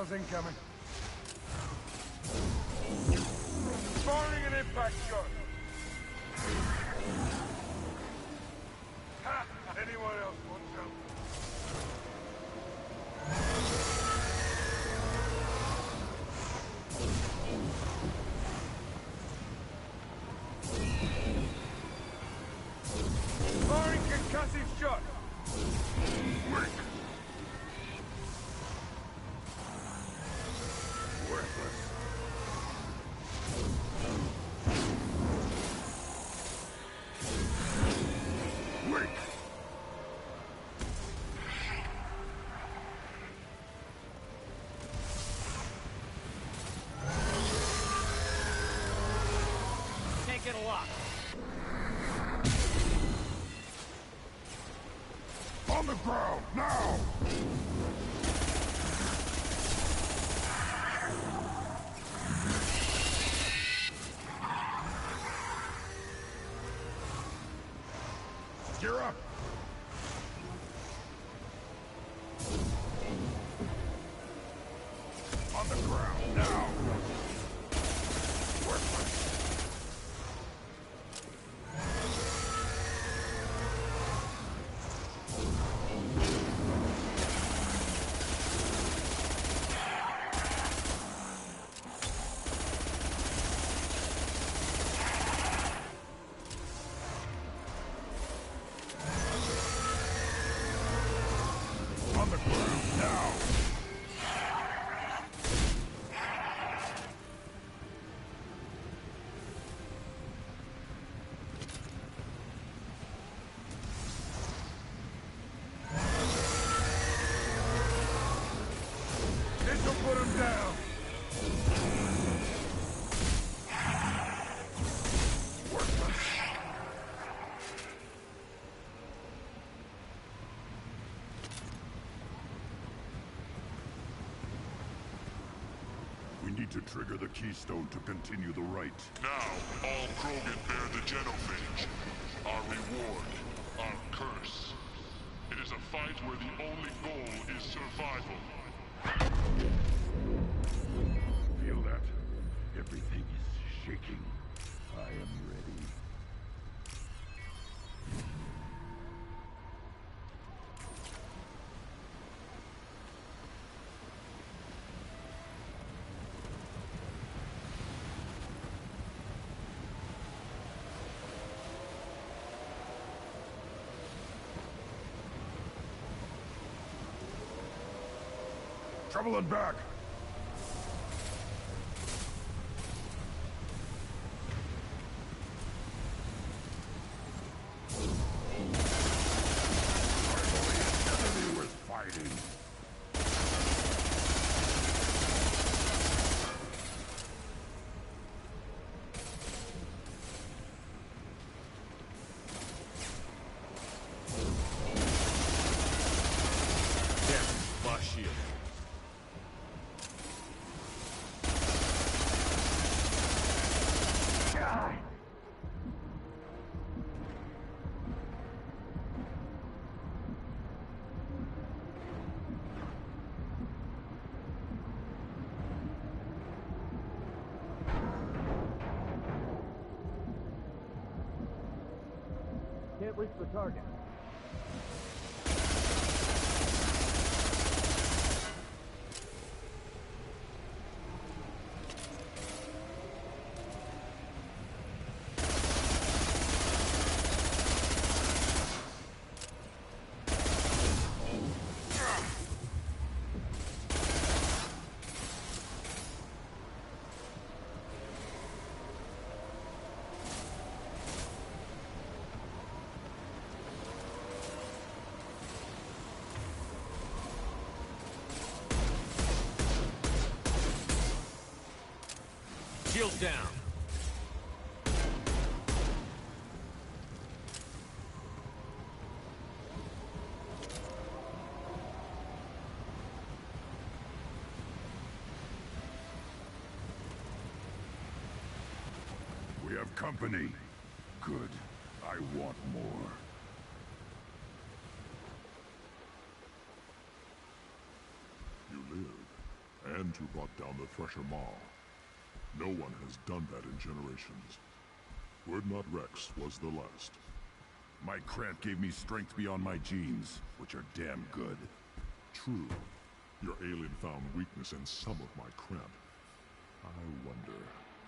Missiles incoming. Firing an impact shot. Ha! Anyone else want some? Firing concussive shot. Work. Worthless. Work. Can't get a lock. On the ground, now! Gear up! On the ground, now! Worthless! On the ground, now! This'll put him down. Worthless! We need to trigger the keystone to continue the right. Now, all Krogan bear the genophage. Our reward, our curse. It is a fight where the only goal is survival. Feel that? Everything is shaking. I am ready. Trouble and back! Enemy was fighting. My shield. Can't reach the target. Shield down. We have company. Good. I want more. You live, Ventu brought down the Thresher Maw. No one has done that in generations. Urdnot Rex was the last. My cramp gave me strength beyond my genes, which are damn good. True. Your alien found weakness in some of my cramp. I wonder,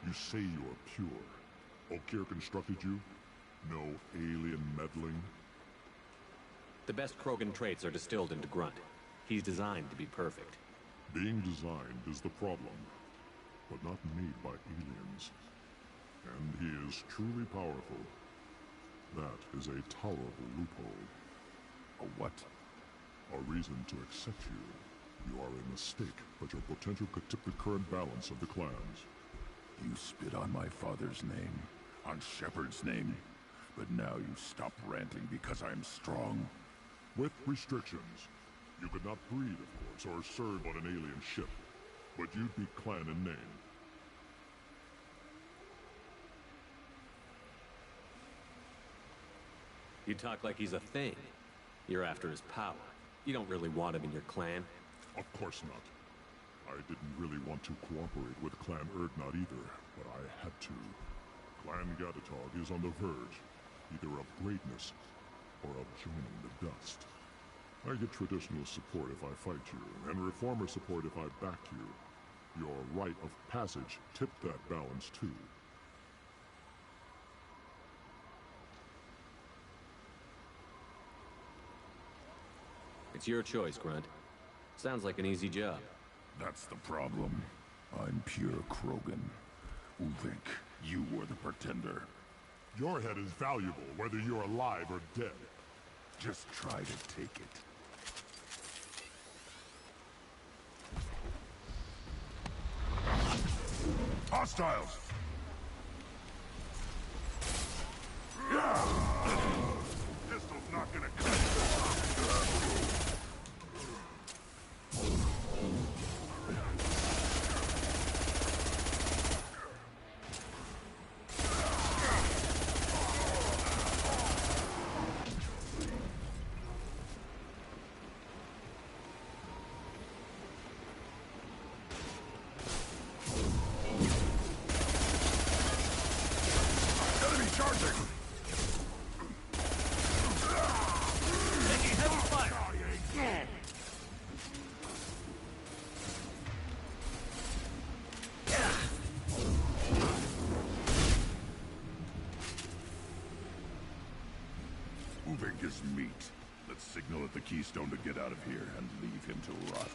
you say you're pure. Okeer constructed you? No alien meddling? The best Krogan traits are distilled into Grunt. He's designed to be perfect. Being designed is the problem, but not made by aliens. And he is truly powerful. That is a tolerable loophole. A what? A reason to accept you. You are a mistake, but your potential could tip the current balance of the clans. You spit on my father's name, on Shepard's name, but now you stop ranting because I'm strong. With restrictions. You could not breed, of course, or serve on an alien ship, but you'd be clan in name. You talk like he's a thing. You're after his power. You don't really want him in your clan. Of course not. I didn't really want to cooperate with Clan Urdnot either, but I had to. Clan Gatatog is on the verge, either of greatness or of joining the dust. I get traditional support if I fight you, and reformer support if I back you. Your rite of passage tipped that balance too. It's your choice, Grunt. Sounds like an easy job. That's the problem. I'm pure Krogan. Ulvik, you were the pretender. Your head is valuable, whether you're alive or dead. Just try to take it. Hostiles! Pistol's not gonna cut it. Ulvik is meat. Let's signal at the Keystone to get out of here and leave him to rot.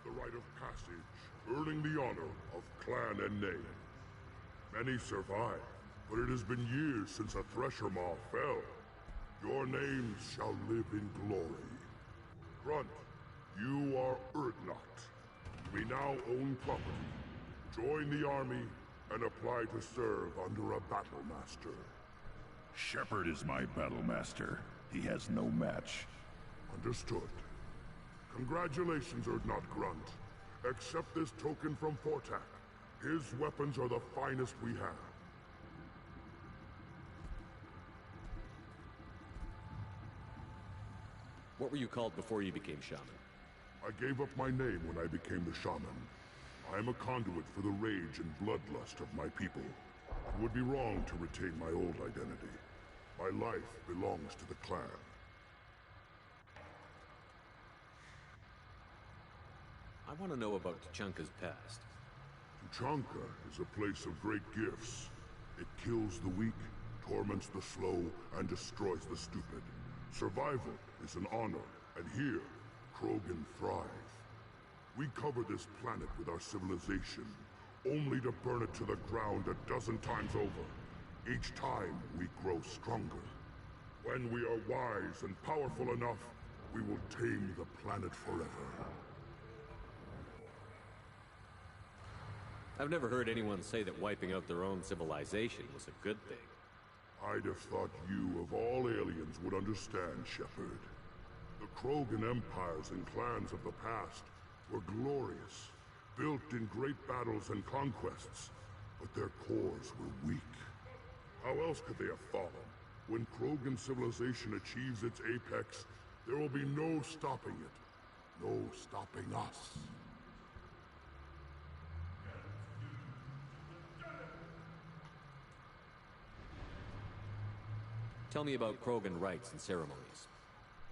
The rite of passage, earning the honor of clan and name. Many survive, but it has been years since a Thresher Maw fell. Your names shall live in glory. Grunt, you are Urdnot. We now own property. Join the army and apply to serve under a battle master. Shepard is my battle master. He has no match. Understood. Congratulations, Urdnot Grunt. Accept this token from Fortak. His weapons are the finest we have. What were you called before you became shaman? I gave up my name when I became the shaman. I am a conduit for the rage and bloodlust of my people. It would be wrong to retain my old identity. My life belongs to the clan. I want to know about Tuchanka's past. Tuchanka is a place of great gifts. It kills the weak, torments the slow, and destroys the stupid. Survival is an honor, and here, Krogan thrive. We cover this planet with our civilization, only to burn it to the ground 12 times over. Each time, we grow stronger. When we are wise and powerful enough, we will tame the planet forever. I've never heard anyone say that wiping out their own civilization was a good thing. I'd have thought you, of all aliens, would understand, Shepard. The Krogan empires and clans of the past were glorious, built in great battles and conquests, but their cores were weak. How else could they have fallen? When Krogan civilization achieves its apex, there will be no stopping it. No stopping us. Tell me about Krogan rites and ceremonies.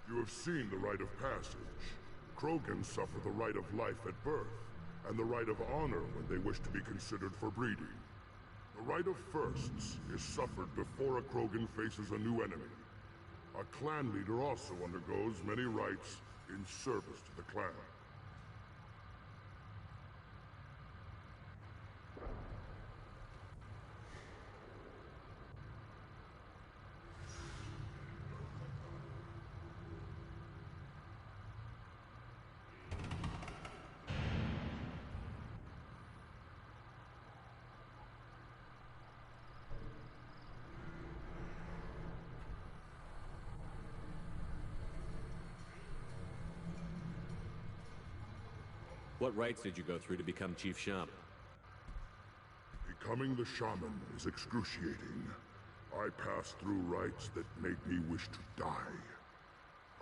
You have seen the rite of passage. Krogan suffer the rite of life at birth, and the rite of honor when they wish to be considered for breeding. The rite of firsts is suffered before a Krogan faces a new enemy. A clan leader also undergoes many rites in service to the clan. What rites did you go through to become Chief Shaman? Becoming the shaman is excruciating. I passed through rites that made me wish to die.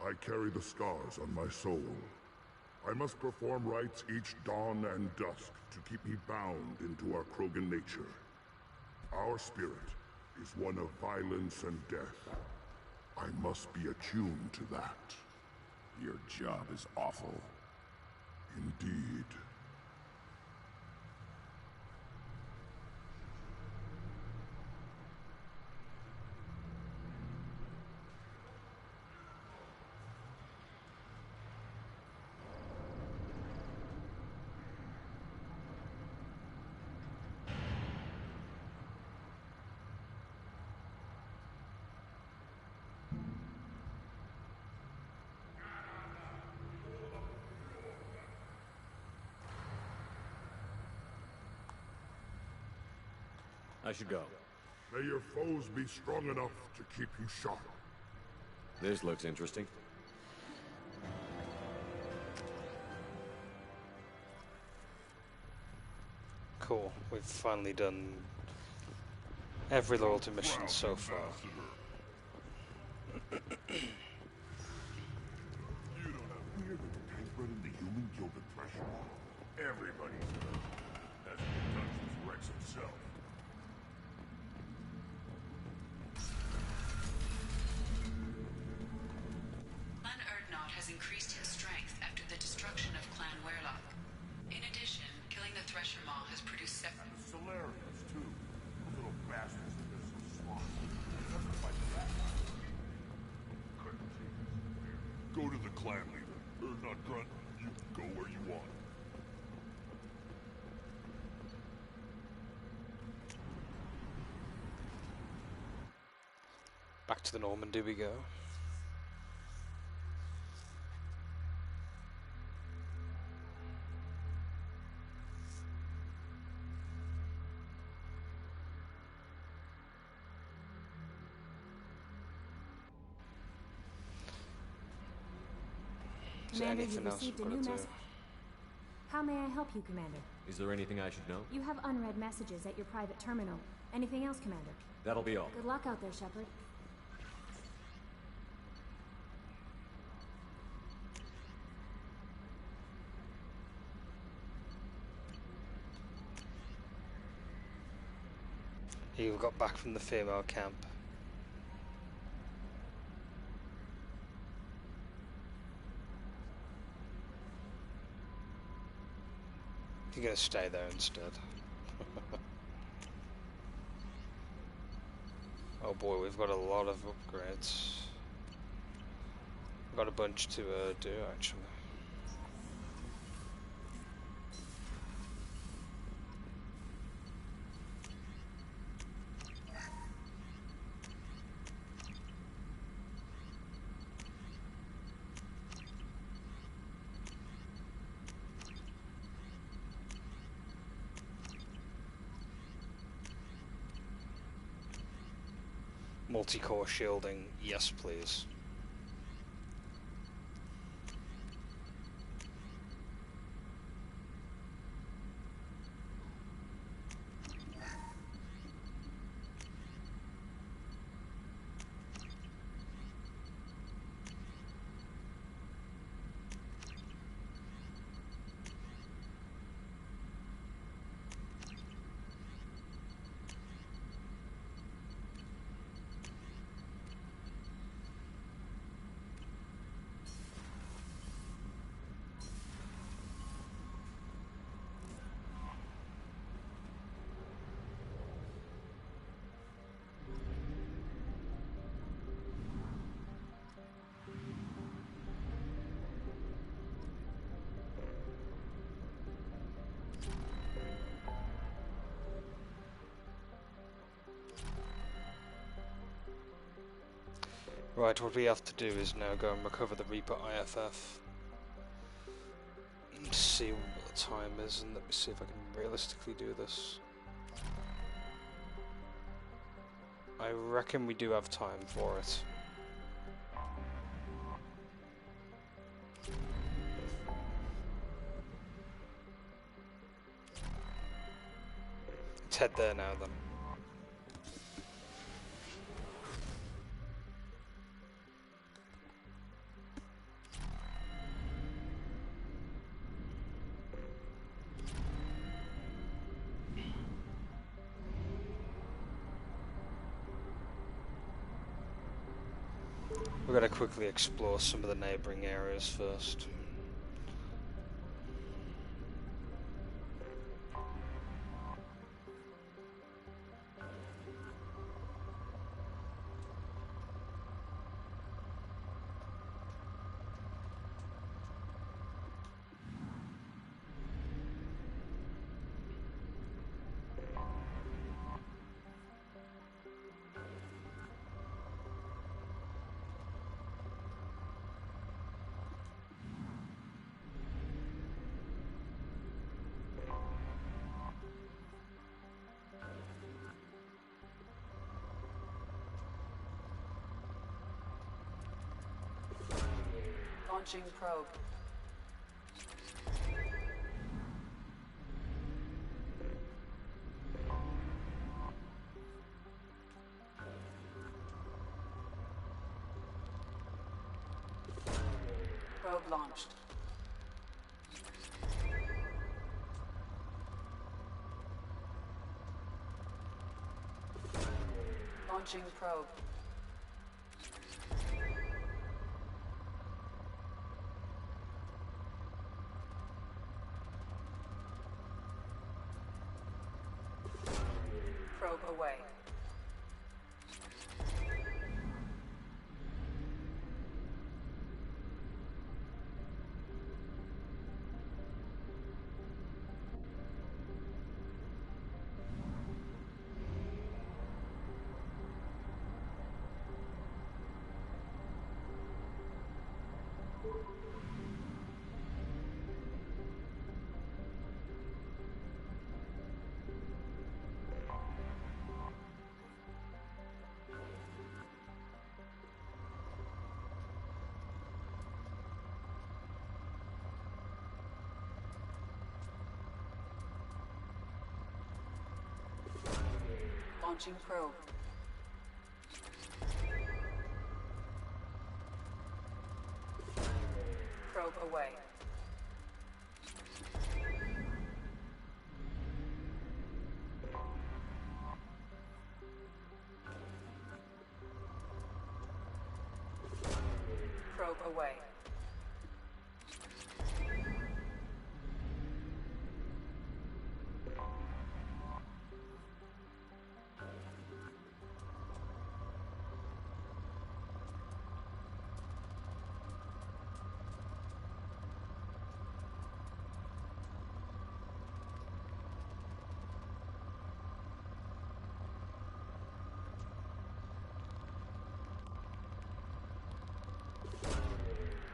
I carry the scars on my soul. I must perform rites each dawn and dusk to keep me bound into our Krogan nature. Our spirit is one of violence and death. I must be attuned to that. Your job is awful. Indeed. I should go. May your foes be strong enough to keep you sharp. This looks interesting. Cool. We've finally done every loyalty mission so far. You don't have fear that the tank running the human killed the threshold. Everybody's hurt. That's what touches Rex himself. Clan Erdnot has increased in strength after the destruction of Clan Werlock. In addition, killing the Thresher Maw has produced separate... The Solarians, too. The little bastards that are so smart. Doesn't fight back. Go to the clan leader. Erdnot Grunt, you can go where you want. Back to the Normandy we go. Commander, you've received a new message. How may I help you, Commander? Is there anything I should know? You have unread messages at your private terminal. Anything else, Commander? That'll be all. Good luck out there, Shepard. You got back from the female camp. You're gonna stay there instead. Oh boy, we've got a lot of upgrades. We've got a bunch to do actually. Multi-core shielding, yes please. Right, what we have to do is now go and recover the Reaper IFF. And see what the time is, and let me see if I can realistically do this. I reckon we do have time for it. Let's head there now then. We're going to quickly explore some of the neighbouring areas first. Launching probe. Probe launched. Launching probe. Probe away. Launching probe. Probe away. Probe away.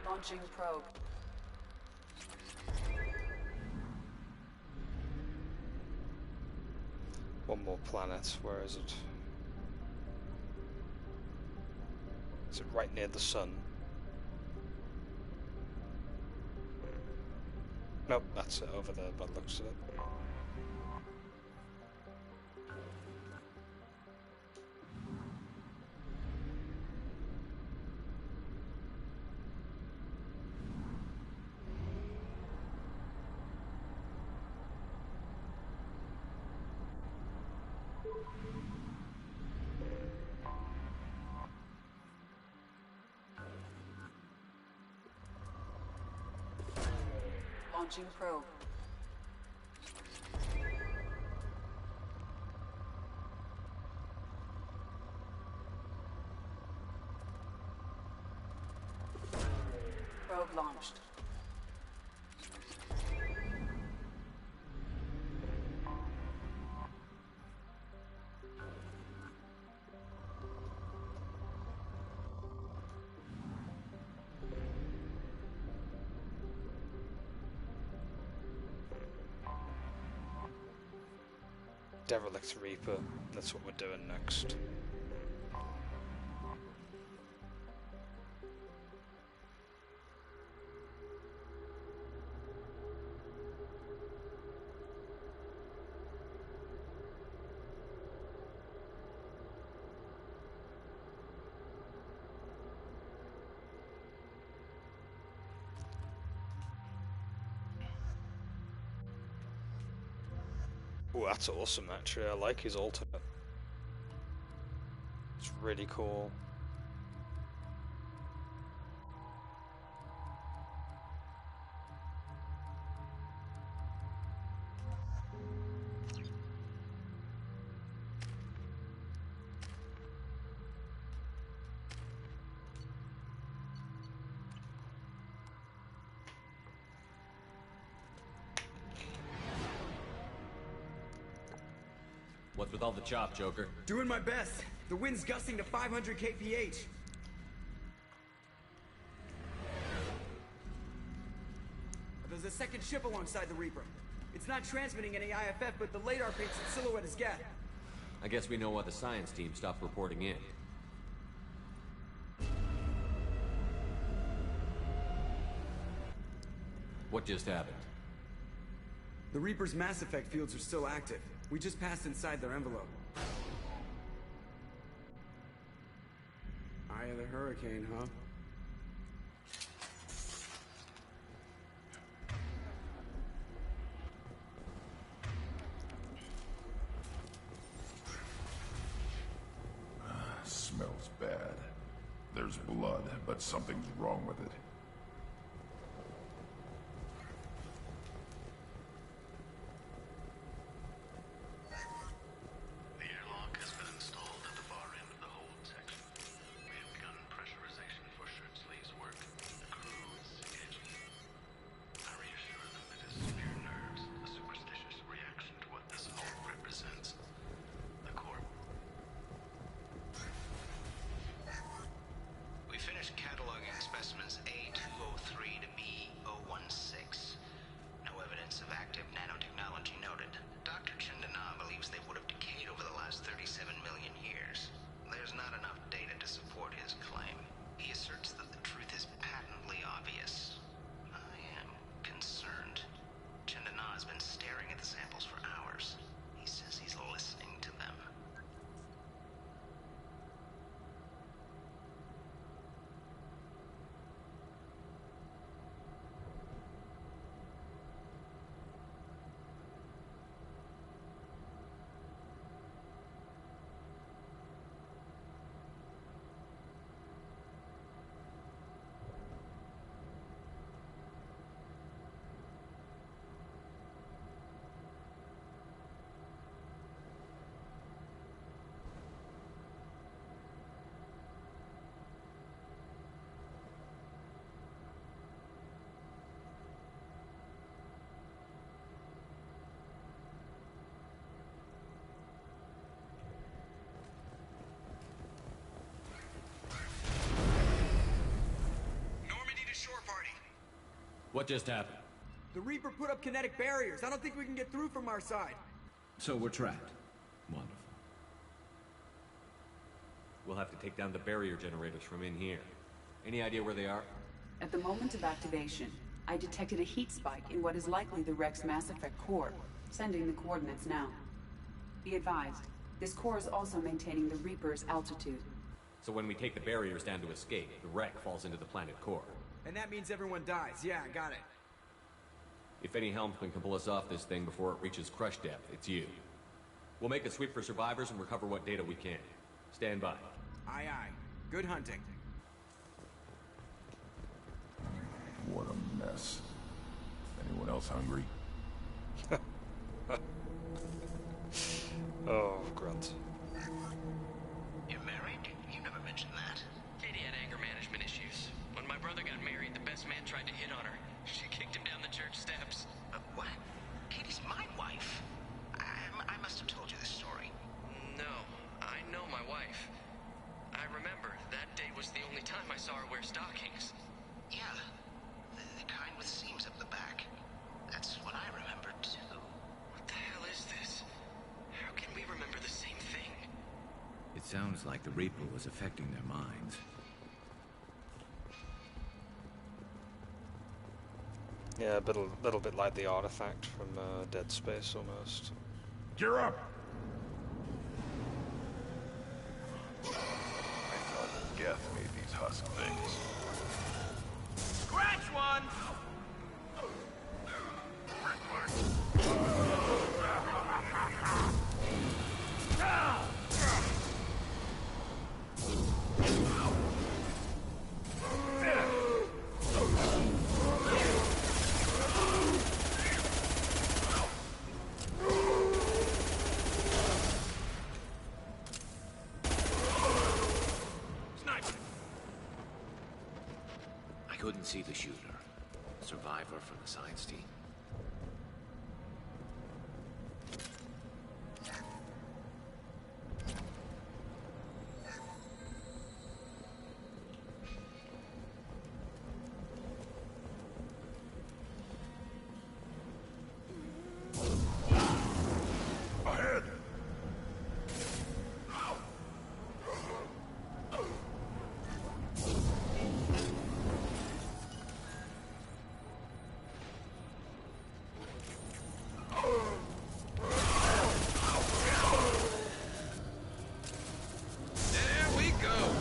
Launching probe. One more planet, where is it? Is it right near the sun? Nope, that's it over there by the looks of it. Launching probe. Probe launched. Derelict Reaper, that's what we're doing next. Oh, that's awesome actually, I like his ultimate. It's really cool. What's with all the chop, Joker? Doing my best. The wind's gusting to 500 kph. There's a second ship alongside the Reaper. It's not transmitting any IFF, but the radar paints its silhouette as Geth. I guess we know why the science team stopped reporting in. What just happened? The Reaper's Mass Effect fields are still active. We just passed inside their envelope. Eye of the Hurricane, huh? Smells bad. There's blood, but something's wrong with it. What just happened? The Reaper put up kinetic barriers. I don't think we can get through from our side. So we're trapped. Wonderful. We'll have to take down the barrier generators from in here. Any idea where they are? At the moment of activation, I detected a heat spike in what is likely the Rex Mass Effect core, sending the coordinates now. Be advised, this core is also maintaining the Reaper's altitude. So when we take the barriers down to escape, the wreck falls into the planet core. And that means everyone dies. Yeah, got it. If any helmsman can pull us off this thing before it reaches crush depth, it's you. We'll make a sweep for survivors and recover what data we can. Stand by. Aye, aye. Good hunting. What a mess. Anyone else hungry? Oh, grunt. You're married? You never mentioned that. Katie had anger management issues. When my brother got married, the best man tried to hit on her. She kicked him down the church steps. What? Katie's my wife? I must have told you this story. No, I know my wife. I remember, that day was the only time I saw her wear stockings. Yeah, the kind with seams up the back. That's what I remember, too. What the hell is this? How can we remember the same thing? It sounds like the Reaper was affecting their minds. Yeah, a little bit like the artifact from Dead Space, almost. Gear up! I thought Geth made these husk things. Scratch one! I couldn't see the shooter. Survivor from the science team. Ahead! There we go!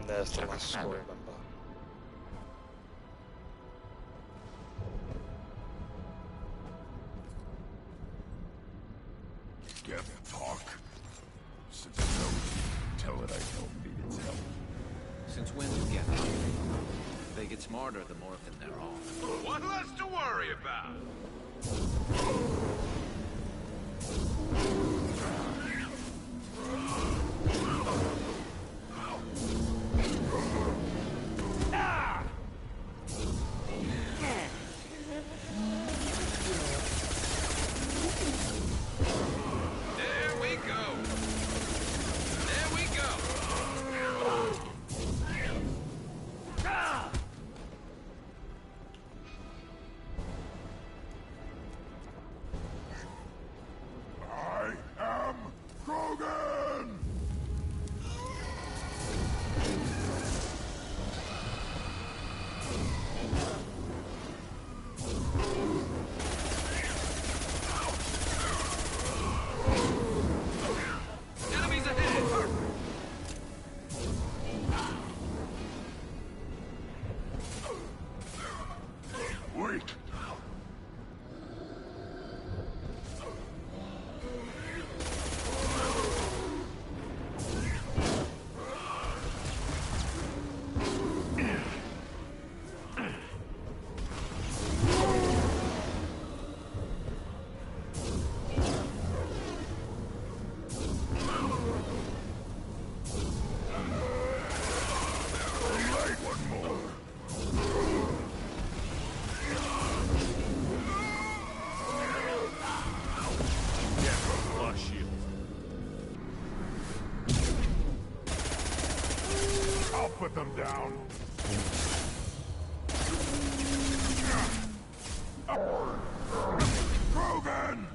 There's the last score, remember. Geth talk. Since it knows, tell it I don't need its help. Since when do Geth talk? They get smarter the more of them there are. What less to worry about? There we go! There we go! I am Krogan! Wait! Put them down. Krogan!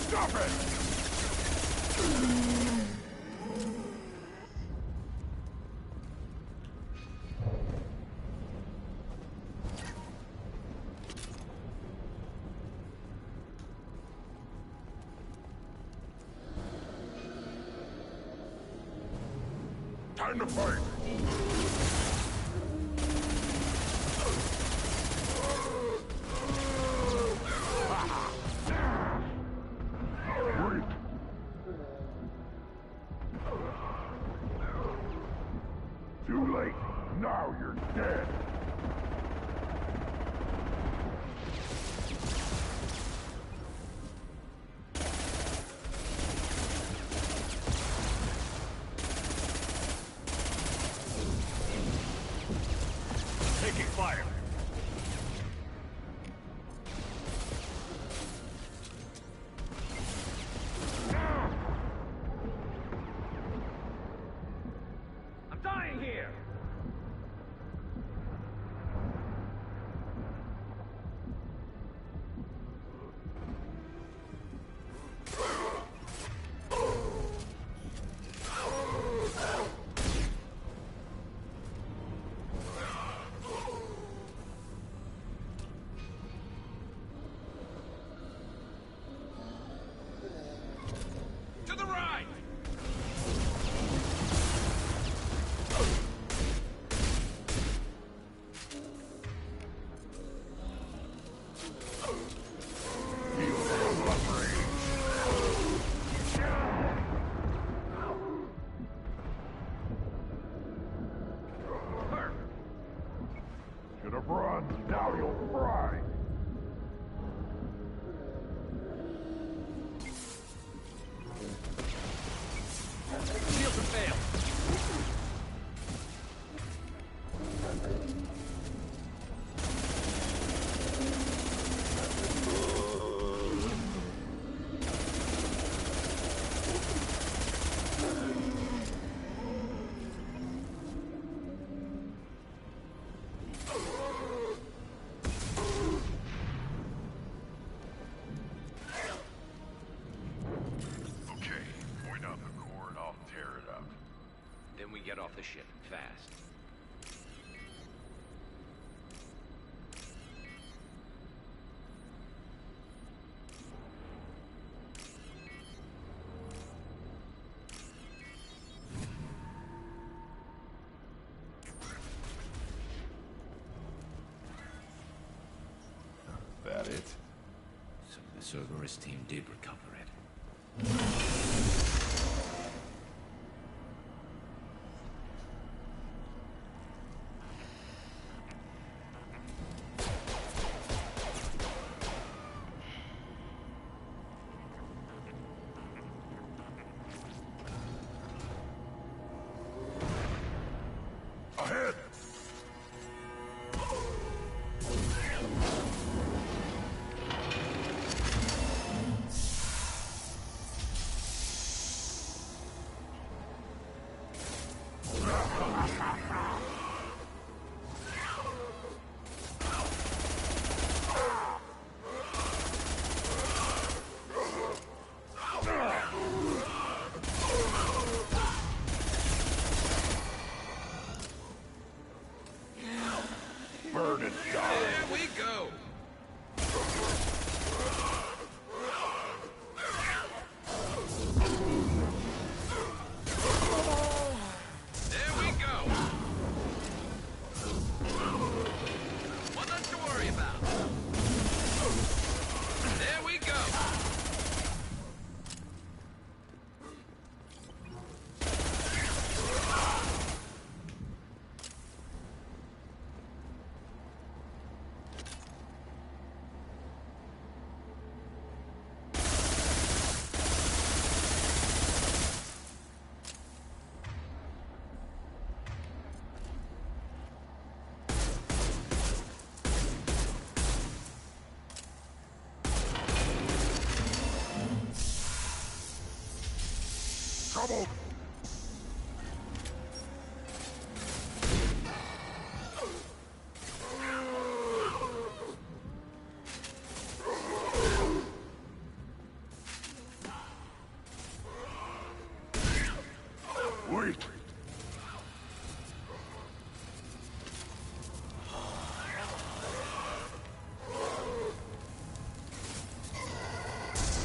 Stop it! Time to fight! Too late. Now you're dead. Taking fire. I'm dying here. To the right! Should have run. Now you'll fry. Shields have failed. Okay, point out the core and I'll tear it up. Then we get off the ship, fast. That it? So the Cerberus team did recover it. Ahead! trouble! Wait!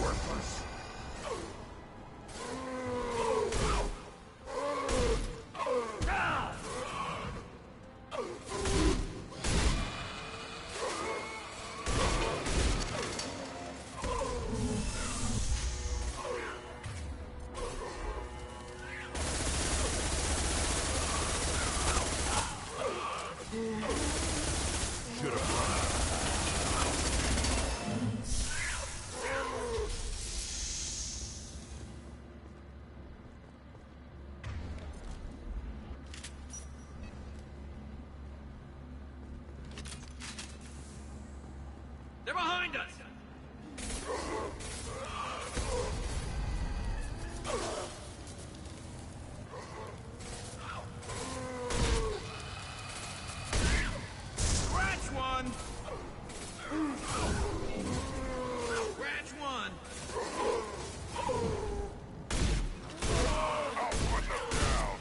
Worthless. They're behind us! Scratch one! Scratch one! I'll put them down!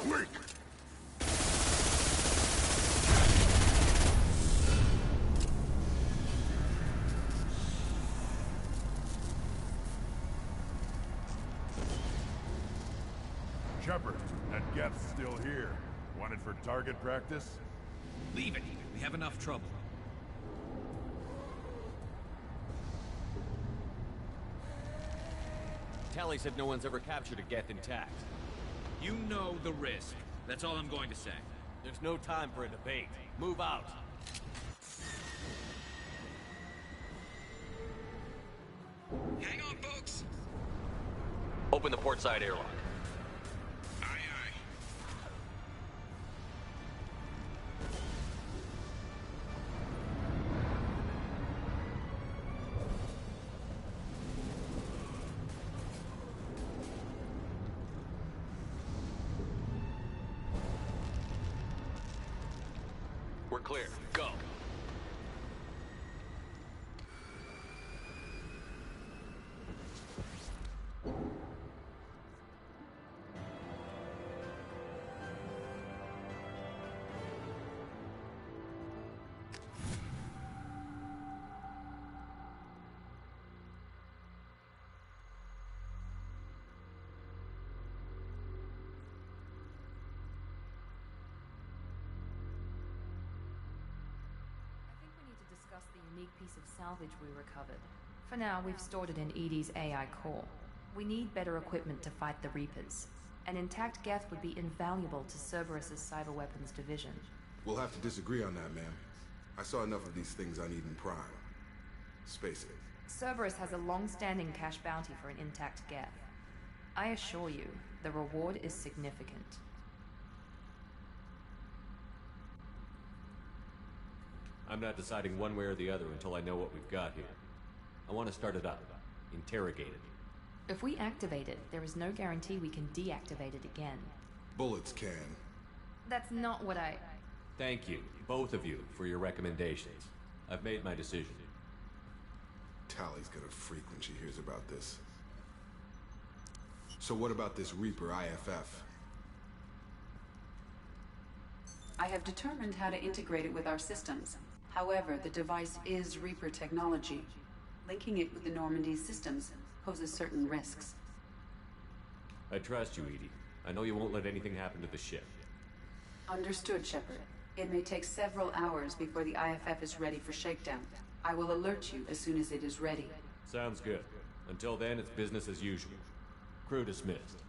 Weak! Shepard, that Geth's still here. Wanted for target practice? Leave it. We have enough trouble. Tally said no one's ever captured a Geth intact. You know the risk. That's all I'm going to say. There's no time for a debate. Move out. Hang on, folks. Open the port side airlock. Aye, aye. We're clear. Go. Discuss the unique piece of salvage we recovered. For now, we've stored it in Edie's AI core. We need better equipment to fight the Reapers. An intact Geth would be invaluable to Cerberus's cyber weapons division. We'll have to disagree on that, ma'am. I saw enough of these things on Eden Prime. Space it. Cerberus has a long-standing cash bounty for an intact Geth. I assure you, the reward is significant. I'm not deciding one way or the other until I know what we've got here. I want to start it up. Interrogate it. If we activate it, there is no guarantee we can deactivate it again. Bullets can. That's not what I... Thank you, both of you, for your recommendations. I've made my decision. Tally's gonna freak when she hears about this. So what about this Reaper IFF? I have determined how to integrate it with our systems. However, the device is Reaper technology. Linking it with the Normandy's systems poses certain risks. I trust you, Edie. I know you won't let anything happen to the ship. Understood, Shepard. It may take several hours before the IFF is ready for shakedown. I will alert you as soon as it is ready. Sounds good. Until then, it's business as usual. Crew dismissed.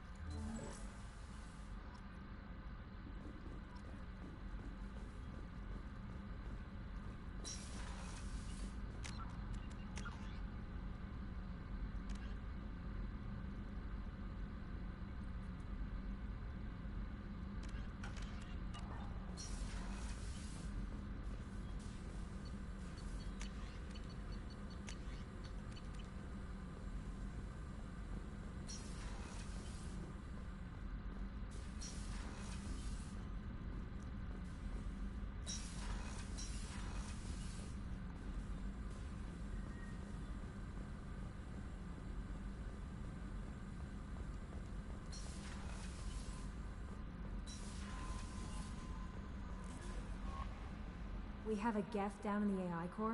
We have a Geth down in the AI core.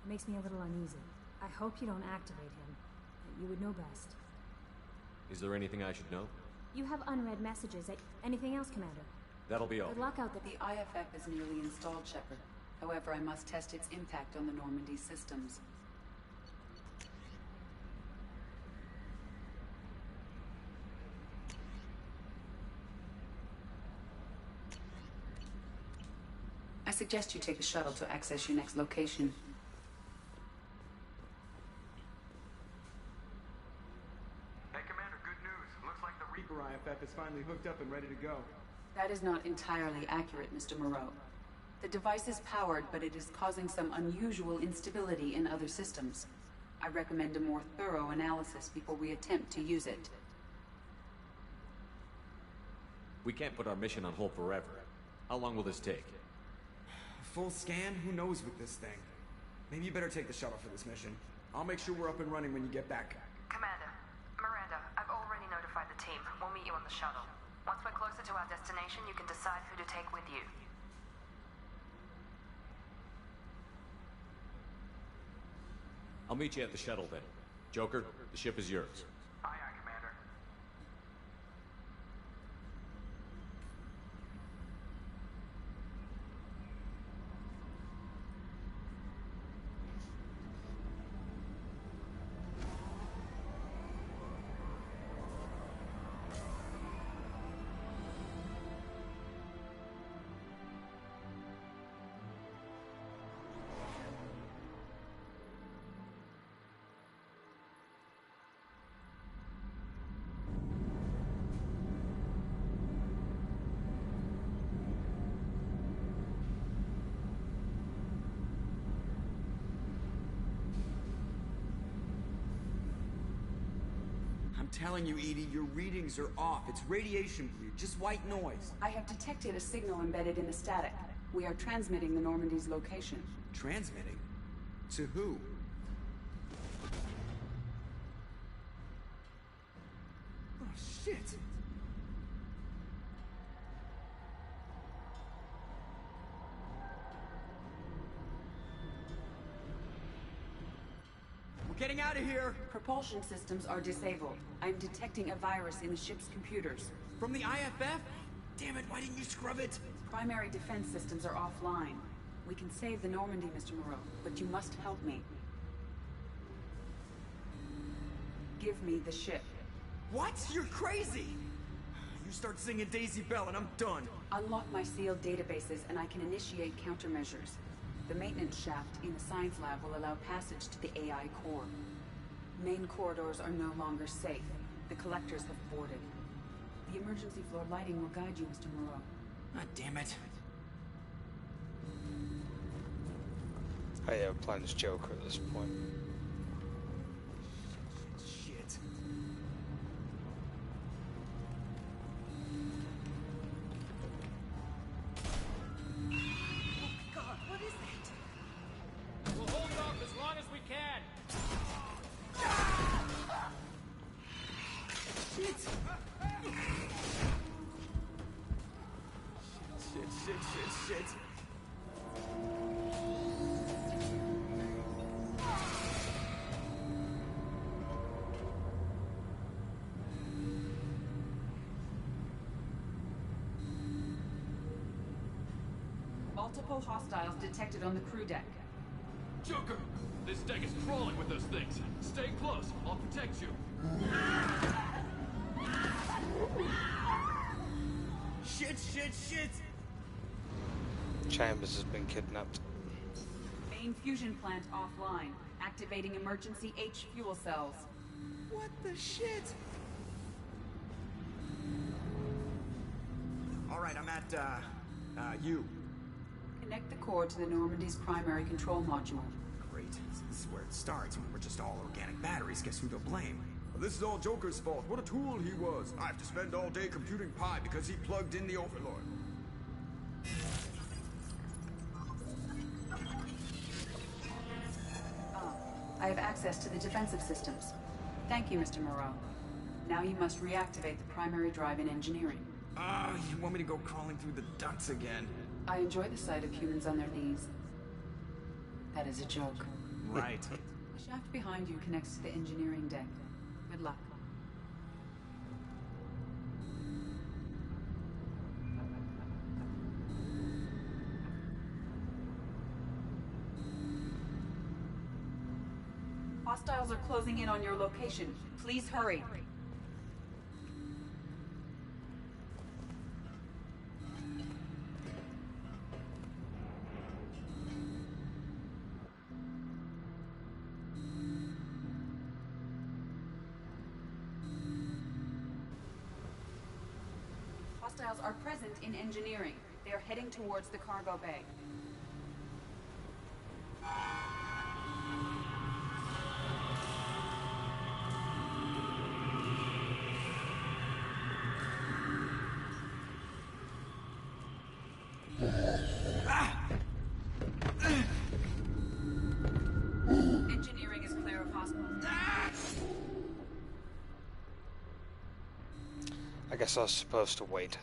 It makes me a little uneasy. I hope you don't activate him. You would know best. Is there anything I should know? You have unread messages. Anything else, Commander? That'll be all. Good luck out there. The IFF is nearly installed, Shepard. However, I must test its impact on the Normandy systems. I suggest you take the shuttle to access your next location. Hey, Commander, good news. Looks like the Reaper IFF is finally hooked up and ready to go. That is not entirely accurate, Mr. Moreau. The device is powered, but it is causing some unusual instability in other systems. I recommend a more thorough analysis before we attempt to use it. We can't put our mission on hold forever. How long will this take? Full scan? Who knows with this thing? Maybe you better take the shuttle for this mission. I'll make sure we're up and running when you get back. Commander, Miranda, I've already notified the team. We'll meet you on the shuttle. Once we're closer to our destination, you can decide who to take with you. I'll meet you at the shuttle then. Joker, the ship is yours. Aye, aye, Commander. I'm telling you, Edie, your readings are off. It's radiation bleed, just white noise. I have detected a signal embedded in the static. We are transmitting the Normandy's location. Transmitting? To who? Oh, shit! Getting out of here! Propulsion systems are disabled. I'm detecting a virus in the ship's computers. From the IFF? Damn it, why didn't you scrub it? Primary defense systems are offline. We can save the Normandy, Mr. Moreau, but you must help me. Give me the ship. What? You're crazy! You start singing Daisy Bell and I'm done. Unlock my sealed databases and I can initiate countermeasures. The maintenance shaft in the science lab will allow passage to the AI core. Main corridors are no longer safe. The collectors have boarded. The emergency floor lighting will guide you, Mr. Moreau. God damn it. I have plans Joker at this point. Shit. Shit. Multiple hostiles detected on the crew deck. Joker! This deck is crawling with those things. Stay close. I'll protect you. Shit! Chambers has been kidnapped. Main fusion plant offline. Activating emergency H fuel cells. What the shit? Alright, I'm at, you. Connect the core to the Normandy's primary control module. Great. This is where it starts. When we're just all organic batteries, guess who they'll blame? Well, this is all Joker's fault. What a tool he was. I have to spend all day computing pi because he plugged in the Overlord. I have access to the defensive systems. Thank you, Mr. Moreau. Now you must reactivate the primary drive in engineering. You want me to go crawling through the ducts again? I enjoy the sight of humans on their knees. That is a joke. Right. The shaft behind you connects to the engineering deck. Good luck. Hostiles are closing in on your location. Please hurry. Hostiles are present in engineering. They are heading towards the cargo bay. Engineering is clear of hospital. I guess I was supposed to wait.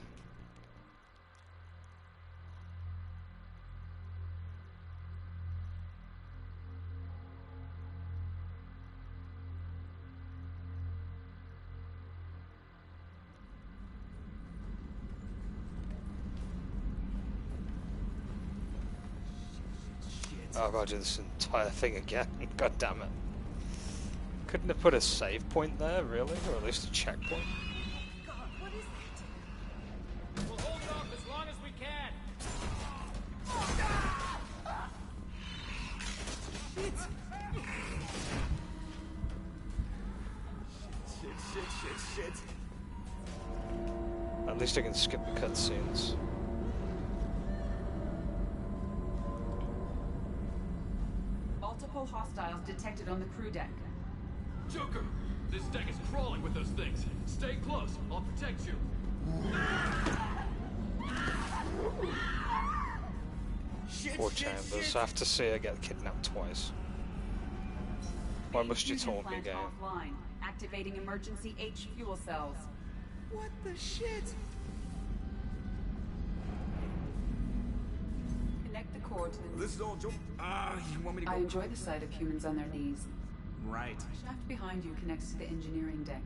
Oh, I've got to do this entire thing again. God damn it. Couldn't have put a save point there, really? Or at least a checkpoint? God, what is that? We'll hold off as long as we can. Shit. At least I can skip the cutscenes. Multiple hostiles detected on the crew deck. Joker, this deck is crawling with those things. Stay close. I'll protect you. Poor Chambers. I have to see her get kidnapped twice. Why must you taunt me, game? Offline. Activating emergency H fuel cells. What the shit? Connect the core to the... This is all joke. You want me to go? I enjoy the sight of humans on their knees. Right. The shaft behind you connects to the engineering deck.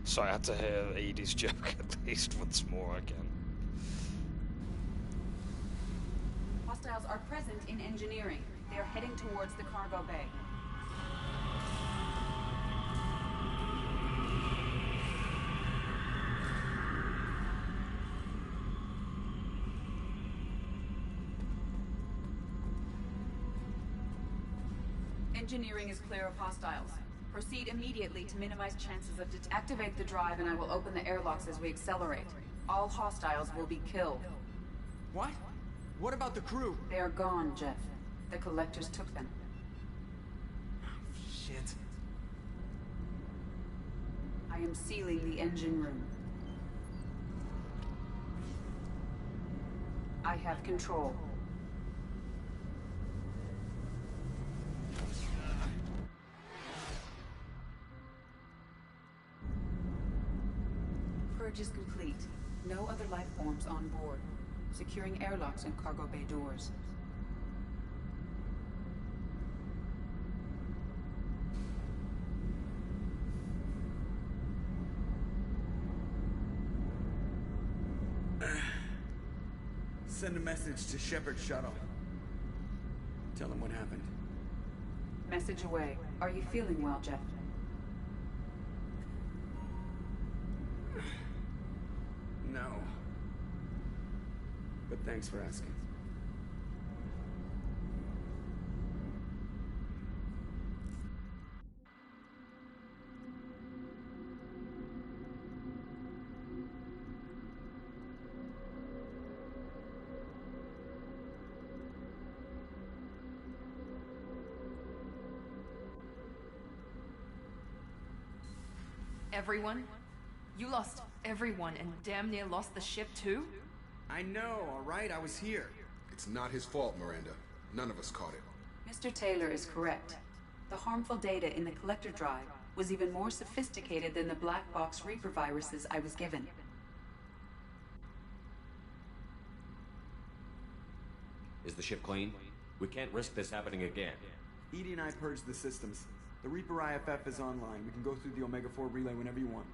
So I had to hear Edie's joke at least once more again. Hostiles are present in engineering. They are heading towards the cargo bay. Engineering is clear of hostiles. Proceed immediately to minimize chances of activate the drive and I will open the airlocks as we accelerate. All hostiles will be killed. What? What about the crew? They are gone, Jeff. The collectors took them. Shit. I am sealing the engine room. I have control. Purge is complete. No other life forms on board. Securing airlocks and cargo bay doors. Send a message to Shepard shuttle. Tell him what happened. Message away. Are you feeling well, Jeff? No. But thanks for asking. Everyone? You lost everyone and damn near lost the ship too? I know, alright? I was here. It's not his fault, Miranda. None of us caught it. Mr. Taylor is correct. The harmful data in the collector drive was even more sophisticated than the black box Reaper viruses I was given. Is the ship clean? We can't risk this happening again. EDI and I purged the systems. The Reaper IFF is online. We can go through the Omega-4 relay whenever you want.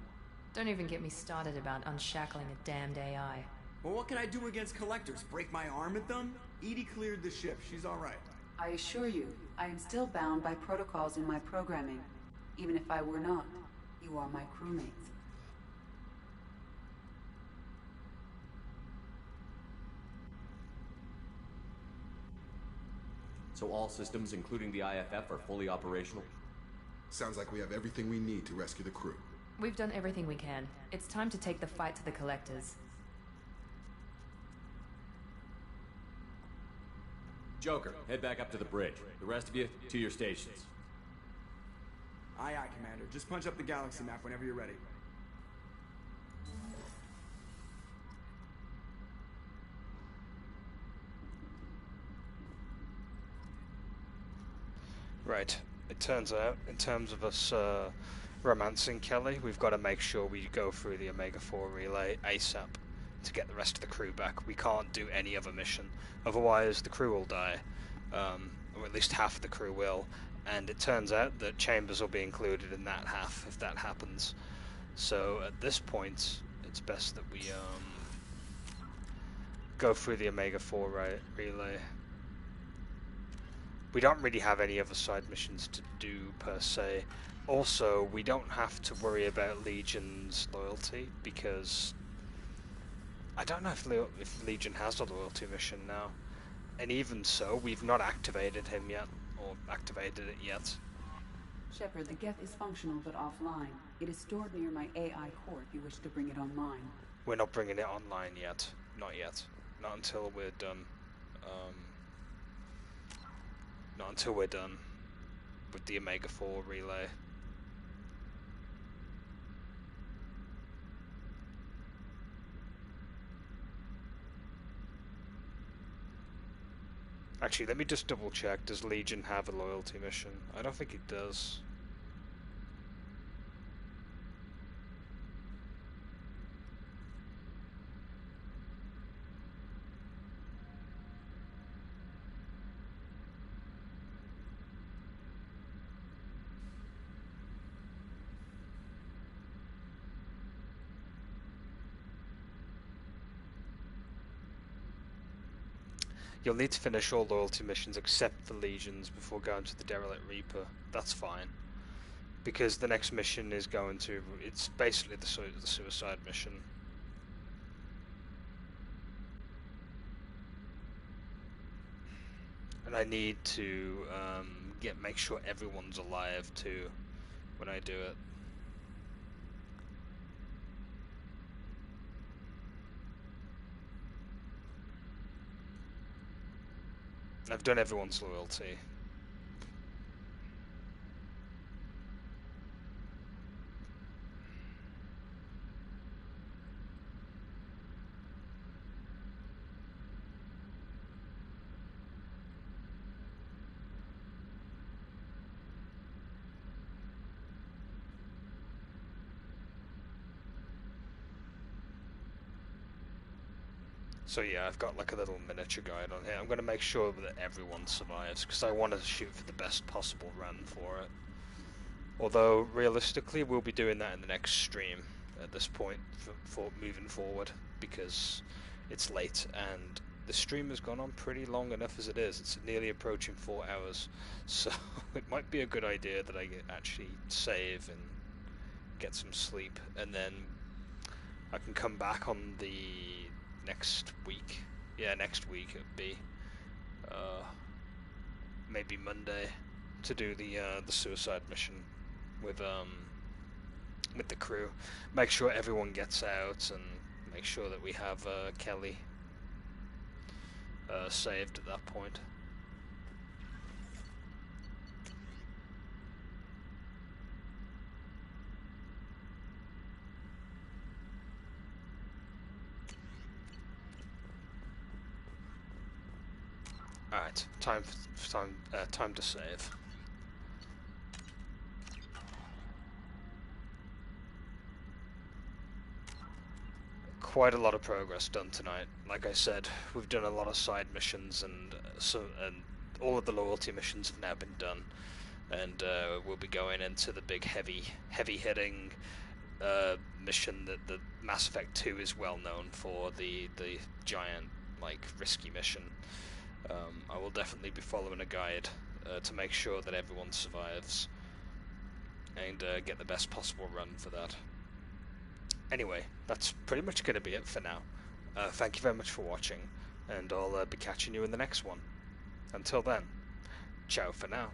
Don't even get me started about unshackling a damned AI. Well, what can I do against collectors? Break my arm at them? EDI cleared the ship. She's all right. I assure you, I am still bound by protocols in my programming. Even if I were not, you are my crewmates. So all systems, including the IFF, are fully operational? Sounds like we have everything we need to rescue the crew. We've done everything we can. It's time to take the fight to the collectors. Joker, head back up to the bridge. The rest of you, to your stations. Aye, aye, Commander. Just punch up the galaxy map whenever you're ready. Right. It turns out, in terms of us romancing Kelly, we've got to make sure we go through the Omega-4 relay ASAP to get the rest of the crew back. We can't do any other mission, otherwise the crew will die, or at least half of the crew will, and it turns out that Chambers will be included in that half if that happens. So at this point, it's best that we go through the Omega-4 relay. We don't really have any other side missions to do per se. Also, we don't have to worry about Legion's loyalty, because I don't know if Legion has a loyalty mission now. And even so, we've not activated him yet, or activated it yet. Shepard, the Geth is functional but offline. It is stored near my AI core if you wish to bring it online. We're not bringing it online yet. Not yet. Not until we're done. Not until we're done with the Omega-4 relay. Actually, let me just double check. Does Legion have a loyalty mission? I don't think it does. You'll need to finish all loyalty missions except the Legions before going to the Derelict Reaper. That's fine. Because the next mission is going to... It's basically the suicide mission. And I need to make sure everyone's alive too when I do it. I've done everyone's loyalty. So yeah, I've got like a little miniature guide on here. I'm going to make sure that everyone survives, because I want to shoot for the best possible run for it. Although, realistically, we'll be doing that in the next stream at this point, for moving forward, because it's late, and the stream has gone on pretty long enough as it is. It's nearly approaching 4 hours, so it might be a good idea that I actually save and get some sleep, and then I can come back on the... next week. Yeah, next week it would be maybe Monday to do the suicide mission with the crew. Make sure everyone gets out and make sure that we have Kelly saved at that point. Alright, time to save. quite a lot of progress done tonight. Like I said, we've done a lot of side missions, and all of the loyalty missions have now been done, and we'll be going into the big heavy hitting mission that the Mass Effect 2 is well known for, the giant, like, risky mission. I will definitely be following a guide to make sure that everyone survives and get the best possible run for that. Anyway, that's pretty much going to be it for now. Thank you very much for watching, and I'll be catching you in the next one. Until then, ciao for now.